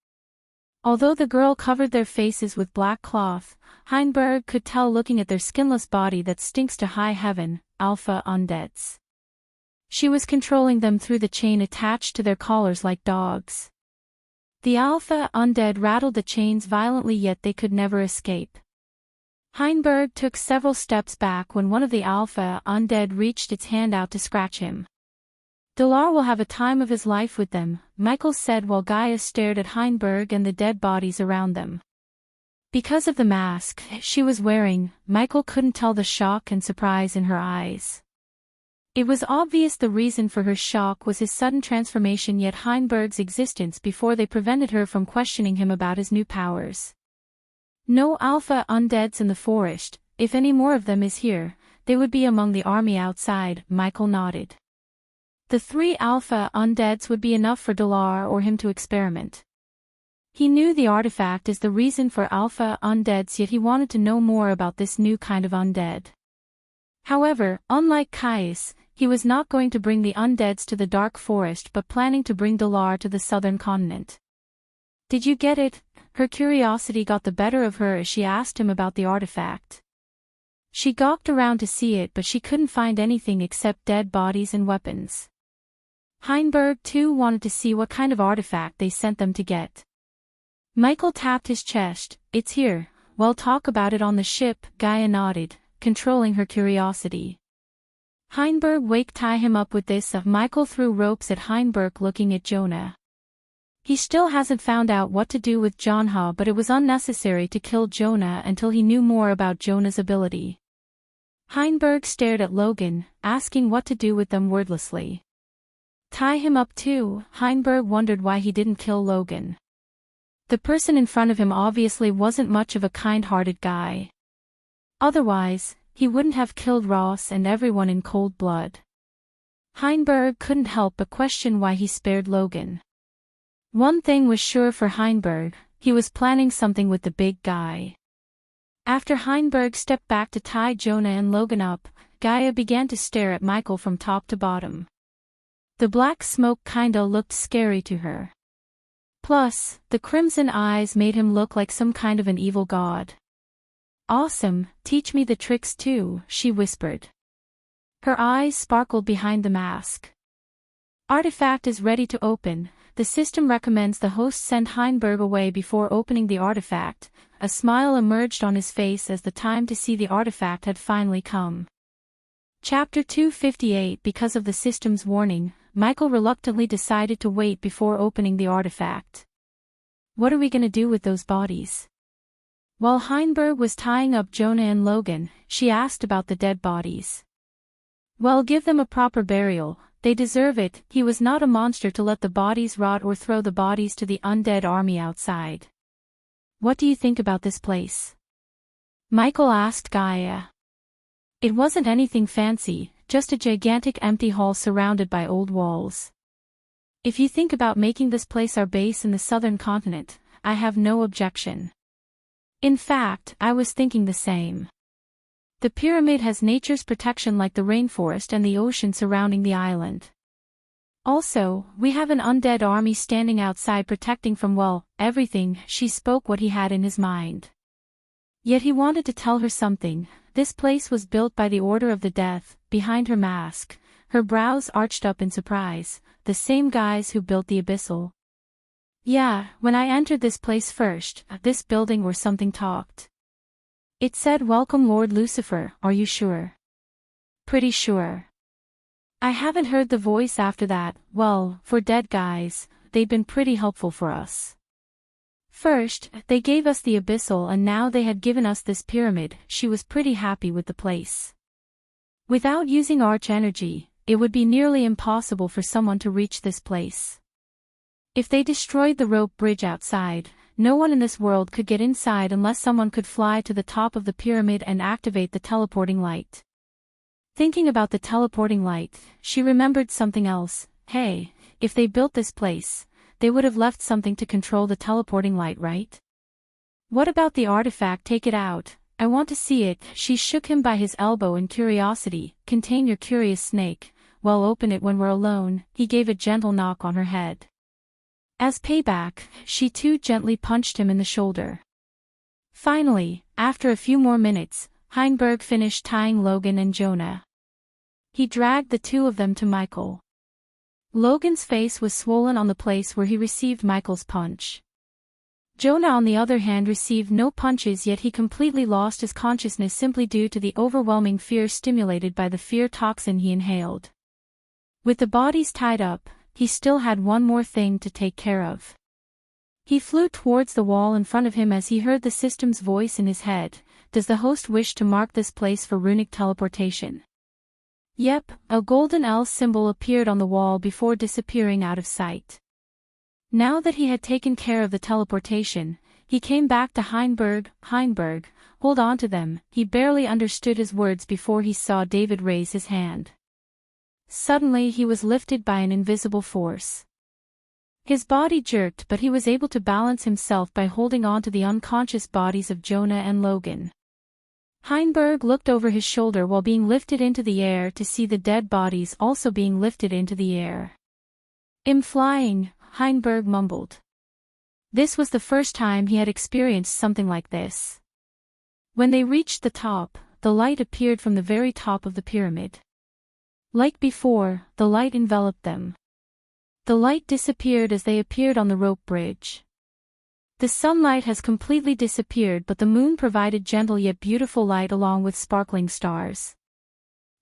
Although the girl covered their faces with black cloth, Heinberg could tell looking at their skinless body that stinks to high heaven, alpha undeads. She was controlling them through the chain attached to their collars like dogs. The alpha undead rattled the chains violently, yet they could never escape. Heinberg took several steps back when one of the alpha undead reached its hand out to scratch him. Dalar will have a time of his life with them, Michael said while Gaia stared at Heinberg and the dead bodies around them. Because of the mask she was wearing, Michael couldn't tell the shock and surprise in her eyes. It was obvious the reason for her shock was his sudden transformation, yet Heinberg's existence before they prevented her from questioning him about his new powers. No alpha undeads in the forest. If any more of them is here, they would be among the army outside, Michael nodded. The 3 alpha undeads would be enough for Dalar or him to experiment. He knew the artifact is the reason for alpha undeads, yet he wanted to know more about this new kind of undead. However, unlike Caius, he was not going to bring the undeads to the dark forest but planning to bring Dalar to the southern continent. Did you get it? Her curiosity got the better of her as she asked him about the artifact. She gawked around to see it, but she couldn't find anything except dead bodies and weapons. Heinberg too wanted to see what kind of artifact they sent them to get. Michael tapped his chest. It's here. Well, talk about it on the ship, Gaia nodded, controlling her curiosity. Heinberg wake tie him up with this. Michael threw ropes at Heinberg, looking at Jonah. He still hasn't found out what to do with Jonah, but it was unnecessary to kill Jonah until he knew more about Jonah's ability. Heinberg stared at Logan, asking what to do with them wordlessly. Tie him up too. Heinberg wondered why he didn't kill Logan. The person in front of him obviously wasn't much of a kind-hearted guy. Otherwise, he wouldn't have killed Ross and everyone in cold blood. Heinberg couldn't help but question why he spared Logan. One thing was sure for Heinberg, he was planning something with the big guy. After Heinberg stepped back to tie Jonah and Logan up, Gaia began to stare at Michael from top to bottom. The black smoke kinda looked scary to her. Plus, the crimson eyes made him look like some kind of an evil god. Awesome, teach me the tricks too, she whispered. Her eyes sparkled behind the mask. Artifact is ready to open. The system recommends the host send Heinberg away before opening the artifact. A smile emerged on his face as the time to see the artifact had finally come. Chapter 258. Because of the system's warning, Michael reluctantly decided to wait before opening the artifact. What are we gonna do with those bodies? While Heinberg was tying up Jonah and Logan, she asked about the dead bodies. Well, give them a proper burial, they deserve it. He was not a monster to let the bodies rot or throw the bodies to the undead army outside. What do you think about this place? Michael asked Gaia. It wasn't anything fancy, just a gigantic empty hall surrounded by old walls. If you think about making this place our base in the southern continent, I have no objection. In fact, I was thinking the same. The pyramid has nature's protection like the rainforest and the ocean surrounding the island. Also, we have an undead army standing outside protecting from, well, everything. She spoke what he had in his mind. Yet he wanted to tell her something. This place was built by the Order of the Death. Behind her mask, her brows arched up in surprise, the same guys who built the Abyssal. Yeah, when I entered this place first, this building or something talked. It said, "Welcome Lord Lucifer." Are you sure? Pretty sure. I haven't heard the voice after that. Well, for dead guys, they've been pretty helpful for us. First, they gave us the abyssal and now they had given us this pyramid. She was pretty happy with the place. Without using arch energy, it would be nearly impossible for someone to reach this place. If they destroyed the rope bridge outside, no one in this world could get inside unless someone could fly to the top of the pyramid and activate the teleporting light. Thinking about the teleporting light, she remembered something else. Hey, if they built this place, they would have left something to control the teleporting light, right? What about the artifact? Take it out. I want to see it. She shook him by his elbow in curiosity. Contain your curious snake. Well, open it when we're alone. He gave a gentle knock on her head. As payback, she too gently punched him in the shoulder. Finally, after a few more minutes, Heinberg finished tying Logan and Jonah. He dragged the two of them to Michael. Logan's face was swollen on the place where he received Michael's punch. Jonah on the other hand received no punches, yet he completely lost his consciousness simply due to the overwhelming fear stimulated by the fear toxin he inhaled. With the bodies tied up, he still had one more thing to take care of. He flew towards the wall in front of him as he heard the system's voice in his head. Does the host wish to mark this place for runic teleportation? Yep, a golden L symbol appeared on the wall before disappearing out of sight. Now that he had taken care of the teleportation, he came back to Heinberg. Heinberg, hold on to them. He barely understood his words before he saw David raise his hand. Suddenly he was lifted by an invisible force. His body jerked, but he was able to balance himself by holding on to the unconscious bodies of Jonah and Logan. Heinberg looked over his shoulder while being lifted into the air to see the dead bodies also being lifted into the air. "I'm flying," Heinberg mumbled. This was the first time he had experienced something like this. When they reached the top, the light appeared from the very top of the pyramid. Like before, the light enveloped them. The light disappeared as they appeared on the rope bridge. The sunlight has completely disappeared, but the moon provided gentle yet beautiful light along with sparkling stars.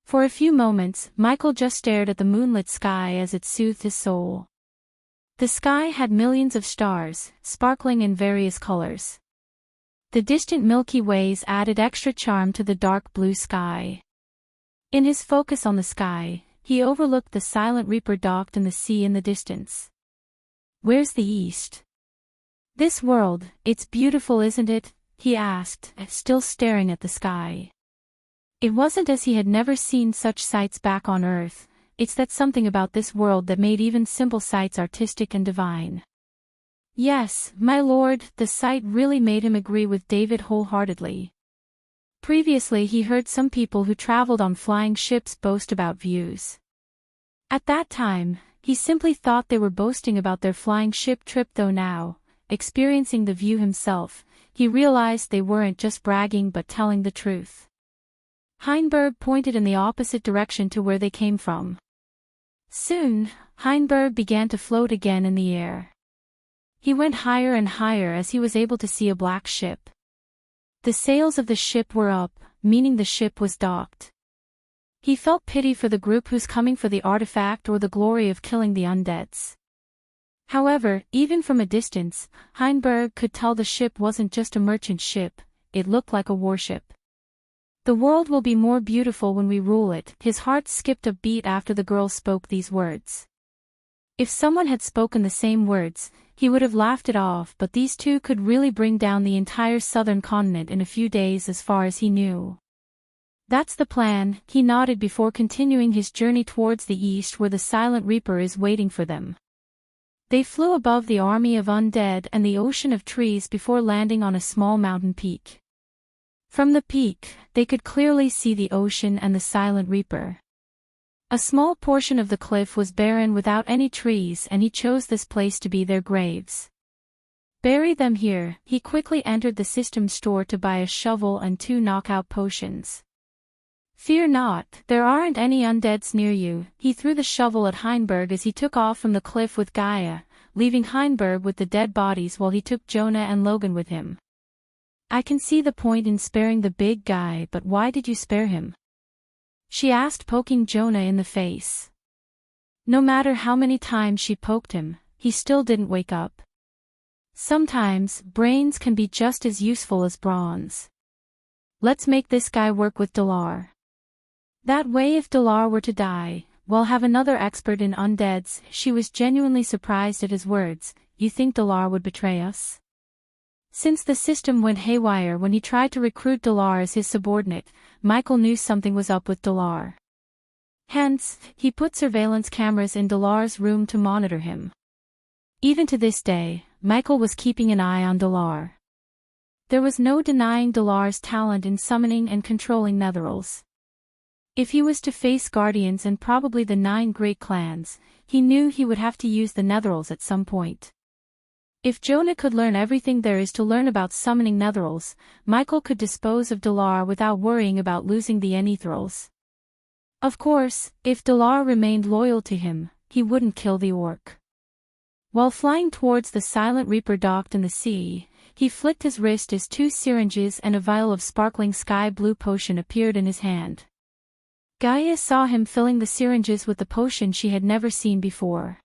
For a few moments, Michael just stared at the moonlit sky as it soothed his soul. The sky had millions of stars, sparkling in various colors. The distant Milky Ways added extra charm to the dark blue sky. In his focus on the sky, he overlooked the silent reaper docked in the sea in the distance. "Where's the east? This world, it's beautiful, isn't it?" he asked, still staring at the sky. It wasn't as he had never seen such sights back on Earth, it's that something about this world that made even simple sights artistic and divine. Yes, my lord, the sight really made him agree with David wholeheartedly. Previously he heard some people who traveled on flying ships boast about views. At that time, he simply thought they were boasting about their flying ship trip, though now, experiencing the view himself, he realized they weren't just bragging but telling the truth. Heinberg pointed in the opposite direction to where they came from. Soon, Heinberg began to float again in the air. He went higher and higher as he was able to see a black ship. The sails of the ship were up, meaning the ship was docked. He felt pity for the group who's coming for the artifact or the glory of killing the undeads. However, even from a distance, Heinberg could tell the ship wasn't just a merchant ship, it looked like a warship. "The world will be more beautiful when we rule it." His heart skipped a beat after the girl spoke these words. If someone had spoken the same words, he would have laughed it off, but these two could really bring down the entire southern continent in a few days as far as he knew. "That's the plan," he nodded before continuing his journey towards the east where the silent reaper is waiting for them. They flew above the army of undead and the ocean of trees before landing on a small mountain peak. From the peak, they could clearly see the ocean and the silent reaper. A small portion of the cliff was barren without any trees, and he chose this place to be their graves. "Bury them here." He quickly entered the system store to buy a shovel and 2 knockout potions. "Fear not, there aren't any undeads near you." He threw the shovel at Heinberg as he took off from the cliff with Gaia, leaving Heinberg with the dead bodies while he took Jonah and Logan with him. "I can see the point in sparing the big guy, but why did you spare him?" she asked, poking Jonah in the face. No matter how many times she poked him, he still didn't wake up. Sometimes, brains can be just as useful as bronze. Let's make this guy work with Dalar. That way if Dalar were to die, we'll have another expert in undeads. She was genuinely surprised at his words. You think Dalar would betray us? Since the system went haywire when he tried to recruit Dalar as his subordinate, Michael knew something was up with Dalar. Hence, he put surveillance cameras in Dalar's room to monitor him. Even to this day, Michael was keeping an eye on Dalar. There was no denying Dalar's talent in summoning and controlling netherals. If he was to face Guardians and probably the 9 great clans, he knew he would have to use the netherals at some point. If Jonah could learn everything there is to learn about summoning netherals, Michael could dispose of Dalar without worrying about losing the netherals. Of course, if Dalar remained loyal to him, he wouldn't kill the orc. While flying towards the Silent Reaper docked in the sea, he flicked his wrist as 2 syringes and a vial of sparkling sky blue potion appeared in his hand. Gaia saw him filling the syringes with the potion she had never seen before.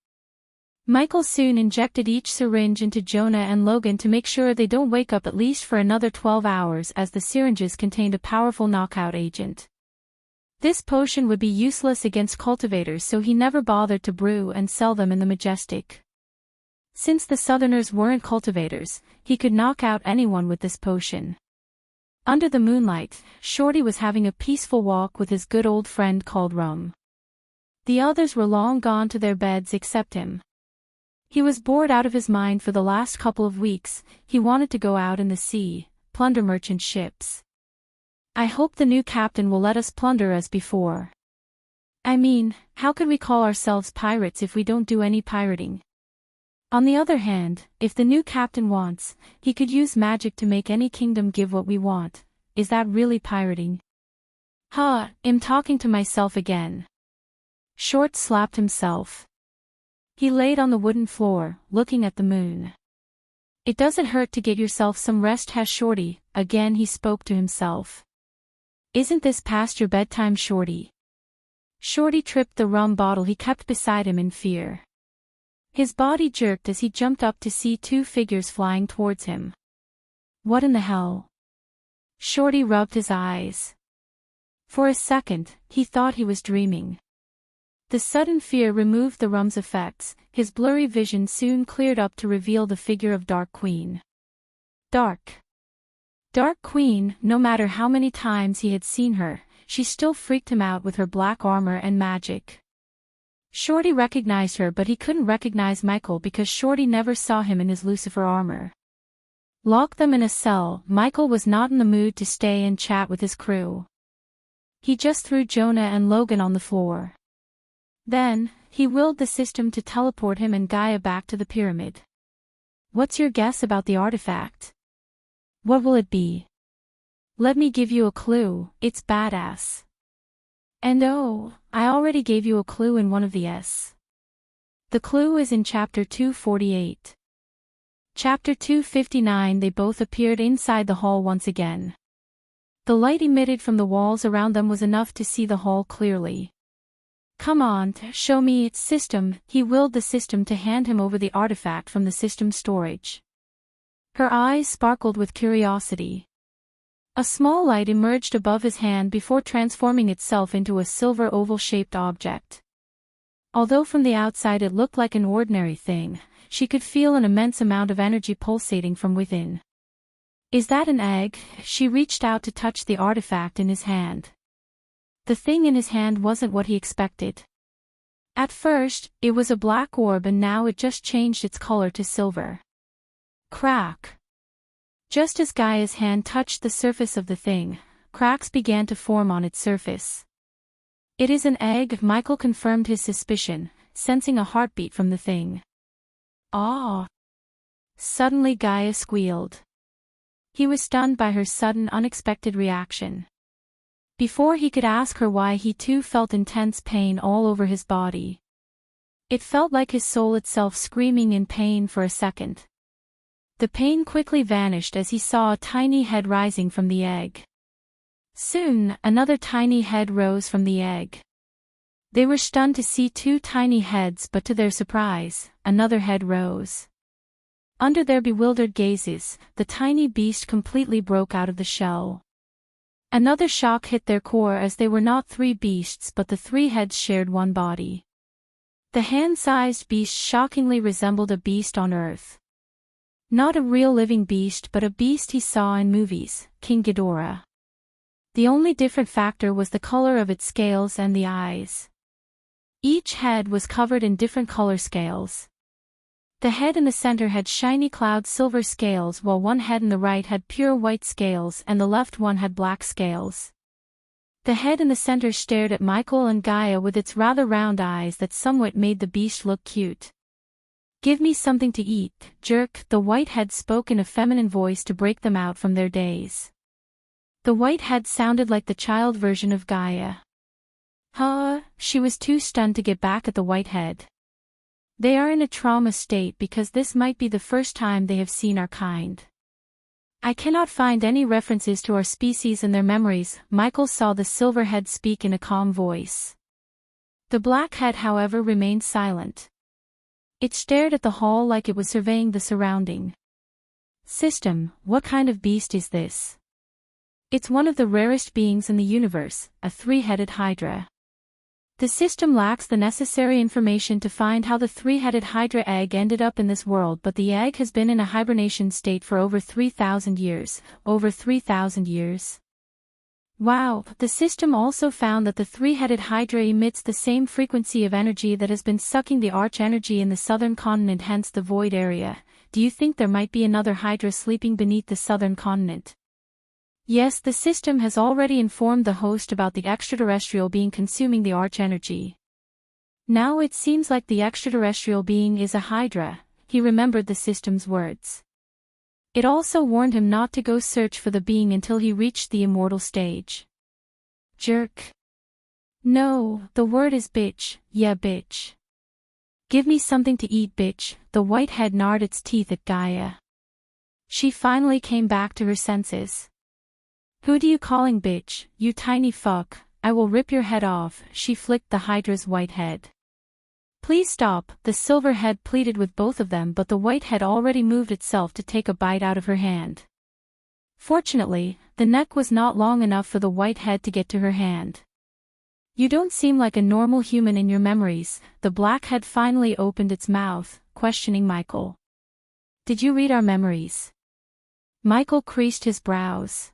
Michael soon injected each syringe into Jonah and Logan to make sure they don't wake up at least for another 12 hours as the syringes contained a powerful knockout agent. This potion would be useless against cultivators, so he never bothered to brew and sell them in the Majestic. Since the Southerners weren't cultivators, he could knock out anyone with this potion. Under the moonlight, Shorty was having a peaceful walk with his good old friend called Rum. The others were long gone to their beds except him. He was bored out of his mind for the last couple of weeks. He wanted to go out in the sea, plunder merchant ships. I hope the new captain will let us plunder as before. I mean, how could we call ourselves pirates if we don't do any pirating? On the other hand, if the new captain wants, he could use magic to make any kingdom give what we want. Is that really pirating? I'm talking to myself again. Short slapped himself. He laid on the wooden floor, looking at the moon. It doesn't hurt to get yourself some rest, has Shorty. Again he spoke to himself. Isn't this past your bedtime, Shorty? Shorty tripped the rum bottle he kept beside him in fear. His body jerked as he jumped up to see 2 figures flying towards him. What in the hell? Shorty rubbed his eyes. For a second, he thought he was dreaming. The sudden fear removed the rum's effects. His blurry vision soon cleared up to reveal the figure of Dark Queen. Dark Queen, no matter how many times he had seen her, she still freaked him out with her black armor and magic. Shorty recognized her, but he couldn't recognize Michael because Shorty never saw him in his Lucifer armor. Lock them in a cell. Michael was not in the mood to stay and chat with his crew. He just threw Jonah and Logan on the floor. Then, he willed the system to teleport him and Gaia back to the pyramid. What's your guess about the artifact? What will it be? Let me give you a clue, it's badass. And oh, I already gave you a clue in one of the S. The clue is in chapter 248. Chapter 259. They both appeared inside the hall once again. The light emitted from the walls around them was enough to see the hall clearly. Come on, show me its system. He willed the system to hand him over the artifact from the system storage. Her eyes sparkled with curiosity. A small light emerged above his hand before transforming itself into a silver oval-shaped object. Although from the outside it looked like an ordinary thing, she could feel an immense amount of energy pulsating from within. Is that an egg? She reached out to touch the artifact in his hand. The thing in his hand wasn't what he expected. At first, it was a black orb and now it just changed its color to silver. Crack! Just as Gaia's hand touched the surface of the thing, cracks began to form on its surface. It is an egg, Michael confirmed his suspicion, sensing a heartbeat from the thing. Ah! Suddenly Gaia squealed. He was stunned by her sudden, unexpected reaction. Before he could ask her why, he too felt intense pain all over his body. It felt like his soul itself screaming in pain for a second. The pain quickly vanished as he saw a tiny head rising from the egg. Soon, another tiny head rose from the egg. They were stunned to see two tiny heads, but to their surprise, another head rose. Under their bewildered gazes, the tiny beast completely broke out of the shell. Another shock hit their core as they were not three beasts but the three heads shared one body. The hand-sized beast shockingly resembled a beast on Earth. Not a real living beast but a beast he saw in movies, King Ghidorah. The only different factor was the color of its scales and the eyes. Each head was covered in different color scales. The head in the center had shiny cloud silver scales while one head in the right had pure white scales and the left one had black scales. The head in the center stared at Michael and Gaia with its rather round eyes that somewhat made the beast look cute. "Give me something to eat, jerk," the white head spoke in a feminine voice to break them out from their daze. The white head sounded like the child version of Gaia. She was too stunned to get back at the white head. They are in a trauma state because this might be the first time they have seen our kind. I cannot find any references to our species in their memories, Michael saw the silver head speak in a calm voice. The black head, however, remained silent. It stared at the hall like it was surveying the surrounding system. "What kind of beast is this?" "It's one of the rarest beings in the universe, a three-headed hydra. The system lacks the necessary information to find how the three-headed hydra egg ended up in this world, but the egg has been in a hibernation state for over 3,000 years. Over 3,000 years? Wow, the system also found that the three-headed hydra emits the same frequency of energy that has been sucking the arch energy in the southern continent, hence the void area. Do you think there might be another hydra sleeping beneath the southern continent? Yes, the system has already informed the host about the extraterrestrial being consuming the arch energy. Now it seems like the extraterrestrial being is a hydra. He remembered the system's words. It also warned him not to go search for the being until he reached the immortal stage. Jerk. No, the word is bitch. Yeah, bitch. "Give me something to eat, bitch," the white head gnarred its teeth at Gaia. She finally came back to her senses. "Who do you calling bitch, you tiny fuck? I will rip your head off," she flicked the hydra's white head. "Please stop," the silver head pleaded with both of them, but the white head already moved itself to take a bite out of her hand. Fortunately, the neck was not long enough for the white head to get to her hand. "You don't seem like a normal human in your memories," the black head finally opened its mouth, questioning Michael. "Did you read our memories?" Michael creased his brows.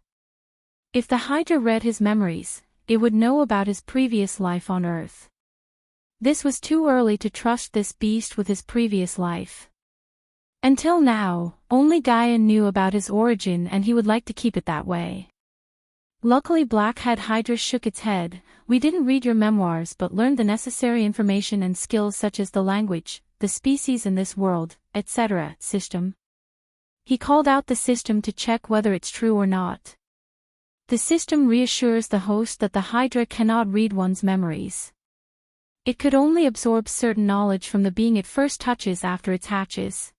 If the hydra read his memories, it would know about his previous life on Earth. This was too early to trust this beast with his previous life. Until now, only Gaia knew about his origin and he would like to keep it that way. Luckily Blackhead Hydra shook its head. "We didn't read your memoirs but learned the necessary information and skills such as the language, the species in this world, etc. System." He called out the system to check whether it's true or not. The system reassures the host that the Hydra cannot read one's memories. It could only absorb certain knowledge from the being it first touches after it hatches.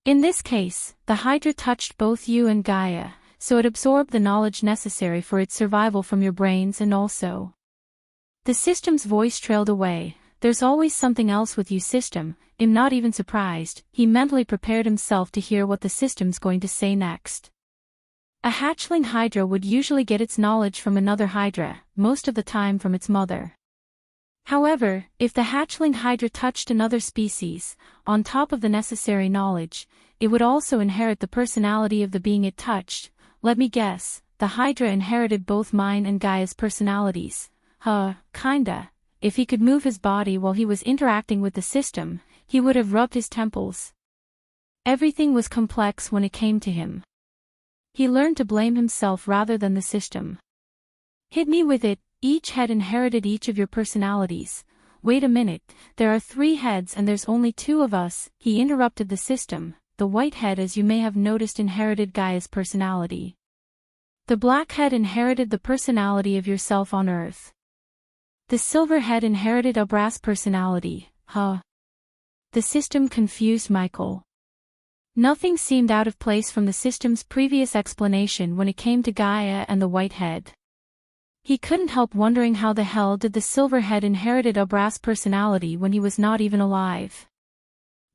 In this case, the Hydra touched both you and Gaia, so it absorbed the knowledge necessary for its survival from your brains and also. The system's voice trailed away. "There's always something else with you, system." I'm not even surprised. He mentally prepared himself to hear what the system's going to say next. A hatchling hydra would usually get its knowledge from another hydra, most of the time from its mother. However, if the hatchling hydra touched another species, on top of the necessary knowledge, it would also inherit the personality of the being it touched. Let me guess, the hydra inherited both mine and Gaia's personalities. Kinda. If he could move his body while he was interacting with the system, he would have rubbed his temples. Everything was complex when it came to him. He learned to blame himself rather than the system. "Hit me with it." Each head inherited each of your personalities. "Wait a minute, there are 3 heads and there's only 2 of us," he interrupted the system. "The white head, as you may have noticed, inherited Gaia's personality. The black head inherited the personality of yourself on Earth. The silver head inherited a brass personality." The system confused Michael. Nothing seemed out of place from the system's previous explanation when it came to Gaia and the white head. He couldn't help wondering how the hell did the silver head inherited a brass personality when he was not even alive.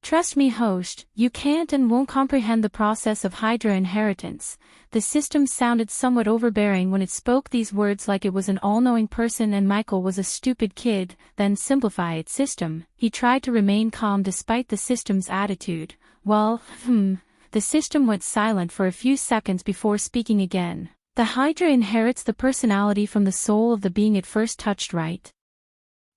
Trust me, host, you can't and won't comprehend the process of Hydra inheritance. The system sounded somewhat overbearing when it spoke these words, like it was an all-knowing person and Michael was a stupid kid. Then simplify it, system. He tried to remain calm despite the system's attitude. Well, The system went silent for a few seconds before speaking again. The Hydra inherits the personality from the soul of the being it first touched, right?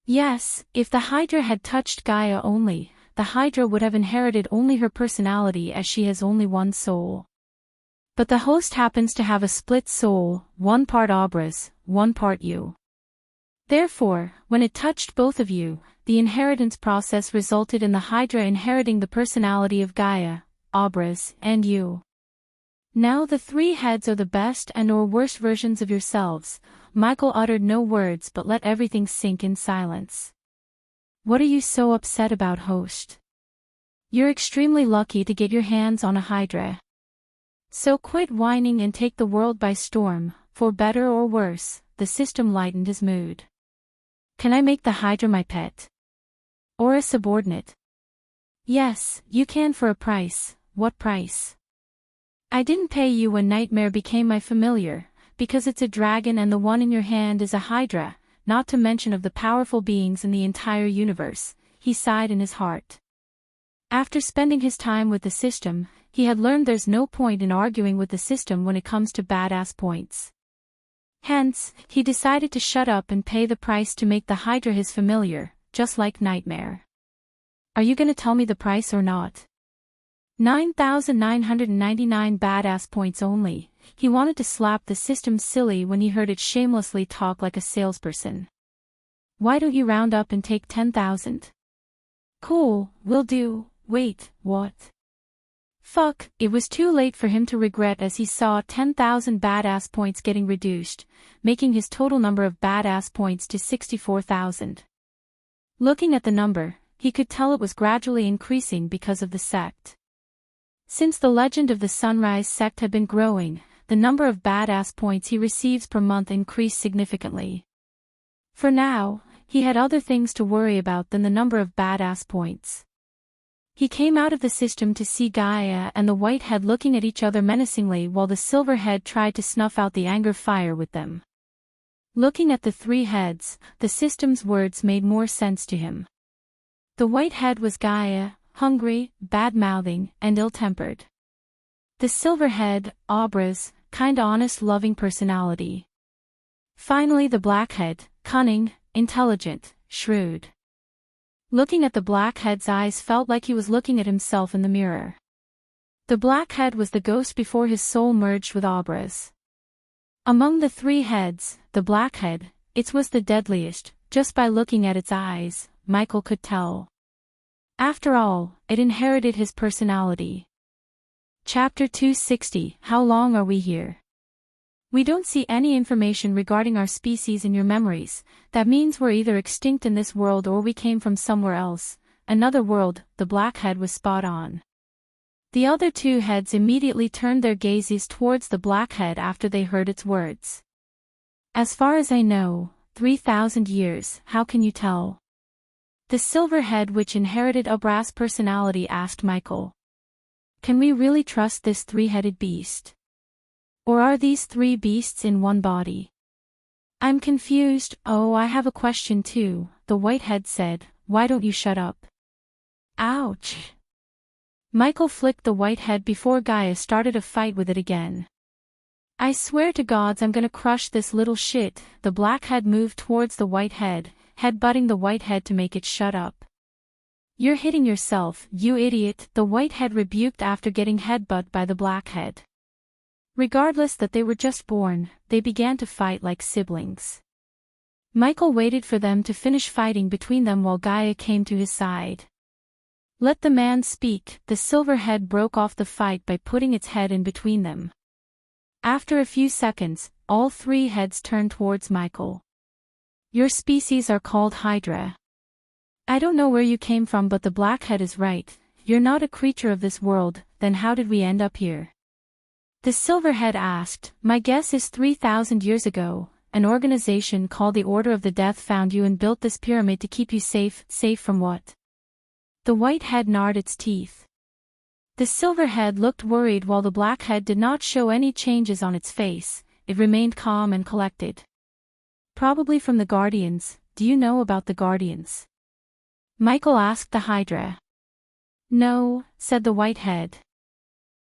Yes, if the Hydra had touched Gaia only, the Hydra would have inherited only her personality, as she has only one soul. But the host happens to have a split soul, one part Abra's, one part you. Therefore, when it touched both of you, the inheritance process resulted in the Hydra inheriting the personality of Gaia, Abra's, and you. Now the three heads are the best and or worst versions of yourselves. Michael uttered no words but let everything sink in silence. What are you so upset about, host? You're extremely lucky to get your hands on a Hydra. So quit whining and take the world by storm, for better or worse. The system lightened his mood. Can I make the Hydra my pet? Or a subordinate? Yes, you can, for a price. What price? I didn't pay you when Nightmare became my familiar, because it's a dragon and the one in your hand is a Hydra, not to mention of the powerful beings in the entire universe. He sighed in his heart. After spending his time with the system, he had learned there's no point in arguing with the system when it comes to badass points. Hence, he decided to shut up and pay the price to make the Hydra his familiar, just like Nightmare. Are you gonna tell me the price or not? 9,999 badass points only. He wanted to slap the system silly when he heard it shamelessly talk like a salesperson. Why don't you round up and take 10,000? Cool, will do. Wait, what? Fuck, it was too late for him to regret as he saw 10,000 badass points getting reduced, making his total number of badass points to 64,000. Looking at the number, he could tell it was gradually increasing because of the sect. Since the legend of the Sunrise sect had been growing, the number of badass points he receives per month increased significantly. For now, he had other things to worry about than the number of badass points. He came out of the system to see Gaia and the White Head looking at each other menacingly while the Silver Head tried to snuff out the anger fire with them. Looking at the three heads, the system's words made more sense to him. The White Head was Gaia, hungry, bad-mouthing, and ill-tempered. The Silver Head, Abra's, kind, honest, loving personality. Finally the Black Head, cunning, intelligent, shrewd. Looking at the Black Head's eyes felt like he was looking at himself in the mirror. The Black Head was the ghost before his soul merged with Abra's. Among the three heads, the Black Head, it was the deadliest. Just by looking at its eyes, Michael could tell. After all, it inherited his personality. Chapter 260, How long are we here? We don't see any information regarding our species in your memories. That means we're either extinct in this world or we came from somewhere else, another world. The Black Head was spot on. The other two heads immediately turned their gazes towards the Black Head after they heard its words. As far as I know, 3,000 years, how can you tell? The Silver Head, which inherited Abra's personality, asked Michael. Can we really trust this three-headed beast? Or are these three beasts in one body? I'm confused. Oh, I have a question too, the White Head said. Why don't you shut up? Ouch. Michael flicked the White Head before Gaia started a fight with it again. I swear to gods I'm gonna crush this little shit. The Black Head moved towards the White Head, headbutting the White Head to make it shut up. You're hitting yourself, you idiot, the White Head rebuked after getting headbutt by the Black Head. Regardless that they were just born, they began to fight like siblings. Michael waited for them to finish fighting between them while Gaia came to his side. Let the man speak. The Silver Head broke off the fight by putting its head in between them. After a few seconds, all three heads turned towards Michael. Your species are called Hydra. I don't know where you came from, but the Black Head is right. You're not a creature of this world. Then how did we end up here? The Silver Head asked. My guess is 3,000 years ago, an organization called the Order of the Death found you and built this pyramid to keep you safe. Safe from what? The white head gnarred its teeth. The silver head looked worried while the black head did not show any changes on its face. It remained calm and collected. Probably from the Guardians. Do you know about the Guardians? Michael asked the Hydra. No, said the white head.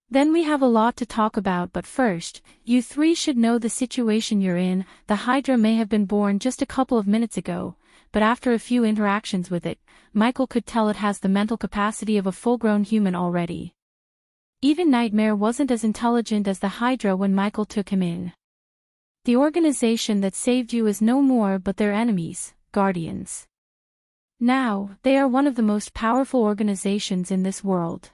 Then we have a lot to talk about, but first, you three should know the situation you're in. The Hydra may have been born just a couple of minutes ago, but after a few interactions with it, Michael could tell it has the mental capacity of a full-grown human already. Even Nightmare wasn't as intelligent as the Hydra when Michael took him in. The organization that saved you is no more but their enemies, Guardians. Now, they are one of the most powerful organizations in this world.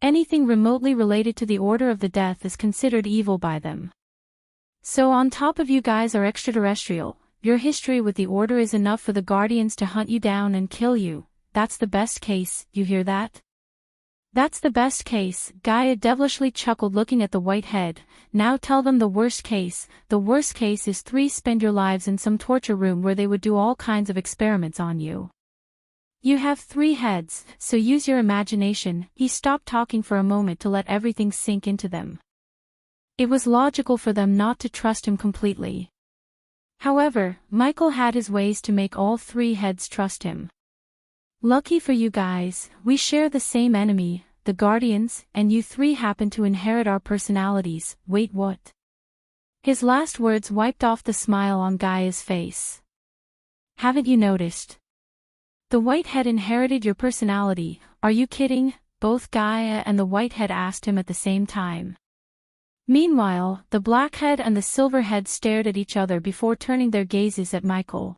Anything remotely related to the Order of the Death is considered evil by them. So on top of you guys are extraterrestrial, your history with the Order is enough for the Guardians to hunt you down and kill you. That's the best case, you hear that? That's the best case, Gaia devilishly chuckled looking at the white head. Now tell them the worst case. The worst case is 3 spend your lives in some torture room where they would do all kinds of experiments on you. You have 3 heads, so use your imagination. He stopped talking for a moment to let everything sink into them. It was logical for them not to trust him completely. However, Michael had his ways to make all 3 heads trust him. Lucky for you guys, we share the same enemy, the Guardians, and you 3 happen to inherit our personalities. Wait, what? His last words wiped off the smile on Gaia's face. Haven't you noticed? The white head inherited your personality. Are you kidding? Both Gaia and the white head asked him at the same time. Meanwhile, the black head and the silver head stared at each other before turning their gazes at Michael.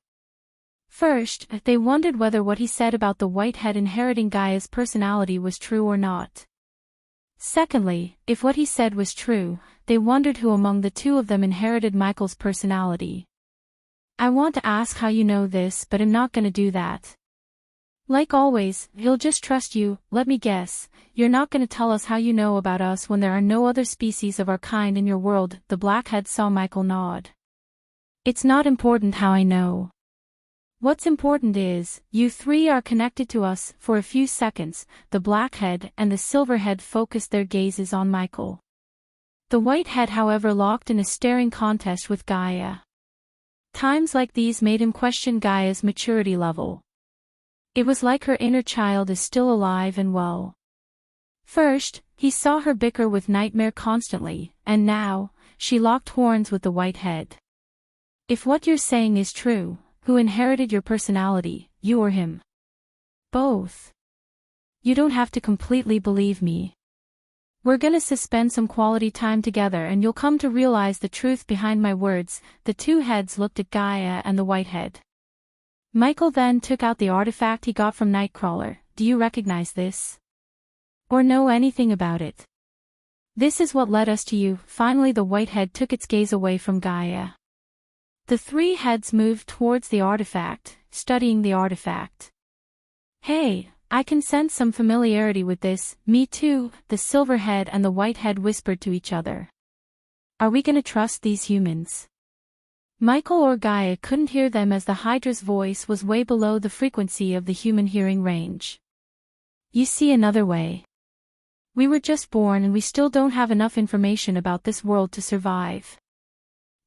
First, they wondered whether what he said about the white head inheriting Gaia's personality was true or not. Secondly, if what he said was true, they wondered who among the 2 of them inherited Michael's personality. I want to ask how you know this, but I'm not gonna do that. Like always, he'll just trust you. Let me guess, you're not gonna tell us how you know about us when there are no other species of our kind in your world. The blackhead saw Michael nod. It's not important how I know. What's important is, you 3 are connected to us. For a few seconds, the blackhead and the silverhead focused their gazes on Michael. The whitehead, however, locked in a staring contest with Gaia. Times like these made him question Gaia's maturity level. It was like her inner child is still alive and well. First, he saw her bicker with Nightmare constantly, and now, she locked horns with the whitehead. If what you're saying is true, who inherited your personality, you or him? Both. You don't have to completely believe me. We're gonna suspend some quality time together and you'll come to realize the truth behind my words. The 2 heads looked at Gaia and the whitehead. Michael then took out the artifact he got from Nightcrawler. Do you recognize this? Or know anything about it? This is what led us to you. Finally the whitehead took its gaze away from Gaia. The 3 heads moved towards the artifact, studying the artifact. Hey, I can sense some familiarity with this. Me too, the silverhead and the whitehead whispered to each other. Are we gonna trust these humans? Michael or Gaia couldn't hear them as the Hydra's voice was way below the frequency of the human hearing range. You see another way. We were just born and we still don't have enough information about this world to survive.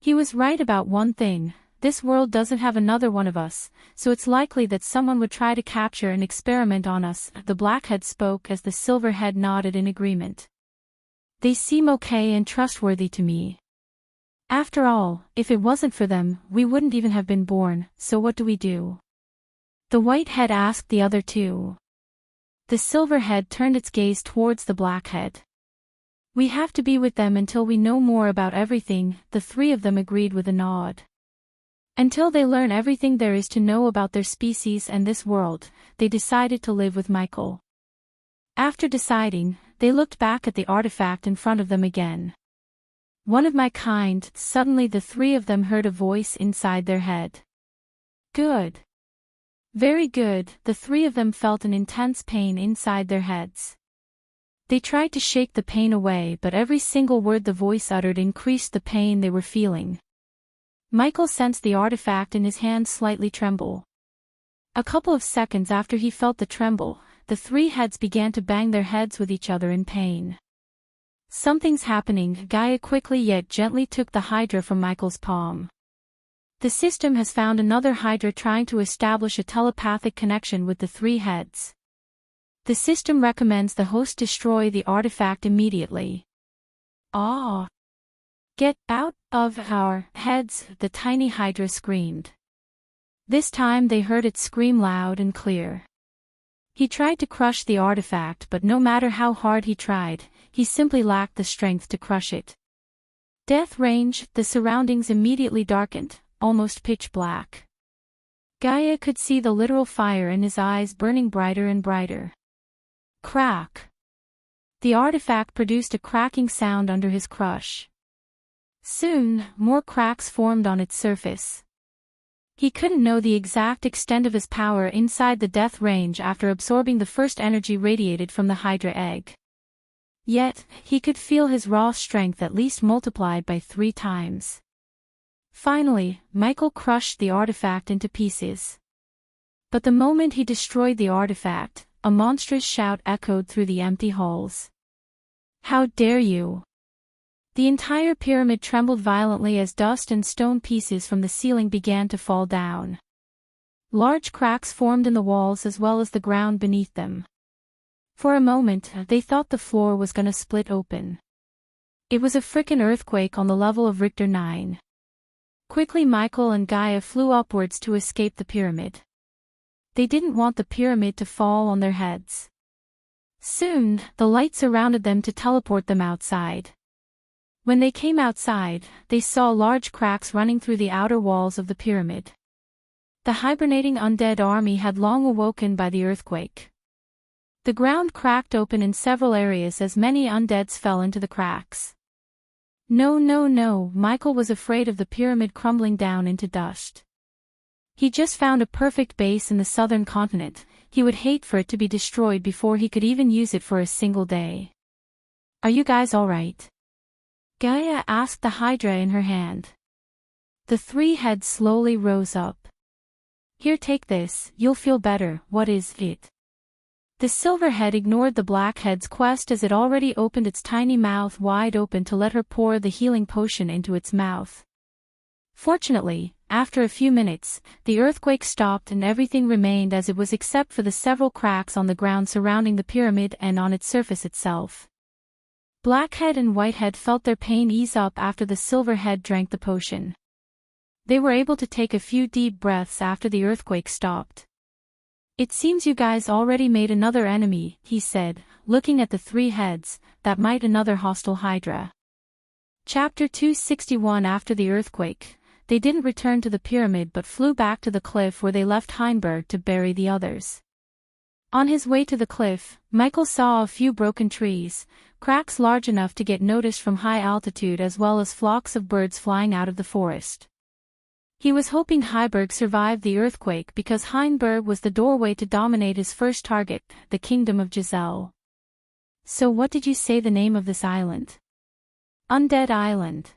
He was right about one thing, this world doesn't have another one of us, so it's likely that someone would try to capture and experiment on us. The blackhead spoke as the silverhead nodded in agreement. They seem okay and trustworthy to me. After all, if it wasn't for them, we wouldn't even have been born, so what do we do? The whitehead asked the other 2. The silverhead turned its gaze towards the blackhead. We have to be with them until we know more about everything. The 3 of them agreed with a nod. Until they learn everything there is to know about their species and this world, they decided to live with Michael. After deciding, they looked back at the artifact in front of them again. One of my kind. Suddenly the 3 of them heard a voice inside their head. Good. Very good. The 3 of them felt an intense pain inside their heads. They tried to shake the pain away, but every single word the voice uttered increased the pain they were feeling. Michael sensed the artifact in his hand slightly tremble. A couple of seconds after he felt the tremble, the three heads began to bang their heads with each other in pain. Something's happening, Gaia quickly yet gently took the Hydra from Michael's palm. The system has found another Hydra trying to establish a telepathic connection with the three heads. The system recommends the host destroy the artifact immediately. Ah! Get out of our heads, the tiny Hydra screamed. This time they heard it scream loud and clear. He tried to crush the artifact, but no matter how hard he tried, he simply lacked the strength to crush it. Death range, the surroundings immediately darkened, almost pitch black. Gaia could see the literal fire in his eyes burning brighter and brighter. Crack! The artifact produced a cracking sound under his crush. Soon, more cracks formed on its surface. He couldn't know the exact extent of his power inside the death range after absorbing the first energy radiated from the Hydra egg. Yet, he could feel his raw strength at least multiplied by 3 times. Finally, Michael crushed the artifact into pieces. But the moment he destroyed the artifact, a monstrous shout echoed through the empty halls. "How dare you!" The entire pyramid trembled violently as dust and stone pieces from the ceiling began to fall down. Large cracks formed in the walls as well as the ground beneath them. For a moment, they thought the floor was gonna split open. It was a frickin' earthquake on the level of Richter 9. Quickly Michael and Gaia flew upwards to escape the pyramid. They didn't want the pyramid to fall on their heads. Soon, the light surrounded them to teleport them outside. When they came outside, they saw large cracks running through the outer walls of the pyramid. The hibernating undead army had long awoken by the earthquake. The ground cracked open in several areas as many undeads fell into the cracks. No, Michael was afraid of the pyramid crumbling down into dust. He just found a perfect base in the southern continent. He would hate for it to be destroyed before he could even use it for a single day. "Are you guys alright?" Gaia asked the Hydra in her hand. The 3 heads slowly rose up. "Here, take this, you'll feel better. What is it?" The silver head ignored the black head's quest as it already opened its tiny mouth wide open to let her pour the healing potion into its mouth. Fortunately, after a few minutes, the earthquake stopped and everything remained as it was except for the several cracks on the ground surrounding the pyramid and on its surface itself. Blackhead and Whitehead felt their pain ease up after the Silverhead drank the potion. They were able to take a few deep breaths after the earthquake stopped. "It seems you guys already made another enemy," he said, looking at the 3 heads. "That might another hostile Hydra." Chapter 261. After the earthquake, they didn't return to the pyramid but flew back to the cliff where they left Heinberg to bury the others. On his way to the cliff, Michael saw a few broken trees, cracks large enough to get noticed from high altitude as well as flocks of birds flying out of the forest. He was hoping Heiberg survived the earthquake because Heinberg was the doorway to dominate his first target, the kingdom of Giselle. "So what did you say the name of this island?" "Undead Island."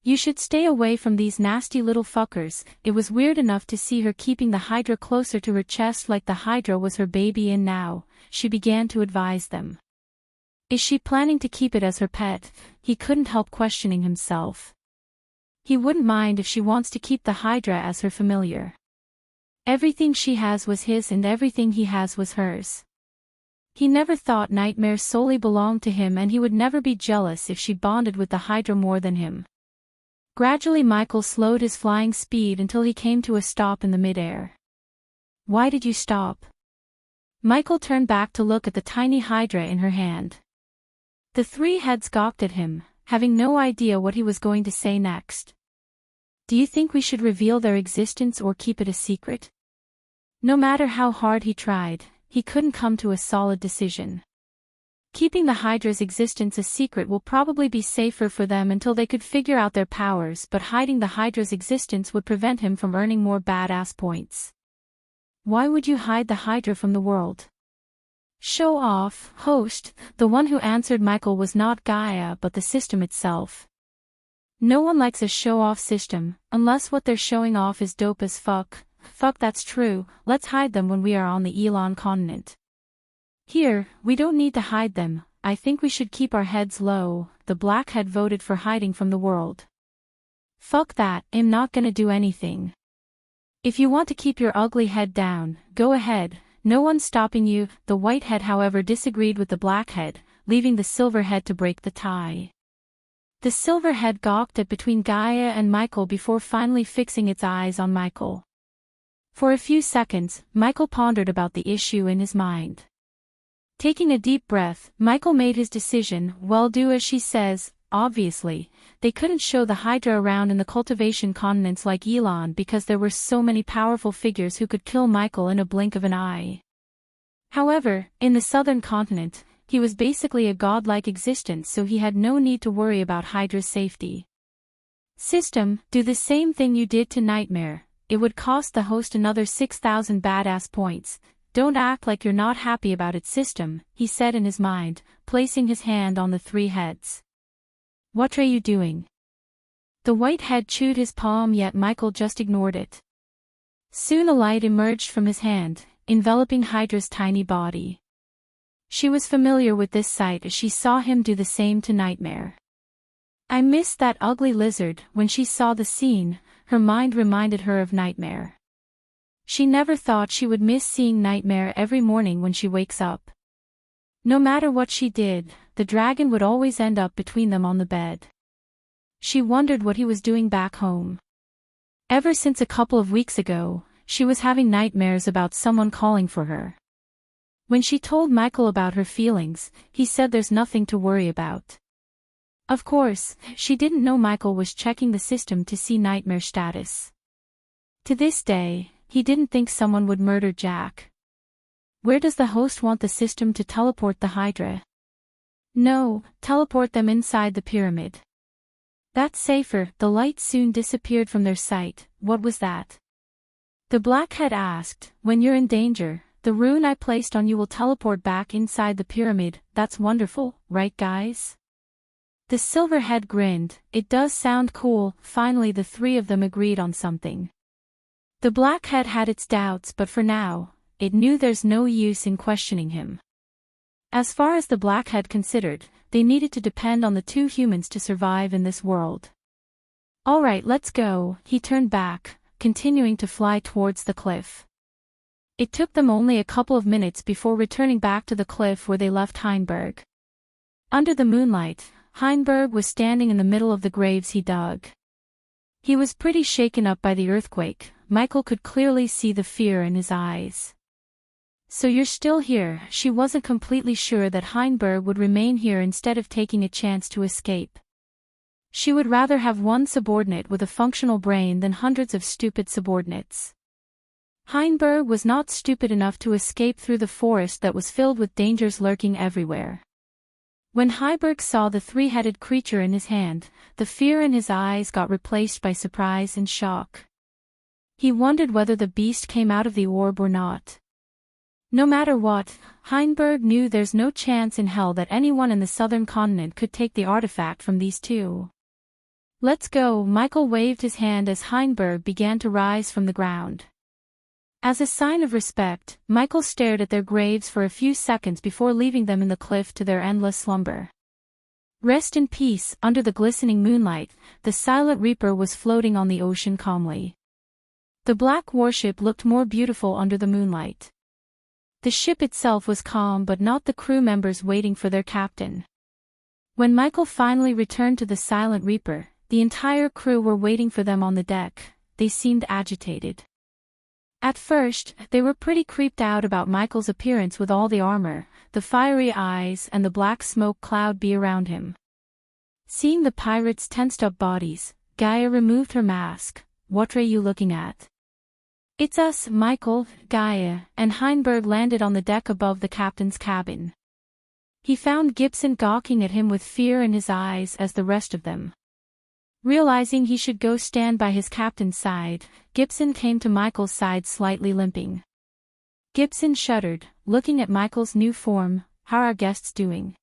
"You should stay away from these nasty little fuckers." It was weird enough to see her keeping the Hydra closer to her chest like the Hydra was her baby, and now, she began to advise them. Is she planning to keep it as her pet? He couldn't help questioning himself. He wouldn't mind if she wants to keep the Hydra as her familiar. Everything she has was his and everything he has was hers. He never thought Nightmare solely belonged to him, and he would never be jealous if she bonded with the Hydra more than him. Gradually Michael slowed his flying speed until he came to a stop in the mid-air. "Why did you stop?" Michael turned back to look at the tiny Hydra in her hand. The 3 heads gawked at him, having no idea what he was going to say next. "Do you think we should reveal their existence or keep it a secret?" No matter how hard he tried, he couldn't come to a solid decision. Keeping the Hydra's existence a secret will probably be safer for them until they could figure out their powers, but hiding the Hydra's existence would prevent him from earning more badass points. "Why would you hide the Hydra from the world?" "Show off, host." The one who answered Michael was not Gaia but the system itself. No one likes a show-off system, unless what they're showing off is dope as fuck. "Fuck, that's true, let's hide them when we are on the Elon continent." Here, we don't need to hide them, I think we should keep our heads low, the blackhead voted for hiding from the world. Fuck that, I'm not gonna do anything. If you want to keep your ugly head down, go ahead, no one's stopping you. The whitehead however disagreed with the blackhead, leaving the silverhead to break the tie. The silverhead gawked at between Gaia and Michael before finally fixing its eyes on Michael. For a few seconds, Michael pondered about the issue in his mind. Taking a deep breath, Michael made his decision. Well, do as she says. Obviously, they couldn't show the Hydra around in the cultivation continents like Elon because there were so many powerful figures who could kill Michael in a blink of an eye. However, in the southern continent, he was basically a godlike existence, so he had no need to worry about Hydra's safety. System, do the same thing you did to Nightmare. It would cost the host another 6,000 badass points. Don't act like you're not happy about it, System, he said in his mind, placing his hand on the three heads. What are you doing? The white head chewed his palm, yet Michael just ignored it. Soon a light emerged from his hand, enveloping Hydra's tiny body. She was familiar with this sight as she saw him do the same to Nightmare. I missed that ugly lizard. When she saw the scene, her mind reminded her of Nightmare. She never thought she would miss seeing Nightmare every morning when she wakes up. No matter what she did, the dragon would always end up between them on the bed. She wondered what he was doing back home. Ever since a couple of weeks ago, she was having nightmares about someone calling for her. When she told Michael about her feelings, he said there's nothing to worry about. Of course, she didn't know Michael was checking the system to see Nightmare status. To this day, he didn't think someone would murder Jack. Where does the host want the system to teleport the Hydra? No, teleport them inside the pyramid. That's safer. The light soon disappeared from their sight. What was that? The blackhead asked. When you're in danger, the rune I placed on you will teleport back inside the pyramid. That's wonderful, right guys? The silverhead grinned. It does sound cool. Finally the three of them agreed on something. The blackhead had its doubts, but for now, it knew there's no use in questioning him. As far as the blackhead considered, they needed to depend on the two humans to survive in this world. Alright, let's go. He turned back, continuing to fly towards the cliff. It took them only a couple of minutes before returning back to the cliff where they left Heinberg. Under the moonlight, Heinberg was standing in the middle of the graves he dug. He was pretty shaken up by the earthquake. Michael could clearly see the fear in his eyes. So you're still here. She wasn't completely sure that Heinberg would remain here instead of taking a chance to escape. She would rather have one subordinate with a functional brain than hundreds of stupid subordinates. Heinberg was not stupid enough to escape through the forest that was filled with dangers lurking everywhere. When Heinberg saw the three-headed creature in his hand, the fear in his eyes got replaced by surprise and shock. He wondered whether the beast came out of the orb or not. No matter what, Heinberg knew there's no chance in hell that anyone in the southern continent could take the artifact from these two. Let's go. Michael waved his hand as Heinberg began to rise from the ground. As a sign of respect, Michael stared at their graves for a few seconds before leaving them in the cliff to their endless slumber. Rest in peace. Under the glistening moonlight, the silent reaper was floating on the ocean calmly. The black warship looked more beautiful under the moonlight. The ship itself was calm, but not the crew members waiting for their captain. When Michael finally returned to the Silent Reaper, the entire crew were waiting for them on the deck. They seemed agitated. At first, they were pretty creeped out about Michael's appearance with all the armor, the fiery eyes and the black smoke cloud be around him. Seeing the pirates' tensed-up bodies, Gaia removed her mask. What are you looking at? It's us, Michael, Gaia, and Heinberg landed on the deck above the captain's cabin. He found Gibson gawking at him with fear in his eyes as the rest of them. Realizing he should go stand by his captain's side, Gibson came to Michael's side slightly limping. Gibson shuddered, looking at Michael's new form. How are our guests doing?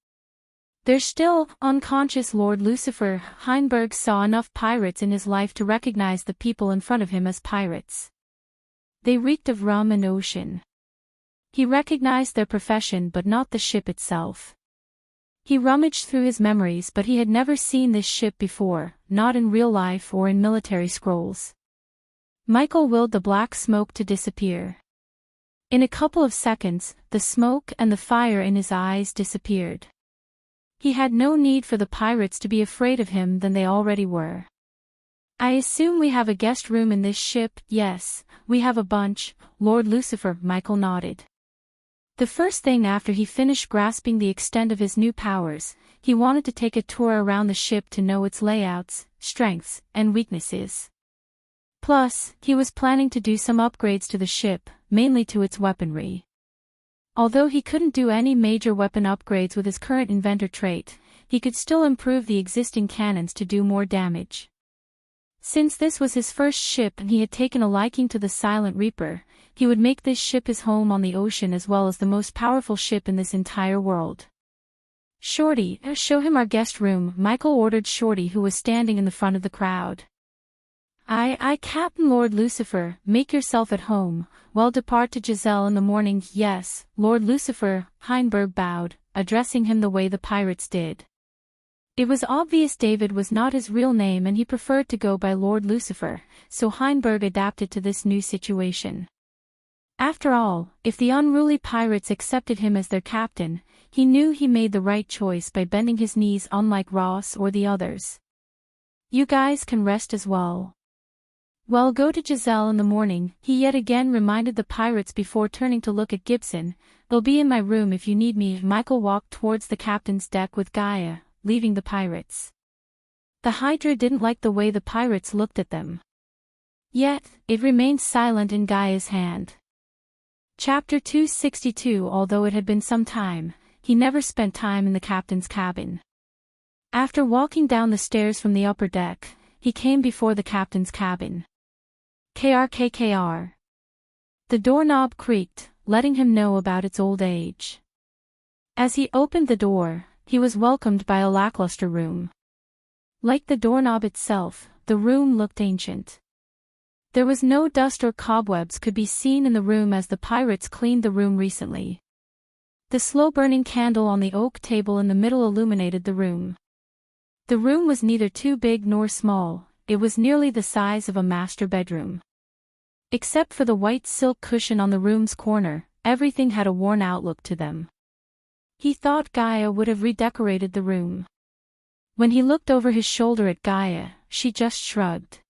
They're still unconscious, Lord Lucifer. Heinberg saw enough pirates in his life to recognize the people in front of him as pirates. They reeked of rum and ocean. He recognized their profession but not the ship itself. He rummaged through his memories but he had never seen this ship before, not in real life or in military scrolls. Michael willed the black smoke to disappear. In a couple of seconds, the smoke and the fire in his eyes disappeared. He had no need for the pirates to be afraid of him than they already were. I assume we have a guest room in this ship. Yes, we have a bunch, Lord Lucifer, Michael nodded. The first thing after he finished grasping the extent of his new powers, he wanted to take a tour around the ship to know its layouts, strengths, and weaknesses. Plus, he was planning to do some upgrades to the ship, mainly to its weaponry. Although he couldn't do any major weapon upgrades with his current inventor trait, he could still improve the existing cannons to do more damage. Since this was his first ship and he had taken a liking to the Silent Reaper, he would make this ship his home on the ocean as well as the most powerful ship in this entire world. Shorty, show him our guest room, Michael ordered Shorty who was standing in the front of the crowd. I, Captain Lord Lucifer, make yourself at home, well depart to Giselle in the morning. Yes, Lord Lucifer, Heinberg bowed, addressing him the way the pirates did. It was obvious David was not his real name and he preferred to go by Lord Lucifer, so Heinberg adapted to this new situation. After all, if the unruly pirates accepted him as their captain, he knew he made the right choice by bending his knees unlike Ross or the others. You guys can rest as well. Well, go to Giselle in the morning, he yet again reminded the pirates before turning to look at Gibson. They'll be in my room if you need me. Michael walked towards the captain's deck with Gaia, leaving the pirates. The Hydra didn't like the way the pirates looked at them. Yet, it remained silent in Gaia's hand. Chapter 262. Although it had been some time, he never spent time in the captain's cabin. After walking down the stairs from the upper deck, he came before the captain's cabin. KRKKR. The doorknob creaked, letting him know about its old age. As he opened the door, he was welcomed by a lackluster room. Like the doorknob itself, the room looked ancient. There was no dust or cobwebs could be seen in the room as the pirates cleaned the room recently. The slow-burning candle on the oak table in the middle illuminated the room. The room was neither too big nor small, it was nearly the size of a master bedroom. Except for the white silk cushion on the room's corner, everything had a worn-out look to them. He thought Gaia would have redecorated the room. When he looked over his shoulder at Gaia, she just shrugged.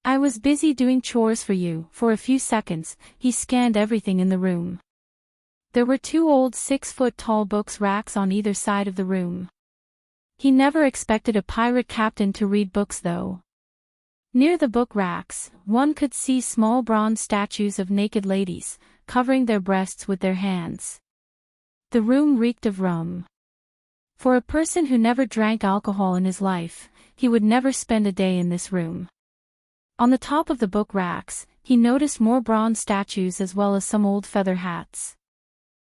I was busy doing chores for you. For a few seconds, he scanned everything in the room. There were 2 old 6-foot-tall books racks on either side of the room. He never expected a pirate captain to read books though. Near the book racks, one could see small bronze statues of naked ladies, covering their breasts with their hands. The room reeked of rum. For a person who never drank alcohol in his life, he would never spend a day in this room. On the top of the book racks, he noticed more bronze statues as well as some old feather hats.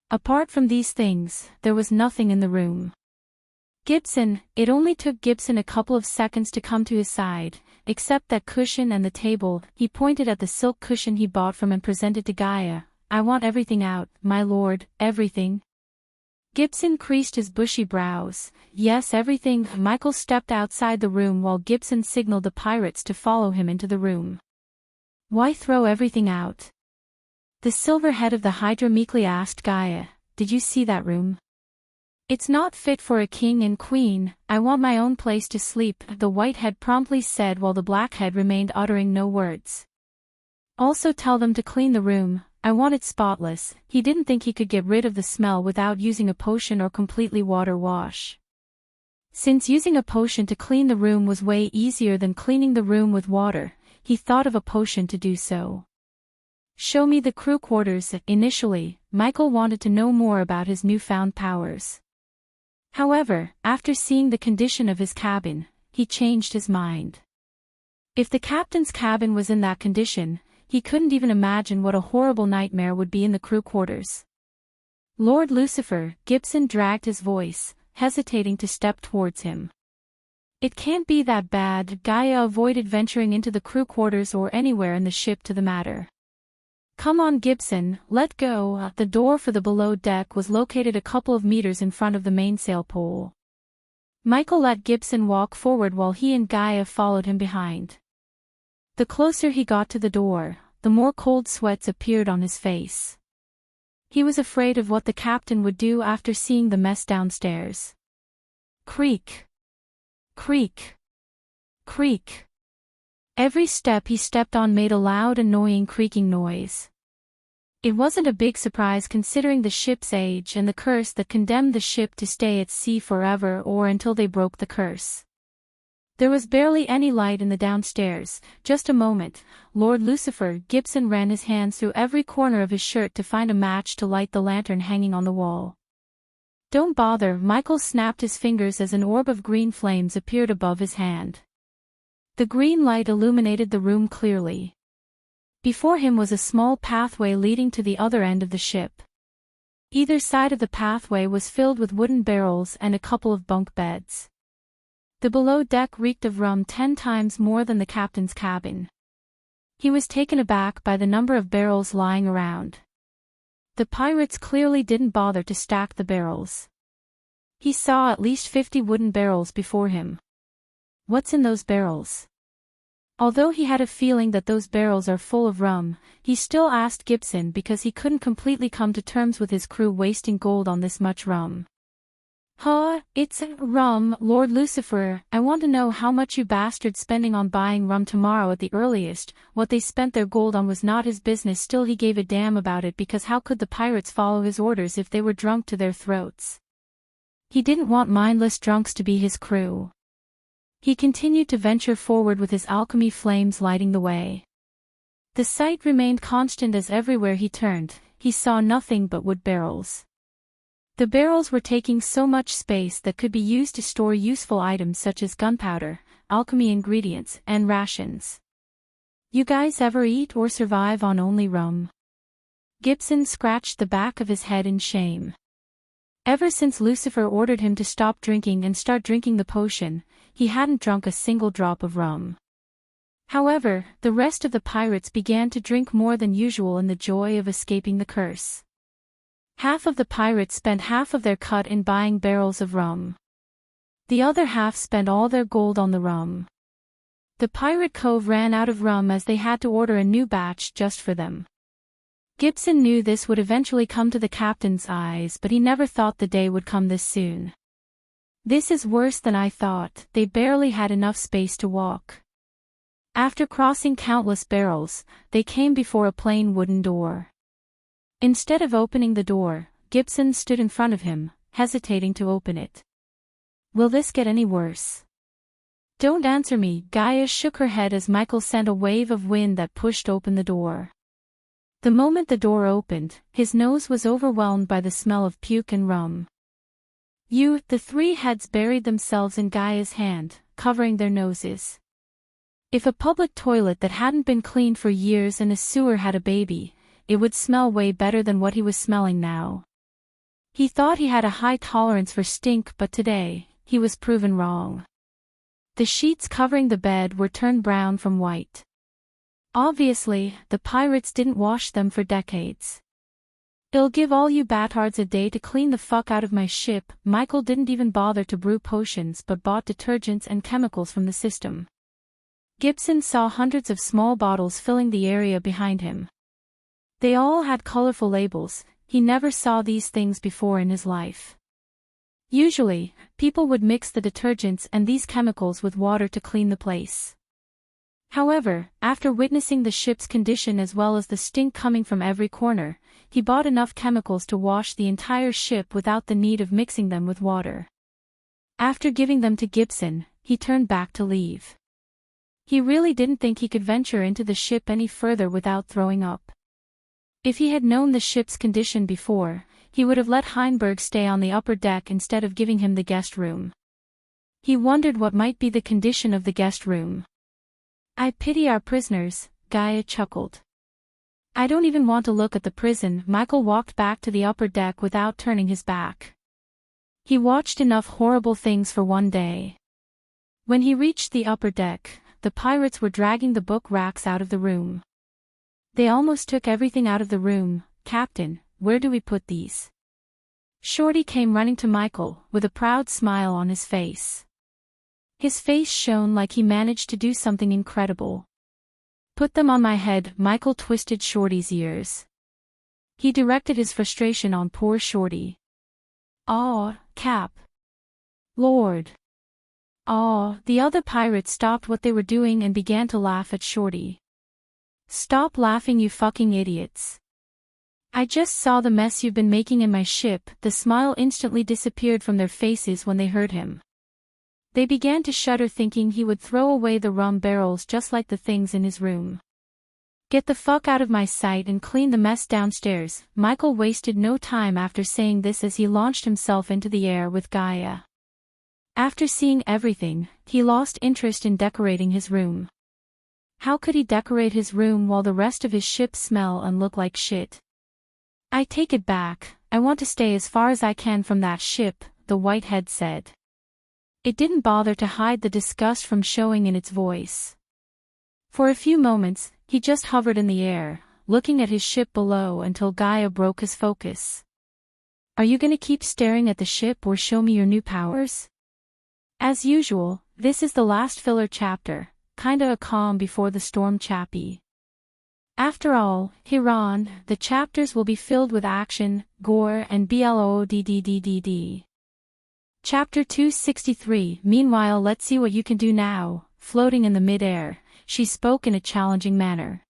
Apart from these things, there was nothing in the room. Gibson, it only took Gibson a couple of seconds to come to his side, except that cushion and the table. He pointed at the silk cushion he bought from and presented to Gaia. I want everything out, my lord, everything. Gibson creased his bushy brows. Yes, everything. Michael stepped outside the room while Gibson signaled the pirates to follow him into the room. Why throw everything out? The silver head of the Hydra meekly asked Gaia, did you see that room? It's not fit for a king and queen. I want my own place to sleep, the white head promptly said while the black head remained uttering no words. Also tell them to clean the room. I want it spotless. He didn't think he could get rid of the smell without using a potion or completely water wash. Since using a potion to clean the room was way easier than cleaning the room with water, he thought of a potion to do so. Show me the crew quarters. Initially, Michael wanted to know more about his newfound powers. However, after seeing the condition of his cabin, he changed his mind. If the captain's cabin was in that condition, he couldn't even imagine what a horrible nightmare would be in the crew quarters. Lord Lucifer, Gibson dragged his voice, hesitating to step towards him. It can't be that bad. Gaia avoided venturing into the crew quarters or anywhere in the ship to the matter. Come on, Gibson, let go. The door for the below deck was located a couple of meters in front of the mainsail pole. Michael let Gibson walk forward while he and Gaia followed him behind. The closer he got to the door, the more cold sweats appeared on his face. He was afraid of what the captain would do after seeing the mess downstairs. Creak. Creak. Creak. Every step he stepped on made a loud, annoying creaking noise. It wasn't a big surprise considering the ship's age and the curse that condemned the ship to stay at sea forever or until they broke the curse. There was barely any light in the downstairs. Just a moment, Lord Lucifer. Gibson ran his hands through every corner of his shirt to find a match to light the lantern hanging on the wall. Don't bother. Michael snapped his fingers as an orb of green flames appeared above his hand. The green light illuminated the room clearly. Before him was a small pathway leading to the other end of the ship. Either side of the pathway was filled with wooden barrels and a couple of bunk beds. The below deck reeked of rum 10 times more than the captain's cabin. He was taken aback by the number of barrels lying around. The pirates clearly didn't bother to stack the barrels. He saw at least 50 wooden barrels before him. What's in those barrels? Although he had a feeling that those barrels are full of rum, he still asked Gibson because he couldn't completely come to terms with his crew wasting gold on this much rum. It's rum, Lord Lucifer. I want to know how much you bastards spending on buying rum tomorrow at the earliest. What they spent their gold on was not his business. Still, he gave a damn about it because how could the pirates follow his orders if they were drunk to their throats? He didn't want mindless drunks to be his crew. He continued to venture forward with his alchemy flames lighting the way. The sight remained constant as everywhere he turned, he saw nothing but wood barrels. The barrels were taking so much space that could be used to store useful items such as gunpowder, alchemy ingredients, and rations. You guys ever eat or survive on only rum? Gibson scratched the back of his head in shame. Ever since Lucifer ordered him to stop drinking and start drinking the potion, he hadn't drunk a single drop of rum. However, the rest of the pirates began to drink more than usual in the joy of escaping the curse. Half of the pirates spent half of their cut in buying barrels of rum. The other half spent all their gold on the rum. The pirate cove ran out of rum as they had to order a new batch just for them. Gibson knew this would eventually come to the captain's eyes, but he never thought the day would come this soon. This is worse than I thought. They barely had enough space to walk. After crossing countless barrels, they came before a plain wooden door. Instead of opening the door, Gibson stood in front of him, hesitating to open it. Will this get any worse? Don't answer me. Gaia shook her head as Michael sent a wave of wind that pushed open the door. The moment the door opened, his nose was overwhelmed by the smell of puke and rum. The three heads buried themselves in Gaia's hand, covering their noses. If a public toilet that hadn't been cleaned for years and a sewer had a baby, it would smell way better than what he was smelling now. He thought he had a high tolerance for stink, but today, he was proven wrong. The sheets covering the bed were turned brown from white. Obviously, the pirates didn't wash them for decades. I'll give all you batards a day to clean the fuck out of my ship. Michael didn't even bother to brew potions but bought detergents and chemicals from the system. Gibson saw hundreds of small bottles filling the area behind him. They all had colorful labels. He never saw these things before in his life. Usually, people would mix the detergents and these chemicals with water to clean the place. However, after witnessing the ship's condition as well as the stink coming from every corner, he bought enough chemicals to wash the entire ship without the need of mixing them with water. After giving them to Gibson, he turned back to leave. He really didn't think he could venture into the ship any further without throwing up. If he had known the ship's condition before, he would have let Heinberg stay on the upper deck instead of giving him the guest room. He wondered what might be the condition of the guest room. I pity our prisoners, Gaia chuckled. I don't even want to look at the prison. Michael walked back to the upper deck without turning his back. He watched enough horrible things for one day. When he reached the upper deck, the pirates were dragging the book racks out of the room. They almost took everything out of the room. Captain, where do we put these? Shorty came running to Michael, with a proud smile on his face. His face shone like he managed to do something incredible. Put them on my head. Michael twisted Shorty's ears. He directed his frustration on poor Shorty. Aw, Cap. Lord. Aw, the other pirates stopped what they were doing and began to laugh at Shorty. Stop laughing, you fucking idiots. I just saw the mess you've been making in my ship. The smile instantly disappeared from their faces when they heard him. They began to shudder, thinking he would throw away the rum barrels just like the things in his room. Get the fuck out of my sight and clean the mess downstairs. Michael wasted no time after saying this as he launched himself into the air with Gaia. After seeing everything, he lost interest in decorating his room. How could he decorate his room while the rest of his ship smell and look like shit? I take it back, I want to stay as far as I can from that ship, the whitehead said. It didn't bother to hide the disgust from showing in its voice. For a few moments, he just hovered in the air, looking at his ship below until Gaia broke his focus. Are you gonna keep staring at the ship or show me your new powers? As usual, this is the last filler chapter, kinda a calm before the storm chappy. After all, Hiran, the chapters will be filled with action, gore and bloodddd. Chapter 263. Meanwhile, let's see what you can do now. Floating in the mid-air, she spoke in a challenging manner.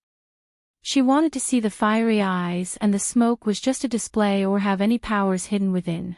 She wanted to see the fiery eyes, and the smoke was just a display or have any powers hidden within.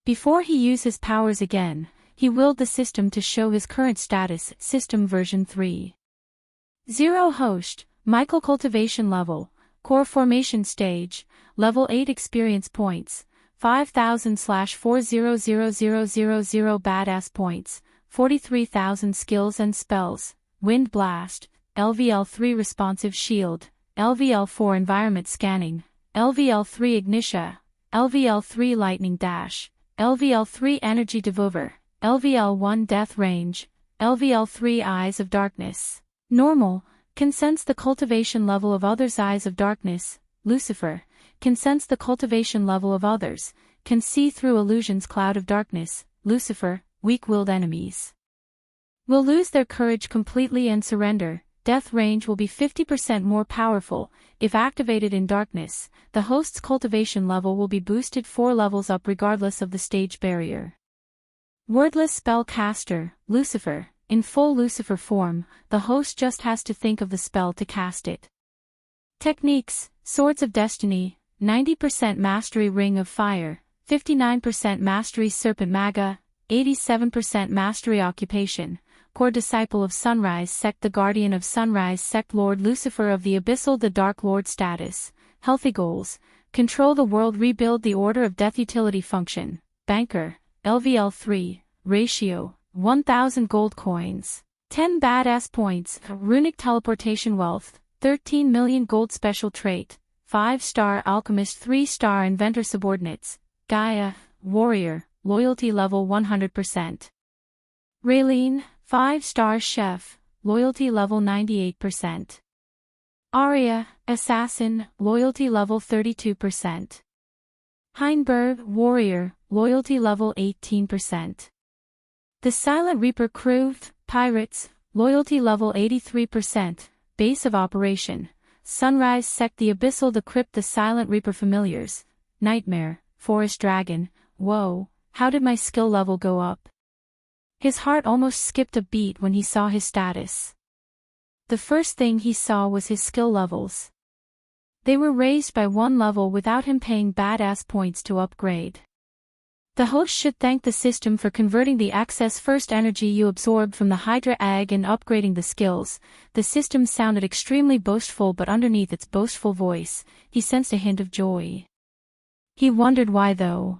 Before he used his powers again, he willed the system to show his current status, System version 3.0 Host, Michael Cultivation Level, Core Formation Stage, Level 8 Experience Points, 5,000/4000000 Badass Points, 43,000 Skills and Spells, Wind Blast, LVL3 Responsive Shield, LVL4 Environment Scanning, LVL3 Ignitia, LVL3 Lightning Dash, LVL3 Energy Devolver, LVL1 Death Range, LVL3 Eyes of Darkness. Normal, can sense the cultivation level of others. Eyes of Darkness, Lucifer, can sense the cultivation level of others, can see through illusions. Cloud of Darkness, Lucifer, weak-willed enemies will lose their courage completely and surrender. Death range will be 50% more powerful. If activated in darkness, the host's cultivation level will be boosted 4 levels up regardless of the stage barrier. Wordless spellcaster, Lucifer, in full Lucifer form, the host just has to think of the spell to cast it. Techniques, Swords of Destiny, 90% Mastery Ring of Fire, 59% Mastery Serpent Maga, 87% Mastery Occupation, Core Disciple of Sunrise Sect, the Guardian of Sunrise Sect, Lord Lucifer of the Abyssal, the Dark Lord status, Healthy Goals, Control the World, Rebuild the Order of Death, Utility Function, Banker, LVL3, Ratio, 1,000 Gold Coins, 10 Badass Points, Runic Teleportation Wealth, 13 million Gold Special Trait, 5-star Alchemist, 3-star Inventor Subordinates, Gaia, Warrior, Loyalty Level 100%. Raylene, 5-star Chef, Loyalty Level 98%. Arya, Assassin, Loyalty Level 32%. Heinberg, Warrior, Loyalty Level 18%. The Silent Reaper Crew, Pirates, Loyalty Level 83%, Base of Operation, Sunrise Sect, the Abyssal, the Crypt, the Silent Reaper Familiars, Nightmare, Forest Dragon. Whoa, how did my skill level go up? His heart almost skipped a beat when he saw his status. The first thing he saw was his skill levels. They were raised by 1 level without him paying badass points to upgrade. The host should thank the system for converting the excess first energy you absorbed from the Hydra egg and upgrading the skills. The system sounded extremely boastful, but underneath its boastful voice, he sensed a hint of joy. He wondered why though.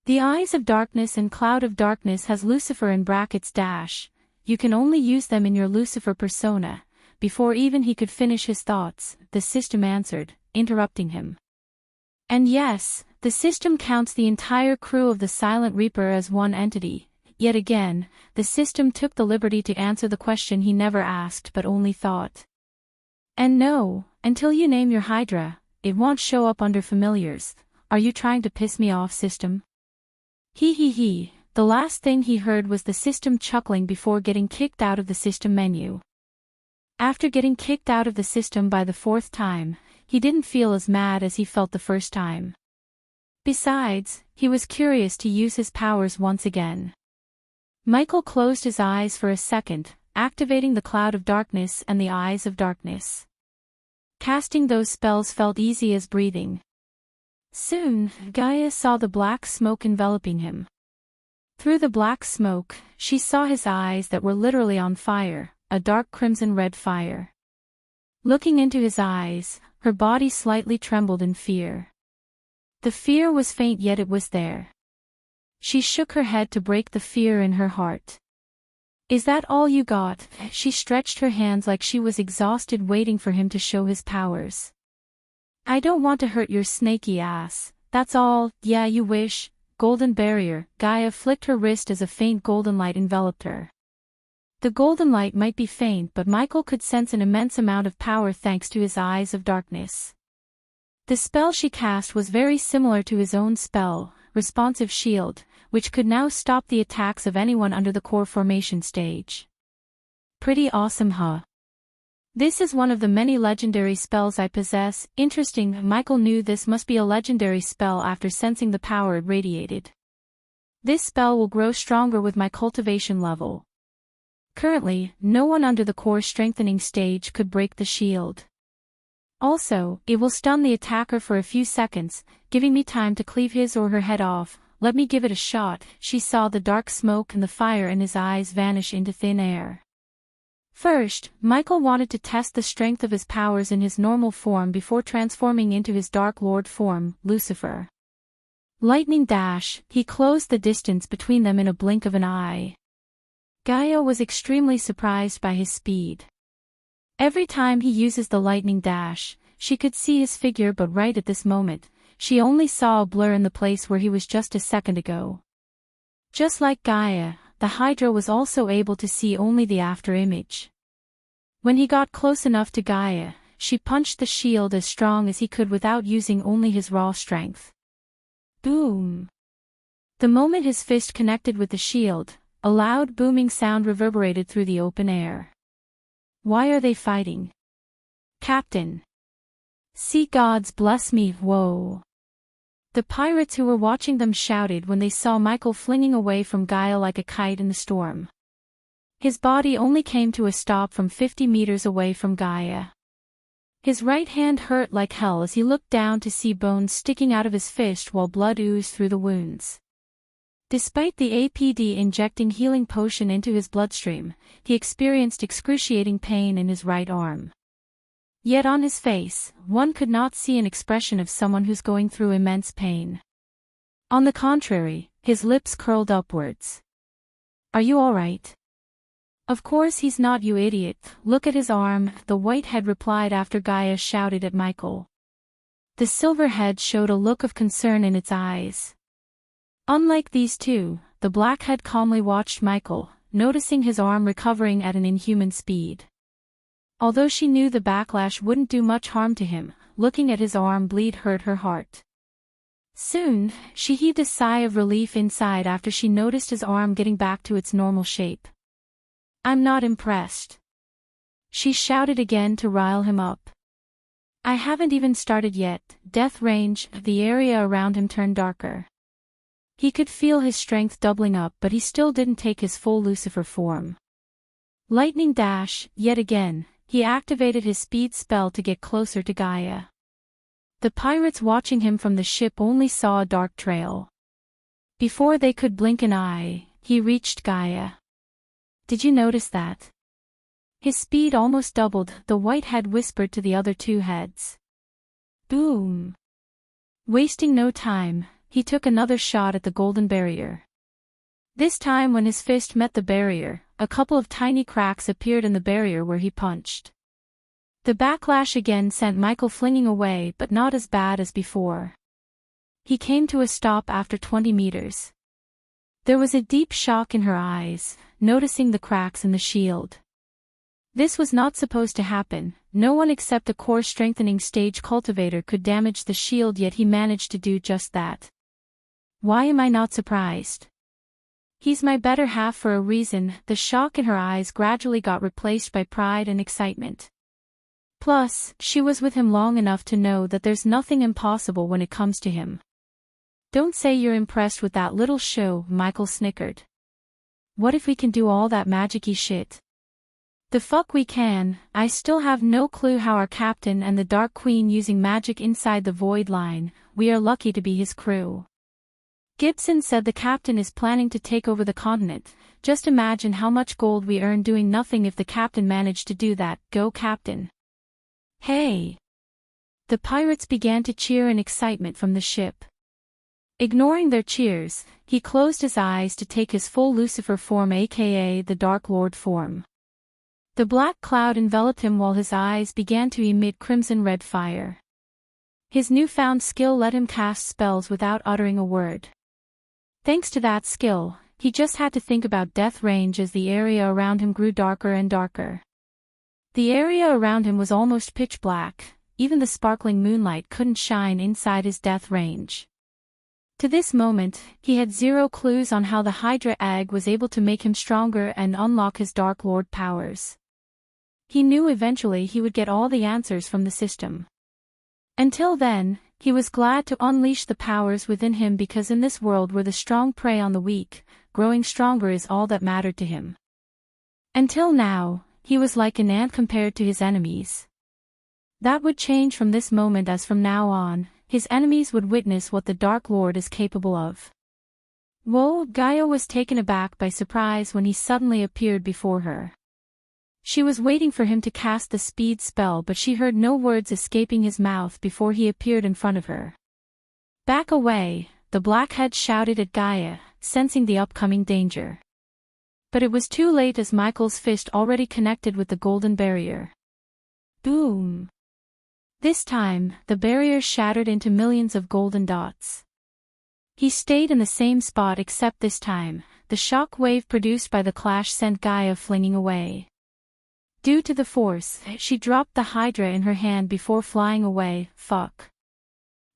The Eyes of Darkness and Cloud of Darkness has Lucifer in brackets dash. You can only use them in your Lucifer persona. Before even he could finish his thoughts, the system answered, interrupting him. And yes, the system counts the entire crew of the Silent Reaper as one entity. Yet again, the system took the liberty to answer the question he never asked but only thought. And no, Until you name your Hydra, it won't show up under familiars. Are you trying to piss me off, system? He. The last thing he heard was the system chuckling before getting kicked out of the system menu. After getting kicked out of the system by the 4th time, he didn't feel as mad as he felt the first time. Besides, he was curious to use his powers once again. Michael closed his eyes for a second, activating the Cloud of Darkness and the Eyes of Darkness. Casting those spells felt easy as breathing. Soon, Gaia saw the black smoke enveloping him. Through the black smoke, she saw his eyes that were literally on fire, a dark crimson-red fire. Looking into his eyes, her body slightly trembled in fear. The fear was faint, yet it was there. She shook her head to break the fear in her heart. Is that all you got? She stretched her hands like she was exhausted, waiting for him to show his powers. I don't want to hurt your snaky ass, that's all. Yeah, you wish. Golden barrier. Gaia flicked her wrist as a faint golden light enveloped her. The golden light might be faint, but Michael could sense an immense amount of power thanks to his Eyes of Darkness. The spell she cast was very similar to his own spell, Responsive Shield, which could now stop the attacks of anyone under the core formation stage. Pretty awesome, huh? This is one of the many legendary spells I possess. Interesting. Michael knew this must be a legendary spell after sensing the power it radiated. This spell will grow stronger with my cultivation level. Currently, no one under the core strengthening stage could break the shield. Also, it will stun the attacker for a few seconds, giving me time to cleave his or her head off. Let me give it a shot. She saw the dark smoke and the fire in his eyes vanish into thin air. First, Michael wanted to test the strength of his powers in his normal form before transforming into his Dark Lord form, Lucifer. Lightning dash, he closed the distance between them in a blink of an eye. Gaia was extremely surprised by his speed. Every time he uses the lightning dash, she could see his figure, but right at this moment, she only saw a blur in the place where he was just a second ago. Just like Gaia, the Hydra was also able to see only the after image. When he got close enough to Gaia, she punched the shield as strong as he could without using only his raw strength. Boom! The moment his fist connected with the shield, a loud booming sound reverberated through the open air. Why are they fighting? Captain! Sea gods bless me, whoa! The pirates who were watching them shouted when they saw Michael flinging away from Gaia like a kite in the storm. His body only came to a stop from 50 meters away from Gaia. His right hand hurt like hell as he looked down to see bones sticking out of his fist while blood oozed through the wounds. Despite the APD injecting healing potion into his bloodstream, he experienced excruciating pain in his right arm. Yet on his face, one could not see an expression of someone who's going through immense pain. On the contrary, his lips curled upwards. Are you all right? Of course he's not, you idiot. Look at his arm, the white head replied after Gaia shouted at Michael. The silver head showed a look of concern in its eyes. Unlike these two, the black head calmly watched Michael, noticing his arm recovering at an inhuman speed. Although she knew the backlash wouldn't do much harm to him, looking at his arm bleed hurt her heart. Soon, she heaved a sigh of relief inside after she noticed his arm getting back to its normal shape. I'm not impressed. She shouted again to rile him up. I haven't even started yet. Death range, the area around him turned darker. He could feel his strength doubling up, but he still didn't take his full Lucifer form. Lightning dash, yet again, he activated his speed spell to get closer to Gaia. The pirates watching him from the ship only saw a dark trail. Before they could blink an eye, he reached Gaia. Did you notice that? His speed almost doubled, the white head whispered to the other two heads. Boom! Wasting no time, he took another shot at the golden barrier. This time when his fist met the barrier, a couple of tiny cracks appeared in the barrier where he punched. The backlash again sent Michael flinging away, but not as bad as before. He came to a stop after 20 meters. There was a deep shock in her eyes, noticing the cracks in the shield. This was not supposed to happen. No one except the core strengthening stage cultivator could damage the shield, yet he managed to do just that. Why am I not surprised? He's my better half for a reason. The shock in her eyes gradually got replaced by pride and excitement. Plus, she was with him long enough to know that there's nothing impossible when it comes to him. Don't say you're impressed with that little show, Michael snickered. What if we can do all that magic-y shit? The fuck we can. I still have no clue how our captain and the Dark Queen using magic inside the Void Line. We are lucky to be his crew. Gibson said the captain is planning to take over the continent. Just imagine how much gold we earn doing nothing if the captain managed to do that. Go captain. Hey! The pirates began to cheer in excitement from the ship. Ignoring their cheers, he closed his eyes to take his full Lucifer form, aka the Dark Lord form. The black cloud enveloped him while his eyes began to emit crimson-red fire. His newfound skill let him cast spells without uttering a word. Thanks to that skill, he just had to think about death range as the area around him grew darker and darker. The area around him was almost pitch black. Even the sparkling moonlight couldn't shine inside his death range. To this moment, he had zero clues on how the Hydra egg was able to make him stronger and unlock his Dark Lord powers. He knew eventually he would get all the answers from the system. Until then, he was glad to unleash the powers within him, because in this world where the strong prey on the weak, growing stronger is all that mattered to him. Until now, he was like an ant compared to his enemies. That would change from this moment, as from now on, his enemies would witness what the Dark Lord is capable of. Whoa! Gaia was taken aback by surprise when he suddenly appeared before her. She was waiting for him to cast the speed spell, but she heard no words escaping his mouth before he appeared in front of her. Back away, the Blackhead shouted at Gaia, sensing the upcoming danger. But it was too late, as Michael's fist already connected with the golden barrier. Boom! This time, the barrier shattered into millions of golden dots. He stayed in the same spot, except this time, the shock wave produced by the clash sent Gaia flinging away. Due to the force, she dropped the Hydra in her hand before flying away. Fuck.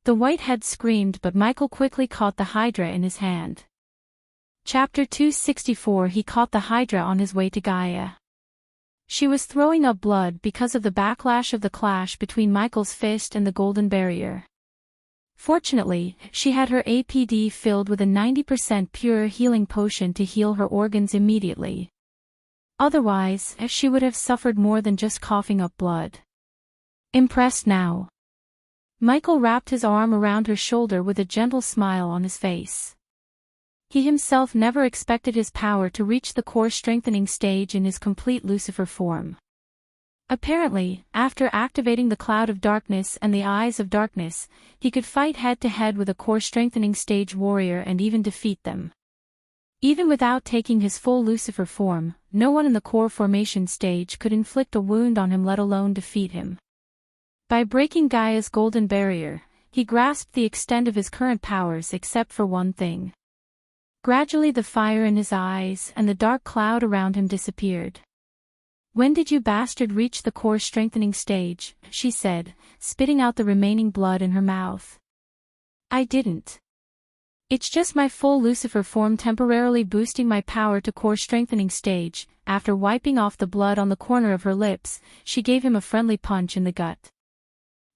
The Whitehead screamed, but Michael quickly caught the Hydra in his hand. Chapter 264. He caught the Hydra on his way to Gaia. She was throwing up blood because of the backlash of the clash between Michael's fist and the golden barrier. Fortunately, she had her APD filled with a 90% pure healing potion to heal her organs immediately. Otherwise, she would have suffered more than just coughing up blood. Impressed now? Michael wrapped his arm around her shoulder with a gentle smile on his face. He himself never expected his power to reach the core strengthening stage in his complete Lucifer form. Apparently, after activating the Cloud of Darkness and the Eyes of Darkness, he could fight head-to-head with a core strengthening stage warrior and even defeat them. Even without taking his full Lucifer form, no one in the core formation stage could inflict a wound on him, let alone defeat him. By breaking Gaia's golden barrier, he grasped the extent of his current powers except for one thing. Gradually the fire in his eyes and the dark cloud around him disappeared. "When did you bastard reach the core strengthening stage?" she said, spitting out the remaining blood in her mouth. "I didn't. It's just my full Lucifer form temporarily boosting my power to core strengthening stage." After wiping off the blood on the corner of her lips, she gave him a friendly punch in the gut.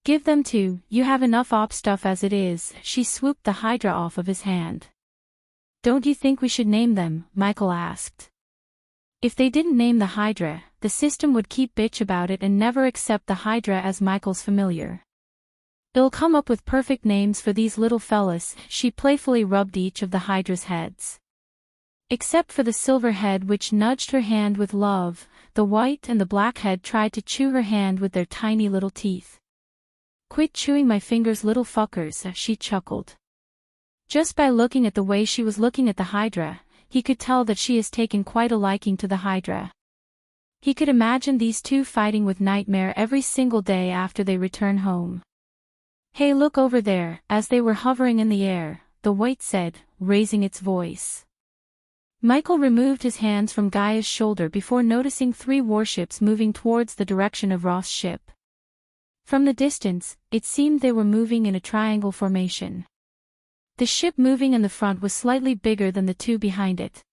"Give them to, you have enough op stuff as it is." She swooped the Hydra off of his hand. "Don't you think we should name them?" Michael asked. If they didn't name the Hydra, the system would keep bitch about it and never accept the Hydra as Michael's familiar. "I'll come up with perfect names for these little fellas." She playfully rubbed each of the Hydra's heads. Except for the silver head, which nudged her hand with love, the white and the black head tried to chew her hand with their tiny little teeth. "Quit chewing my fingers, little fuckers," she chuckled. Just by looking at the way she was looking at the Hydra, he could tell that she has taken quite a liking to the Hydra. He could imagine these two fighting with Nightmare every single day after they return home. "Hey, look over there." As they were hovering in the air, the white said, raising its voice. Michael removed his hands from Gaia's shoulder before noticing 3 warships moving towards the direction of Ross' ship. From the distance, it seemed they were moving in a triangle formation. The ship moving in the front was slightly bigger than the 2 behind it.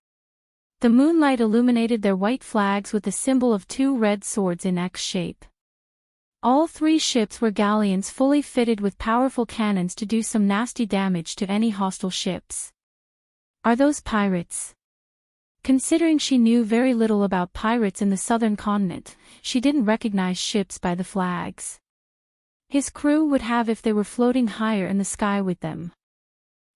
The moonlight illuminated their white flags with the symbol of 2 red swords in X shape. All 3 ships were galleons fully fitted with powerful cannons to do some nasty damage to any hostile ships. Are those pirates? Considering she knew very little about pirates in the southern continent, she didn't recognize ships by the flags. His crew would have if they were floating higher in the sky with them.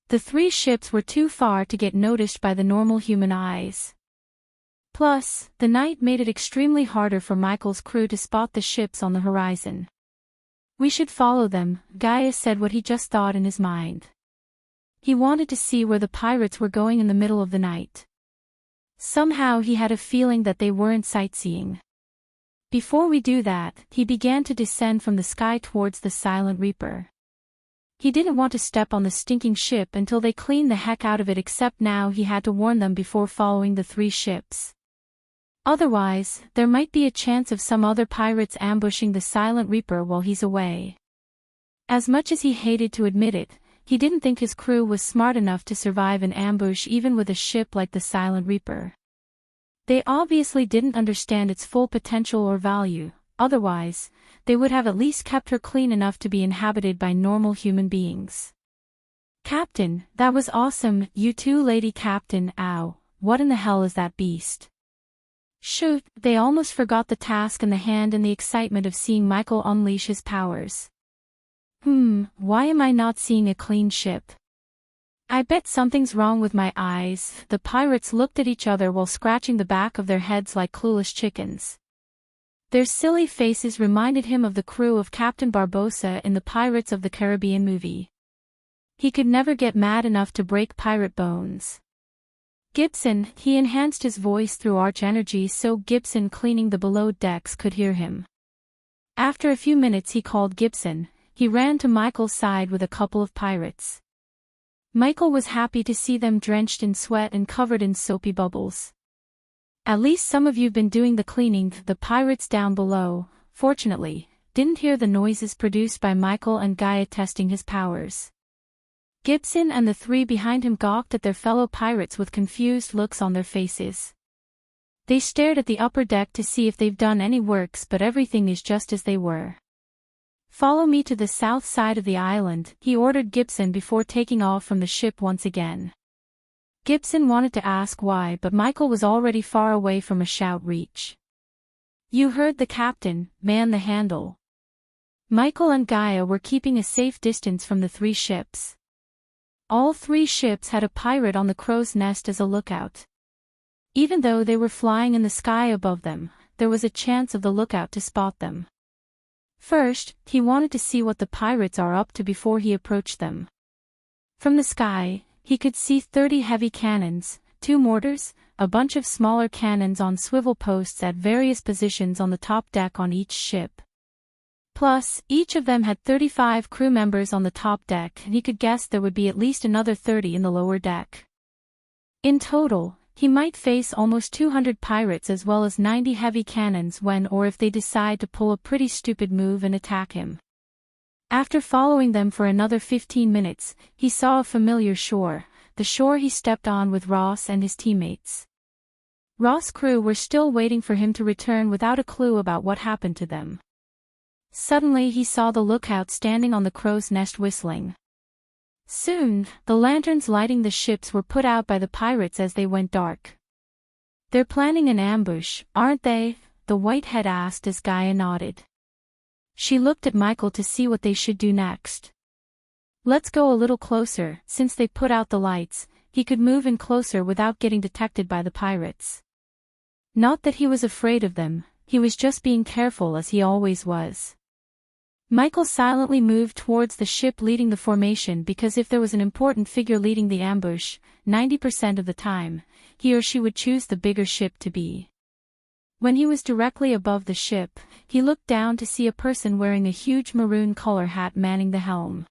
The 3 ships were too far to get noticed by the normal human eyes. Plus, the night made it extremely harder for Michael's crew to spot the ships on the horizon. We should follow them, Gaia said what he just thought in his mind. He wanted to see where the pirates were going in the middle of the night. Somehow he had a feeling that they weren't sightseeing. Before we do that, he began to descend from the sky towards the Silent Reaper. He didn't want to step on the stinking ship until they cleaned the heck out of it, except now he had to warn them before following the 3 ships. Otherwise, there might be a chance of some other pirates ambushing the Silent Reaper while he's away. As much as he hated to admit it, he didn't think his crew was smart enough to survive an ambush even with a ship like the Silent Reaper. They obviously didn't understand its full potential or value, otherwise, they would have at least kept her clean enough to be inhabited by normal human beings. Captain, that was awesome, you too, Lady Captain. Ow, what in the hell is that beast? Shoot, they almost forgot the task in the hand in the excitement of seeing Michael unleash his powers. Why am I not seeing a clean ship? I bet something's wrong with my eyes. The pirates looked at each other while scratching the back of their heads like clueless chickens. Their silly faces reminded him of the crew of Captain Barbossa in the Pirates of the Caribbean movie. He could never get mad enough to break pirate bones. Gibson, he enhanced his voice through arch energy so Gibson cleaning the below decks could hear him. After a few minutes he called Gibson. He ran to Michael's side with a couple of pirates. Michael was happy to see them drenched in sweat and covered in soapy bubbles. At least some of you've been doing the cleaning. The pirates down below, fortunately, didn't hear the noises produced by Michael and Gaia testing his powers. Gibson and the 3 behind him gawked at their fellow pirates with confused looks on their faces. They stared at the upper deck to see if they've done any works, but everything is just as they were. Follow me to the south side of the island, he ordered Gibson before taking off from the ship once again. Gibson wanted to ask why, but Michael was already far away from a shout reach. You heard the captain, man the handle. Michael and Gaia were keeping a safe distance from the 3 ships. All 3 ships had a pirate on the crow's nest as a lookout. Even though they were flying in the sky above them, there was a chance of the lookout to spot them. First, he wanted to see what the pirates are up to before he approached them. From the sky, he could see 30 heavy cannons, 2 mortars, a bunch of smaller cannons on swivel posts at various positions on the top deck on each ship. Plus, each of them had 35 crew members on the top deck, and he could guess there would be at least another 30 in the lower deck. In total, he might face almost 200 pirates as well as 90 heavy cannons when or if they decide to pull a pretty stupid move and attack him. After following them for another 15 minutes, he saw a familiar shore, the shore he stepped on with Ross and his teammates. Ross' crew were still waiting for him to return without a clue about what happened to them. Suddenly he saw the lookout standing on the crow's nest whistling. Soon, the lanterns lighting the ships were put out by the pirates as they went dark. They're planning an ambush, aren't they? The whitehead asked as Gaia nodded. She looked at Michael to see what they should do next. Let's go a little closer. Since they put out the lights, he could move in closer without getting detected by the pirates. Not that he was afraid of them, he was just being careful as he always was. Michael silently moved towards the ship leading the formation because if there was an important figure leading the ambush, 90% of the time, he or she would choose the bigger ship to be. When he was directly above the ship, he looked down to see a person wearing a huge maroon color hat manning the helm.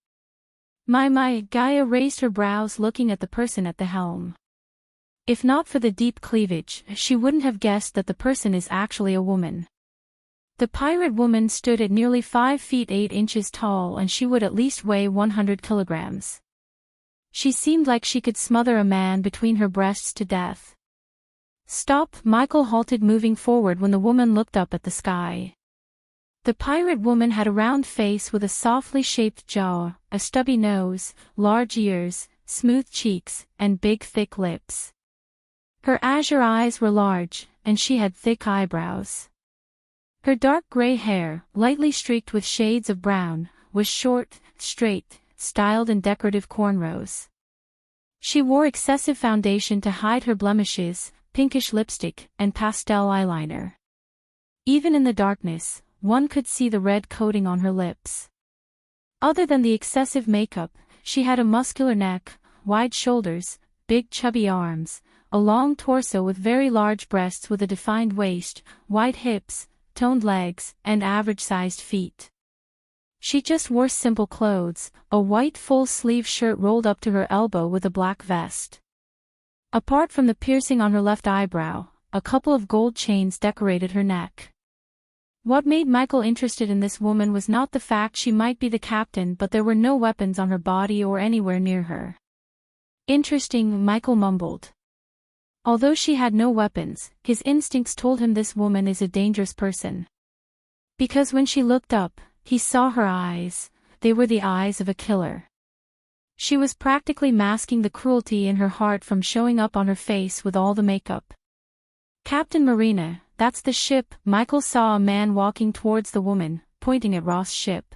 My, Gaia raised her brows looking at the person at the helm. If not for the deep cleavage, she wouldn't have guessed that the person is actually a woman. The pirate woman stood at nearly 5 feet 8 inches tall, and she would at least weigh 100 kilograms. She seemed like she could smother a man between her breasts to death. "Stop!" Michael halted, moving forward when the woman looked up at the sky. The pirate woman had a round face with a softly shaped jaw, a stubby nose, large ears, smooth cheeks, and big thick lips. Her azure eyes were large, and she had thick eyebrows. Her dark gray hair, lightly streaked with shades of brown, was short, straight, styled in decorative cornrows. She wore excessive foundation to hide her blemishes, pinkish lipstick, and pastel eyeliner. Even in the darkness, one could see the red coating on her lips. Other than the excessive makeup, she had a muscular neck, wide shoulders, big chubby arms, a long torso with very large breasts with a defined waist, wide hips, toned legs, and average-sized feet. She just wore simple clothes, a white full-sleeve shirt rolled up to her elbow with a black vest. Apart from the piercing on her left eyebrow, a couple of gold chains decorated her neck. What made Michael interested in this woman was not the fact she might be the captain, but there were no weapons on her body or anywhere near her. "Interesting," Michael mumbled. Although she had no weapons, his instincts told him this woman is a dangerous person. Because when she looked up, he saw her eyes. They were the eyes of a killer. She was practically masking the cruelty in her heart from showing up on her face with all the makeup. "Captain Marina, that's the ship." Michael saw a man walking towards the woman, pointing at Ross's ship.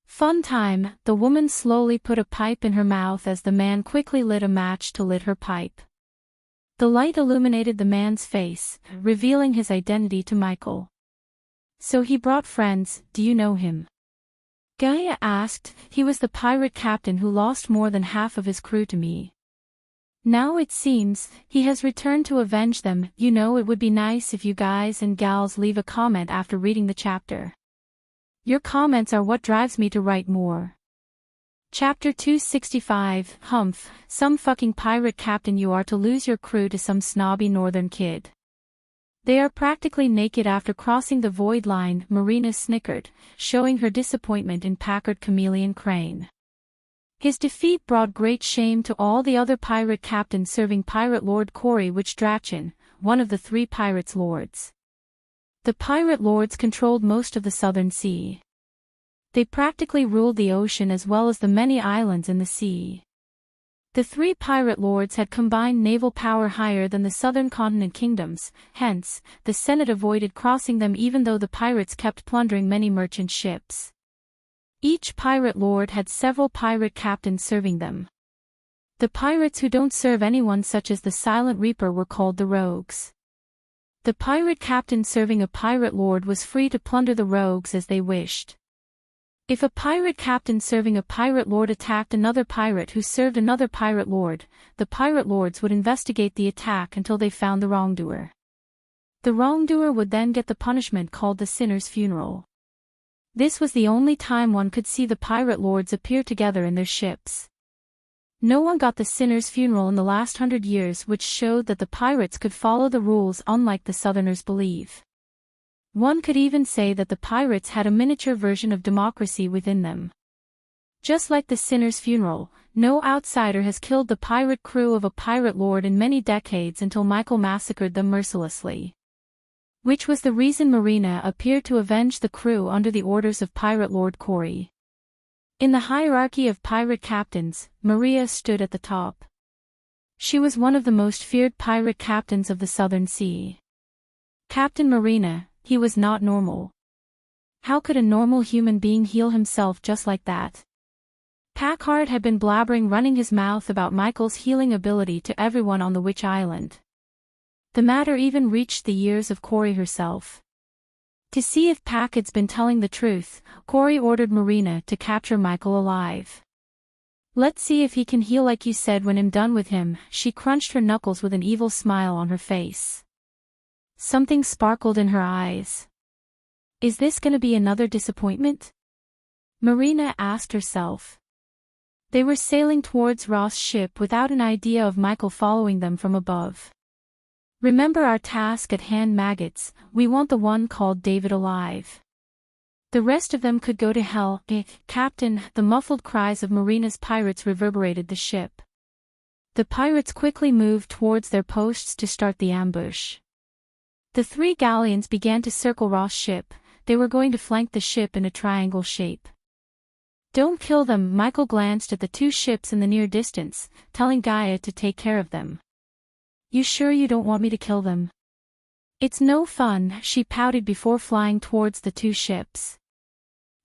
"Fun time." The woman slowly put a pipe in her mouth as the man quickly lit a match to lit her pipe. The light illuminated the man's face, revealing his identity to Michael. "So he brought friends, do you know him?" Gaia asked. "He was the pirate captain who lost more than half of his crew to me. Now it seems, he has returned to avenge them. You know, it would be nice if you guys and gals leave a comment after reading the chapter. Your comments are what drives me to write more." Chapter 265, Humph, some fucking pirate captain you are to lose your crew to some snobby northern kid. They are practically naked after crossing the void line, Marina snickered, showing her disappointment in Packard Chameleon Crane. His defeat brought great shame to all the other pirate captains serving Pirate Lord Corey Wichdrachen, one of the 3 pirates' lords. The pirate lords controlled most of the southern sea. They practically ruled the ocean as well as the many islands in the sea. The 3 pirate lords had combined naval power higher than the southern continent kingdoms, hence, the Senate avoided crossing them even though the pirates kept plundering many merchant ships. Each pirate lord had several pirate captains serving them. The pirates who don't serve anyone, such as the Silent Reaper, were called the rogues. The pirate captain serving a pirate lord was free to plunder the rogues as they wished. If a pirate captain serving a pirate lord attacked another pirate who served another pirate lord, the pirate lords would investigate the attack until they found the wrongdoer. The wrongdoer would then get the punishment called the sinner's funeral. This was the only time one could see the pirate lords appear together in their ships. No one got the sinner's funeral in the last 100 years, which showed that the pirates could follow the rules unlike the southerners believe. One could even say that the pirates had a miniature version of democracy within them. Just like the sinner's funeral, no outsider has killed the pirate crew of a pirate lord in many decades until Michael massacred them mercilessly. Which was the reason Marina appeared to avenge the crew under the orders of Pirate Lord Corey. In the hierarchy of pirate captains, Maria stood at the top. She was one of the most feared pirate captains of the Southern Sea. Captain Marina, he was not normal. How could a normal human being heal himself just like that? Packard had been blabbering, running his mouth about Michael's healing ability to everyone on the Witch Island. The matter even reached the ears of Corey herself. To see if Packard's been telling the truth, Corey ordered Marina to capture Michael alive. "Let's see if he can heal like you said when I'm done with him." She crunched her knuckles with an evil smile on her face. Something sparkled in her eyes. "Is this gonna be another disappointment?" Marina asked herself. They were sailing towards Ross's ship without an idea of Michael following them from above. "Remember our task at hand, maggots, we want the one called David alive. The rest of them could go to hell, Captain." The muffled cries of Marina's pirates reverberated the ship. The pirates quickly moved towards their posts to start the ambush. The 3 galleons began to circle Ross's ship. They were going to flank the ship in a triangle shape. "Don't kill them." Michael glanced at the 2 ships in the near distance, telling Gaia to take care of them. "You sure you don't want me to kill them?" "It's no fun," she pouted before flying towards the 2 ships.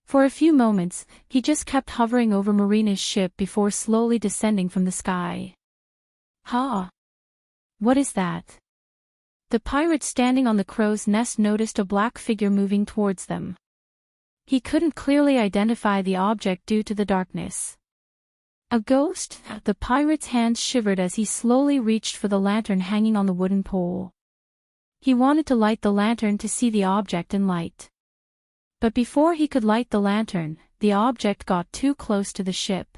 For a few moments, he just kept hovering over Marina's ship before slowly descending from the sky. "Ha! What is that?" The pirate standing on the crow's nest noticed a black figure moving towards them. He couldn't clearly identify the object due to the darkness. "A ghost?" The pirate's hands shivered as he slowly reached for the lantern hanging on the wooden pole. He wanted to light the lantern to see the object in light. But before he could light the lantern, the object got too close to the ship.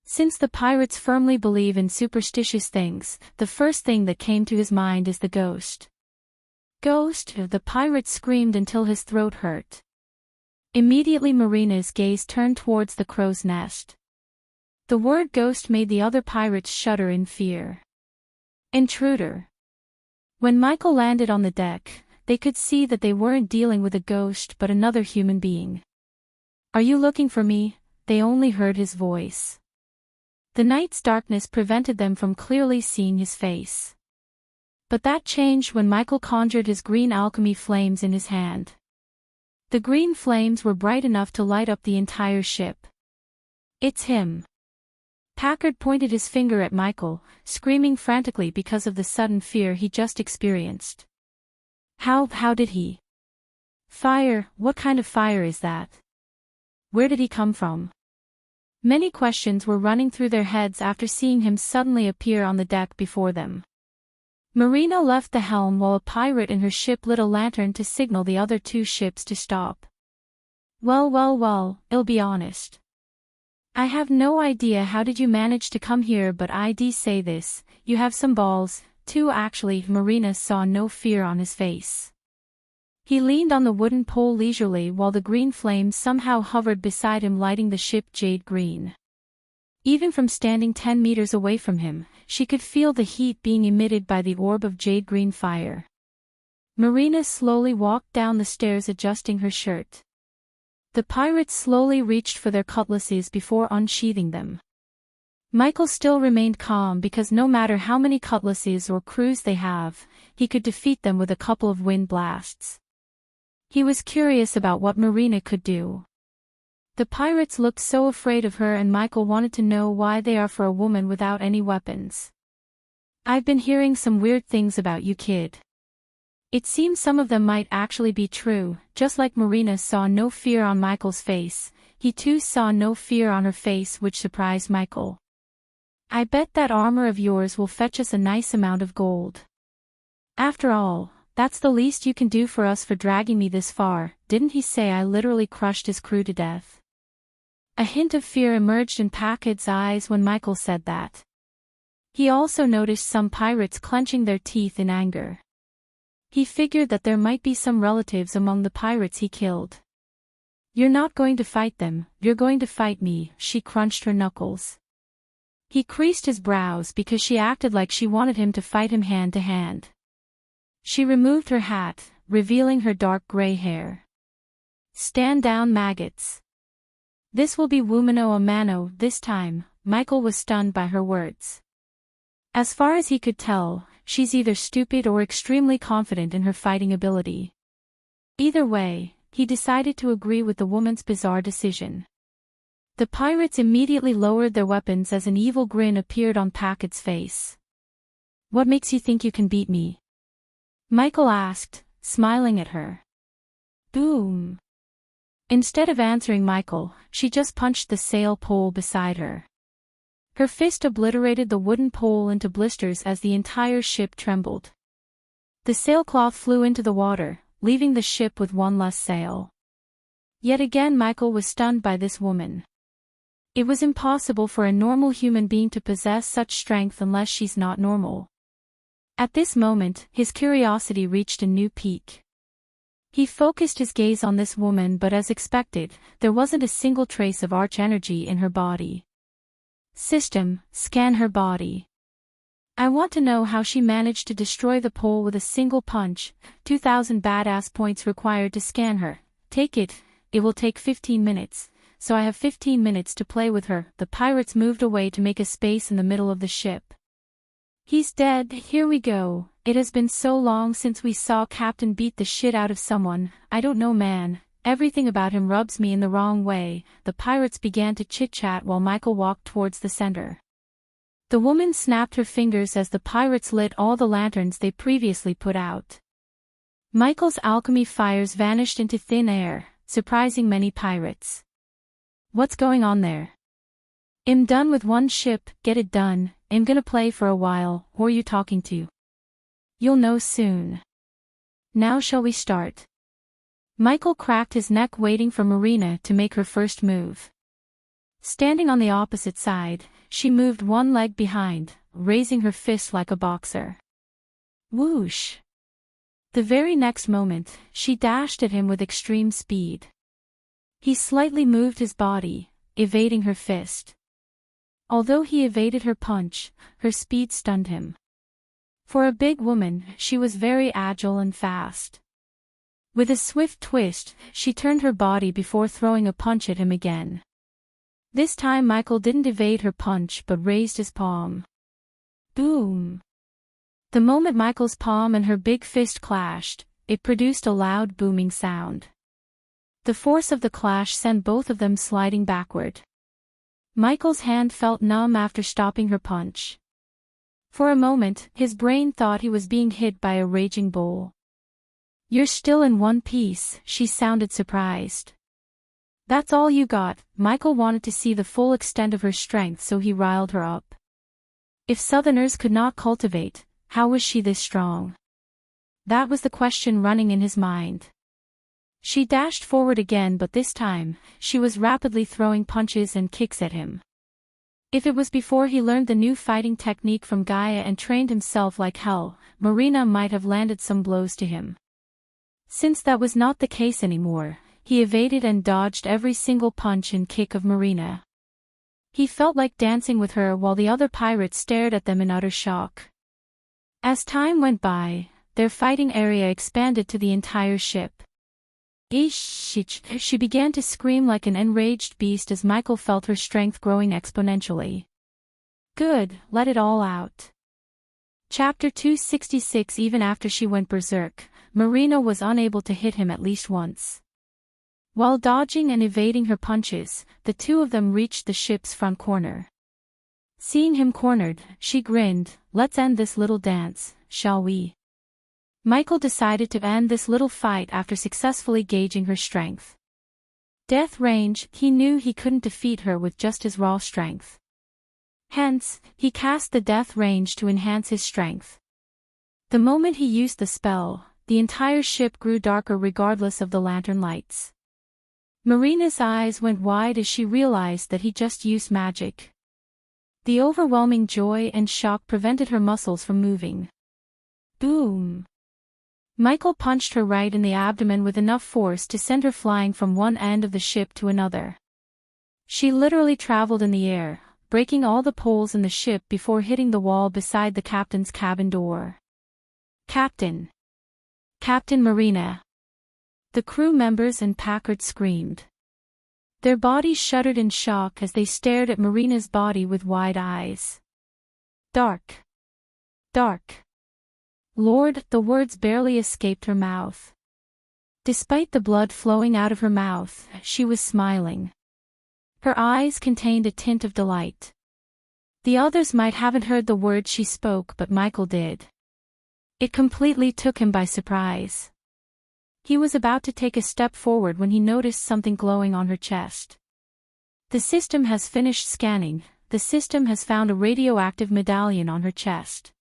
Since the pirates firmly believe in superstitious things, the first thing that came to his mind is the ghost. "Ghost!" The pirate screamed until his throat hurt. Immediately Marina's gaze turned towards the crow's nest. The word ghost made the other pirates shudder in fear. Intruder. When Michael landed on the deck, they could see that they weren't dealing with a ghost but another human being. "Are you looking for me?" They only heard his voice. The night's darkness prevented them from clearly seeing his face. But that changed when Michael conjured his green alchemy flames in his hand. The green flames were bright enough to light up the entire ship. "It's him." Packard pointed his finger at Michael, screaming frantically because of the sudden fear he just experienced. How did he?" "Fire? What kind of fire is that? Where did he come from?" Many questions were running through their heads after seeing him suddenly appear on the deck before them. Marina left the helm while a pirate in her ship lit a lantern to signal the other 2 ships to stop. Well, I'll be honest. I have no idea how did you manage to come here, but I'd say this, you have some balls, too." Actually, Marina saw no fear on his face. He leaned on the wooden pole leisurely while the green flames somehow hovered beside him, lighting the ship jade green. Even from standing 10 meters away from him, she could feel the heat being emitted by the orb of jade green fire. Marina slowly walked down the stairs adjusting her shirt. The pirates slowly reached for their cutlasses before unsheathing them. Michael still remained calm because no matter how many cutlasses or crews they have, he could defeat them with a couple of wind blasts. He was curious about what Marina could do. The pirates looked so afraid of her, and Michael wanted to know why they are for a woman without any weapons. "I've been hearing some weird things about you, kid." It seemed some of them might actually be true. Just like Marina saw no fear on Michael's face, he too saw no fear on her face, which surprised Michael. "I bet that armor of yours will fetch us a nice amount of gold. After all, that's the least you can do for us for dragging me this far. Didn't he say I literally crushed his crew to death?" A hint of fear emerged in Packard's eyes when Michael said that. He also noticed some pirates clenching their teeth in anger. He figured that there might be some relatives among the pirates he killed. "You're not going to fight them, you're going to fight me," she crunched her knuckles. He creased his brows because she acted like she wanted him to fight him hand to hand. She removed her hat, revealing her dark gray hair. "Stand down, maggots. This will be womano a mano this time." Michael was stunned by her words. As far as he could tell, she's either stupid or extremely confident in her fighting ability. Either way, he decided to agree with the woman's bizarre decision. The pirates immediately lowered their weapons as an evil grin appeared on Packard's face. "What makes you think you can beat me?" Michael asked, smiling at her. Boom. Instead of answering Michael, she just punched the sail pole beside her. Her fist obliterated the wooden pole into blisters as the entire ship trembled. The sailcloth flew into the water, leaving the ship with one less sail. Yet again Michael was stunned by this woman. It was impossible for a normal human being to possess such strength unless she's not normal. At this moment, his curiosity reached a new peak. He focused his gaze on this woman, but as expected, there wasn't a single trace of arch energy in her body. System, scan her body. I want to know how she managed to destroy the pole with a single punch. 2,000 badass points required to scan her. Take it, it will take 15 minutes. So I have 15 minutes to play with her. The pirates moved away to make a space in the middle of the ship. He's dead, here we go. It has been so long since we saw Captain beat the shit out of someone. I don't know, man. Everything about him rubs me in the wrong way. The pirates began to chit-chat while Michael walked towards the center. The woman snapped her fingers as the pirates lit all the lanterns they previously put out. Michael's alchemy fires vanished into thin air, surprising many pirates. What's going on there? I'm done with one ship, get it done. I'm gonna play for a while. Who are you talking to? You'll know soon. Now shall we start? Michael cracked his neck waiting for Marina to make her first move. Standing on the opposite side, she moved one leg behind, raising her fist like a boxer. Whoosh! The very next moment, she dashed at him with extreme speed. He slightly moved his body, evading her fist. Although he evaded her punch, her speed stunned him. For a big woman, she was very agile and fast. With a swift twist, she turned her body before throwing a punch at him again. This time Michael didn't evade her punch but raised his palm. Boom! The moment Michael's palm and her big fist clashed, it produced a loud booming sound. The force of the clash sent both of them sliding backward. Michael's hand felt numb after stopping her punch. For a moment, his brain thought he was being hit by a raging bull. You're still in one piece, she sounded surprised. That's all you got. Michael wanted to see the full extent of her strength, so he riled her up. If Southerners could not cultivate, how was she this strong? That was the question running in his mind. She dashed forward again, but this time, she was rapidly throwing punches and kicks at him. If it was before he learned the new fighting technique from Gaia and trained himself like hell, Marina might have landed some blows to him. Since that was not the case anymore, he evaded and dodged every single punch and kick of Marina. He felt like dancing with her while the other pirates stared at them in utter shock. As time went by, their fighting area expanded to the entire ship. She began to scream like an enraged beast as Michael felt her strength growing exponentially. Good, let it all out. Chapter 266. Even after she went berserk, Marina was unable to hit him at least once. While dodging and evading her punches, the two of them reached the ship's front corner. Seeing him cornered, she grinned. Let's end this little dance, shall we? Michael decided to end this little fight after successfully gauging her strength. Death range, he knew he couldn't defeat her with just his raw strength. Hence, he cast the death range to enhance his strength. The moment he used the spell, the entire ship grew darker regardless of the lantern lights. Marina's eyes went wide as she realized that he just used magic. The overwhelming joy and shock prevented her muscles from moving. Boom! Michael punched her right in the abdomen with enough force to send her flying from one end of the ship to another. She literally traveled in the air, breaking all the poles in the ship before hitting the wall beside the captain's cabin door. Captain! Captain Marina! The crew members and Packard screamed. Their bodies shuddered in shock as they stared at Marina's body with wide eyes. Dark! Dark! Lord, the words barely escaped her mouth. Despite the blood flowing out of her mouth, she was smiling. Her eyes contained a tint of delight. The others might haven't heard the words she spoke, but Michael did. It completely took him by surprise. He was about to take a step forward when he noticed something glowing on her chest. The system has finished scanning. The system has found a radioactive medallion on her chest.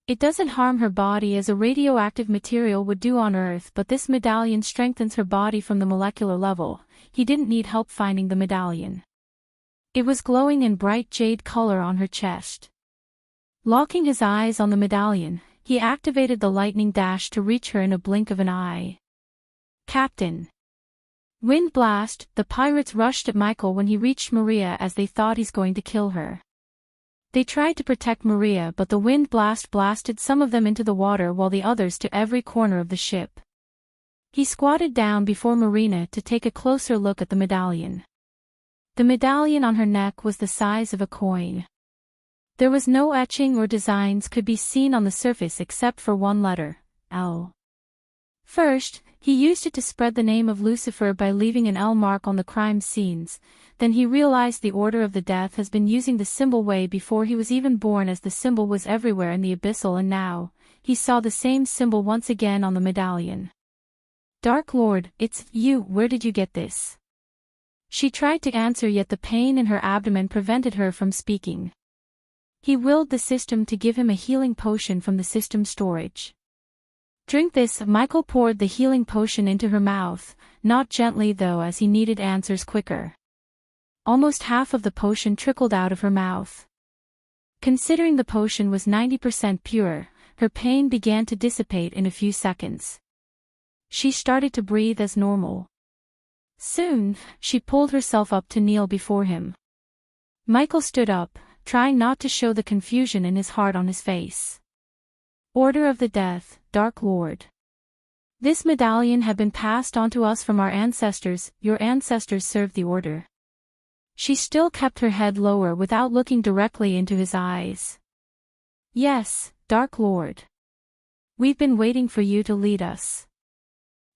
It doesn't harm her body as a radioactive material would do on Earth, but this medallion strengthens her body from the molecular level. He didn't need help finding the medallion. It was glowing in bright jade color on her chest. Locking his eyes on the medallion, he activated the lightning dash to reach her in a blink of an eye. Captain. Wind blast, the pirates rushed at Michael when he reached Maria as they thought he's going to kill her. They tried to protect Maria but the wind blast blasted some of them into the water while the others to every corner of the ship. He squatted down before Marina to take a closer look at the medallion. The medallion on her neck was the size of a coin. There was no etching or designs could be seen on the surface except for one letter, L. First, he used it to spread the name of Lucifer by leaving an L mark on the crime scenes, then he realized the Order of the Death has been using the symbol way before he was even born as the symbol was everywhere in the abyssal and now, he saw the same symbol once again on the medallion. Dark Lord, it's you, where did you get this? She tried to answer yet the pain in her abdomen prevented her from speaking. He willed the system to give him a healing potion from the system storage. Drink this. Michael poured the healing potion into her mouth, not gently though as he needed answers quicker. Almost half of the potion trickled out of her mouth. Considering the potion was 90% pure, her pain began to dissipate in a few seconds. She started to breathe as normal. Soon, she pulled herself up to kneel before him. Michael stood up, trying not to show the confusion in his heart on his face. Order of the Death, Dark Lord. This medallion had been passed on to us from our ancestors. Your ancestors served the order. She still kept her head lower without looking directly into his eyes. Yes, Dark Lord. We've been waiting for you to lead us.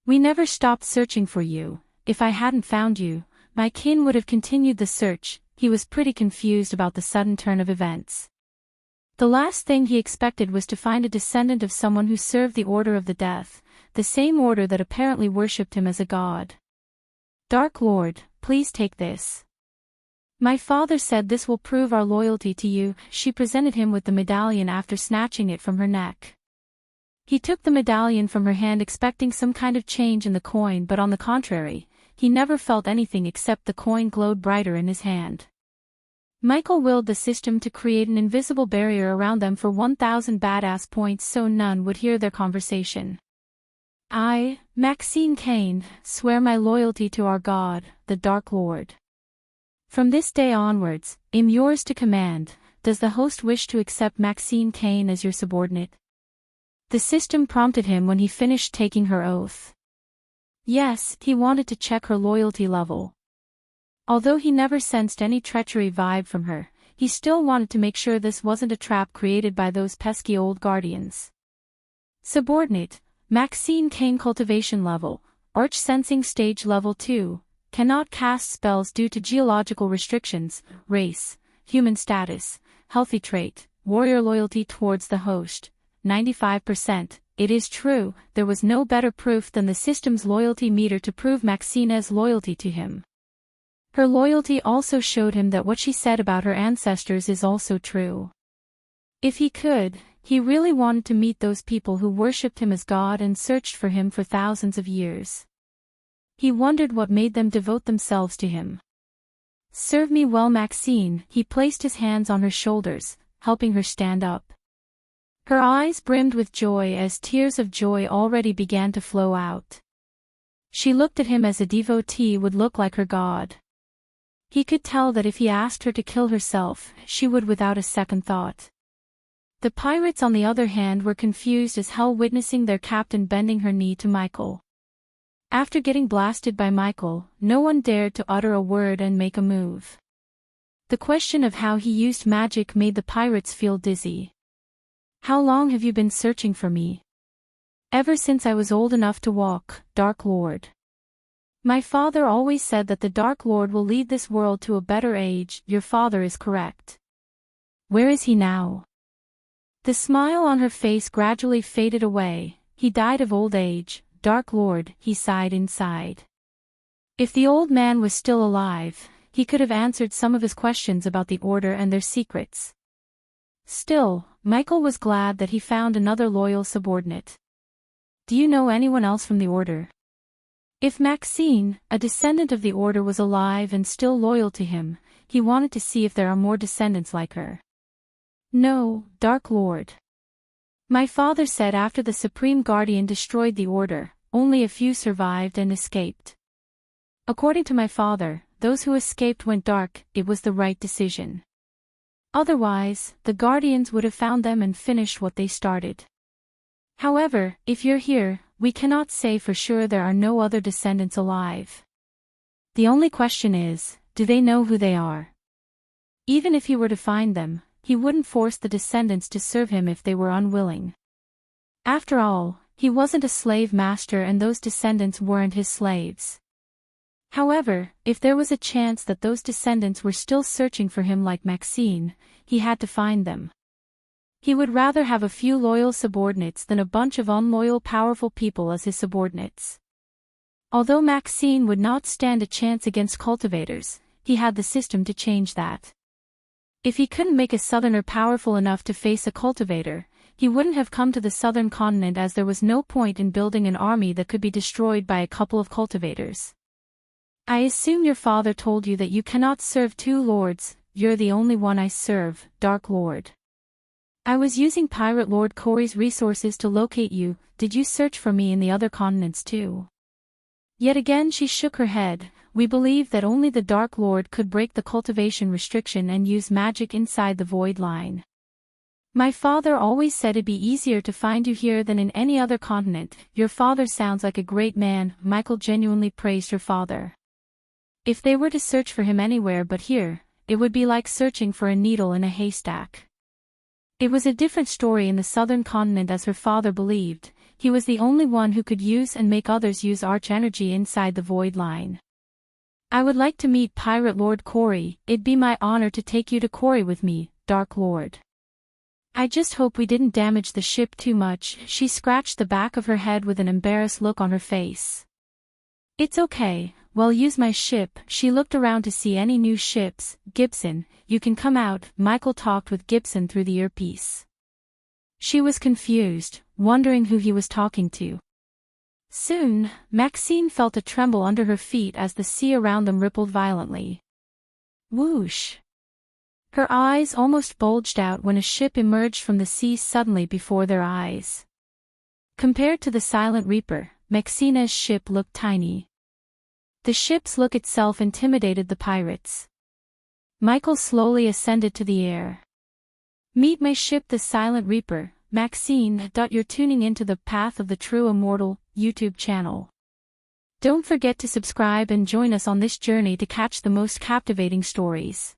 We never stopped searching for you. If I hadn't found you, my kin would have continued the search. He was pretty confused about the sudden turn of events. The last thing he expected was to find a descendant of someone who served the Order of the Death, the same order that apparently worshipped him as a god. Dark Lord, please take this. My father said this will prove our loyalty to you. She presented him with the medallion after snatching it from her neck. He took the medallion from her hand expecting some kind of change in the coin, but on the contrary, he never felt anything except the coin glowed brighter in his hand. Michael willed the system to create an invisible barrier around them for 1,000 badass points so none would hear their conversation. I, Maxine Kane, swear my loyalty to our God, the Dark Lord. From this day onwards, am yours to command. Does the host wish to accept Maxine Kane as your subordinate? The system prompted him when he finished taking her oath. Yes, he wanted to check her loyalty level. Although he never sensed any treachery vibe from her, he still wanted to make sure this wasn't a trap created by those pesky old guardians. Subordinate, Maxine Kane Cultivation Level, Arch Sensing Stage Level 2, cannot cast spells due to geological restrictions, race, human status, healthy trait, warrior loyalty towards the host, 95%. It is true, there was no better proof than the system's loyalty meter to prove Maxine's loyalty to him. Her loyalty also showed him that what she said about her ancestors is also true. If he could, he really wanted to meet those people who worshipped him as God and searched for him for thousands of years. He wondered what made them devote themselves to him. Serve me well, Maxine. He placed his hands on her shoulders, helping her stand up. Her eyes brimmed with joy as tears of joy already began to flow out. She looked at him as a devotee would look like her God. He could tell that if he asked her to kill herself, she would without a second thought. The pirates on the other hand were confused as hell witnessing their captain bending her knee to Michael. After getting blasted by Michael, no one dared to utter a word and make a move. The question of how he used magic made the pirates feel dizzy. How long have you been searching for me? Ever since I was old enough to walk, Dark Lord. My father always said that the Dark Lord will lead this world to a better age. Your father is correct. Where is he now? The smile on her face gradually faded away. He died of old age, Dark Lord, he sighed inside. If the old man was still alive, he could have answered some of his questions about the Order and their secrets. Still, Michael was glad that he found another loyal subordinate. Do you know anyone else from the Order? If Maxine, a descendant of the Order, was alive and still loyal to him, he wanted to see if there are more descendants like her. No, Dark Lord. My father said after the Supreme Guardian destroyed the Order, only a few survived and escaped. According to my father, those who escaped went dark. It was the right decision. Otherwise, the Guardians would have found them and finished what they started. However, if you're here, we cannot say for sure there are no other descendants alive. The only question is, do they know who they are? Even if he were to find them, he wouldn't force the descendants to serve him if they were unwilling. After all, he wasn't a slave master and those descendants weren't his slaves. However, if there was a chance that those descendants were still searching for him like Maxine, he had to find them. He would rather have a few loyal subordinates than a bunch of unloyal powerful people as his subordinates. Although Maxine would not stand a chance against cultivators, he had the system to change that. If he couldn't make a southerner powerful enough to face a cultivator, he wouldn't have come to the southern continent as there was no point in building an army that could be destroyed by a couple of cultivators. I assume your father told you that you cannot serve two lords. You're the only one I serve, Dark Lord. I was using Pirate Lord Corey's resources to locate you. Did you search for me in the other continents too? Yet again she shook her head. We believe that only the Dark Lord could break the cultivation restriction and use magic inside the void line. My father always said it'd be easier to find you here than in any other continent. Your father sounds like a great man. Michael genuinely praised her father. If they were to search for him anywhere but here, it would be like searching for a needle in a haystack. It was a different story in the southern continent as her father believed. He was the only one who could use and make others use arch energy inside the void line. I would like to meet Pirate Lord Corey. It'd be my honor to take you to Corey with me, Dark Lord. I just hope we didn't damage the ship too much. She scratched the back of her head with an embarrassed look on her face. It's okay, well use my ship. She looked around to see any new ships. Gibson, you can come out. Michael talked with Gibson through the earpiece. She was confused, wondering who he was talking to. Soon, Maxine felt a tremble under her feet as the sea around them rippled violently. Whoosh! Her eyes almost bulged out when a ship emerged from the sea suddenly before their eyes. Compared to the Silent Reaper, Maxine's ship looked tiny. The ship's look itself intimidated the pirates. Michael slowly ascended to the air. Meet my ship, the Silent Reaper, Maxine. You're tuning into the Path of the True Immortal YouTube channel. Don't forget to subscribe and join us on this journey to catch the most captivating stories.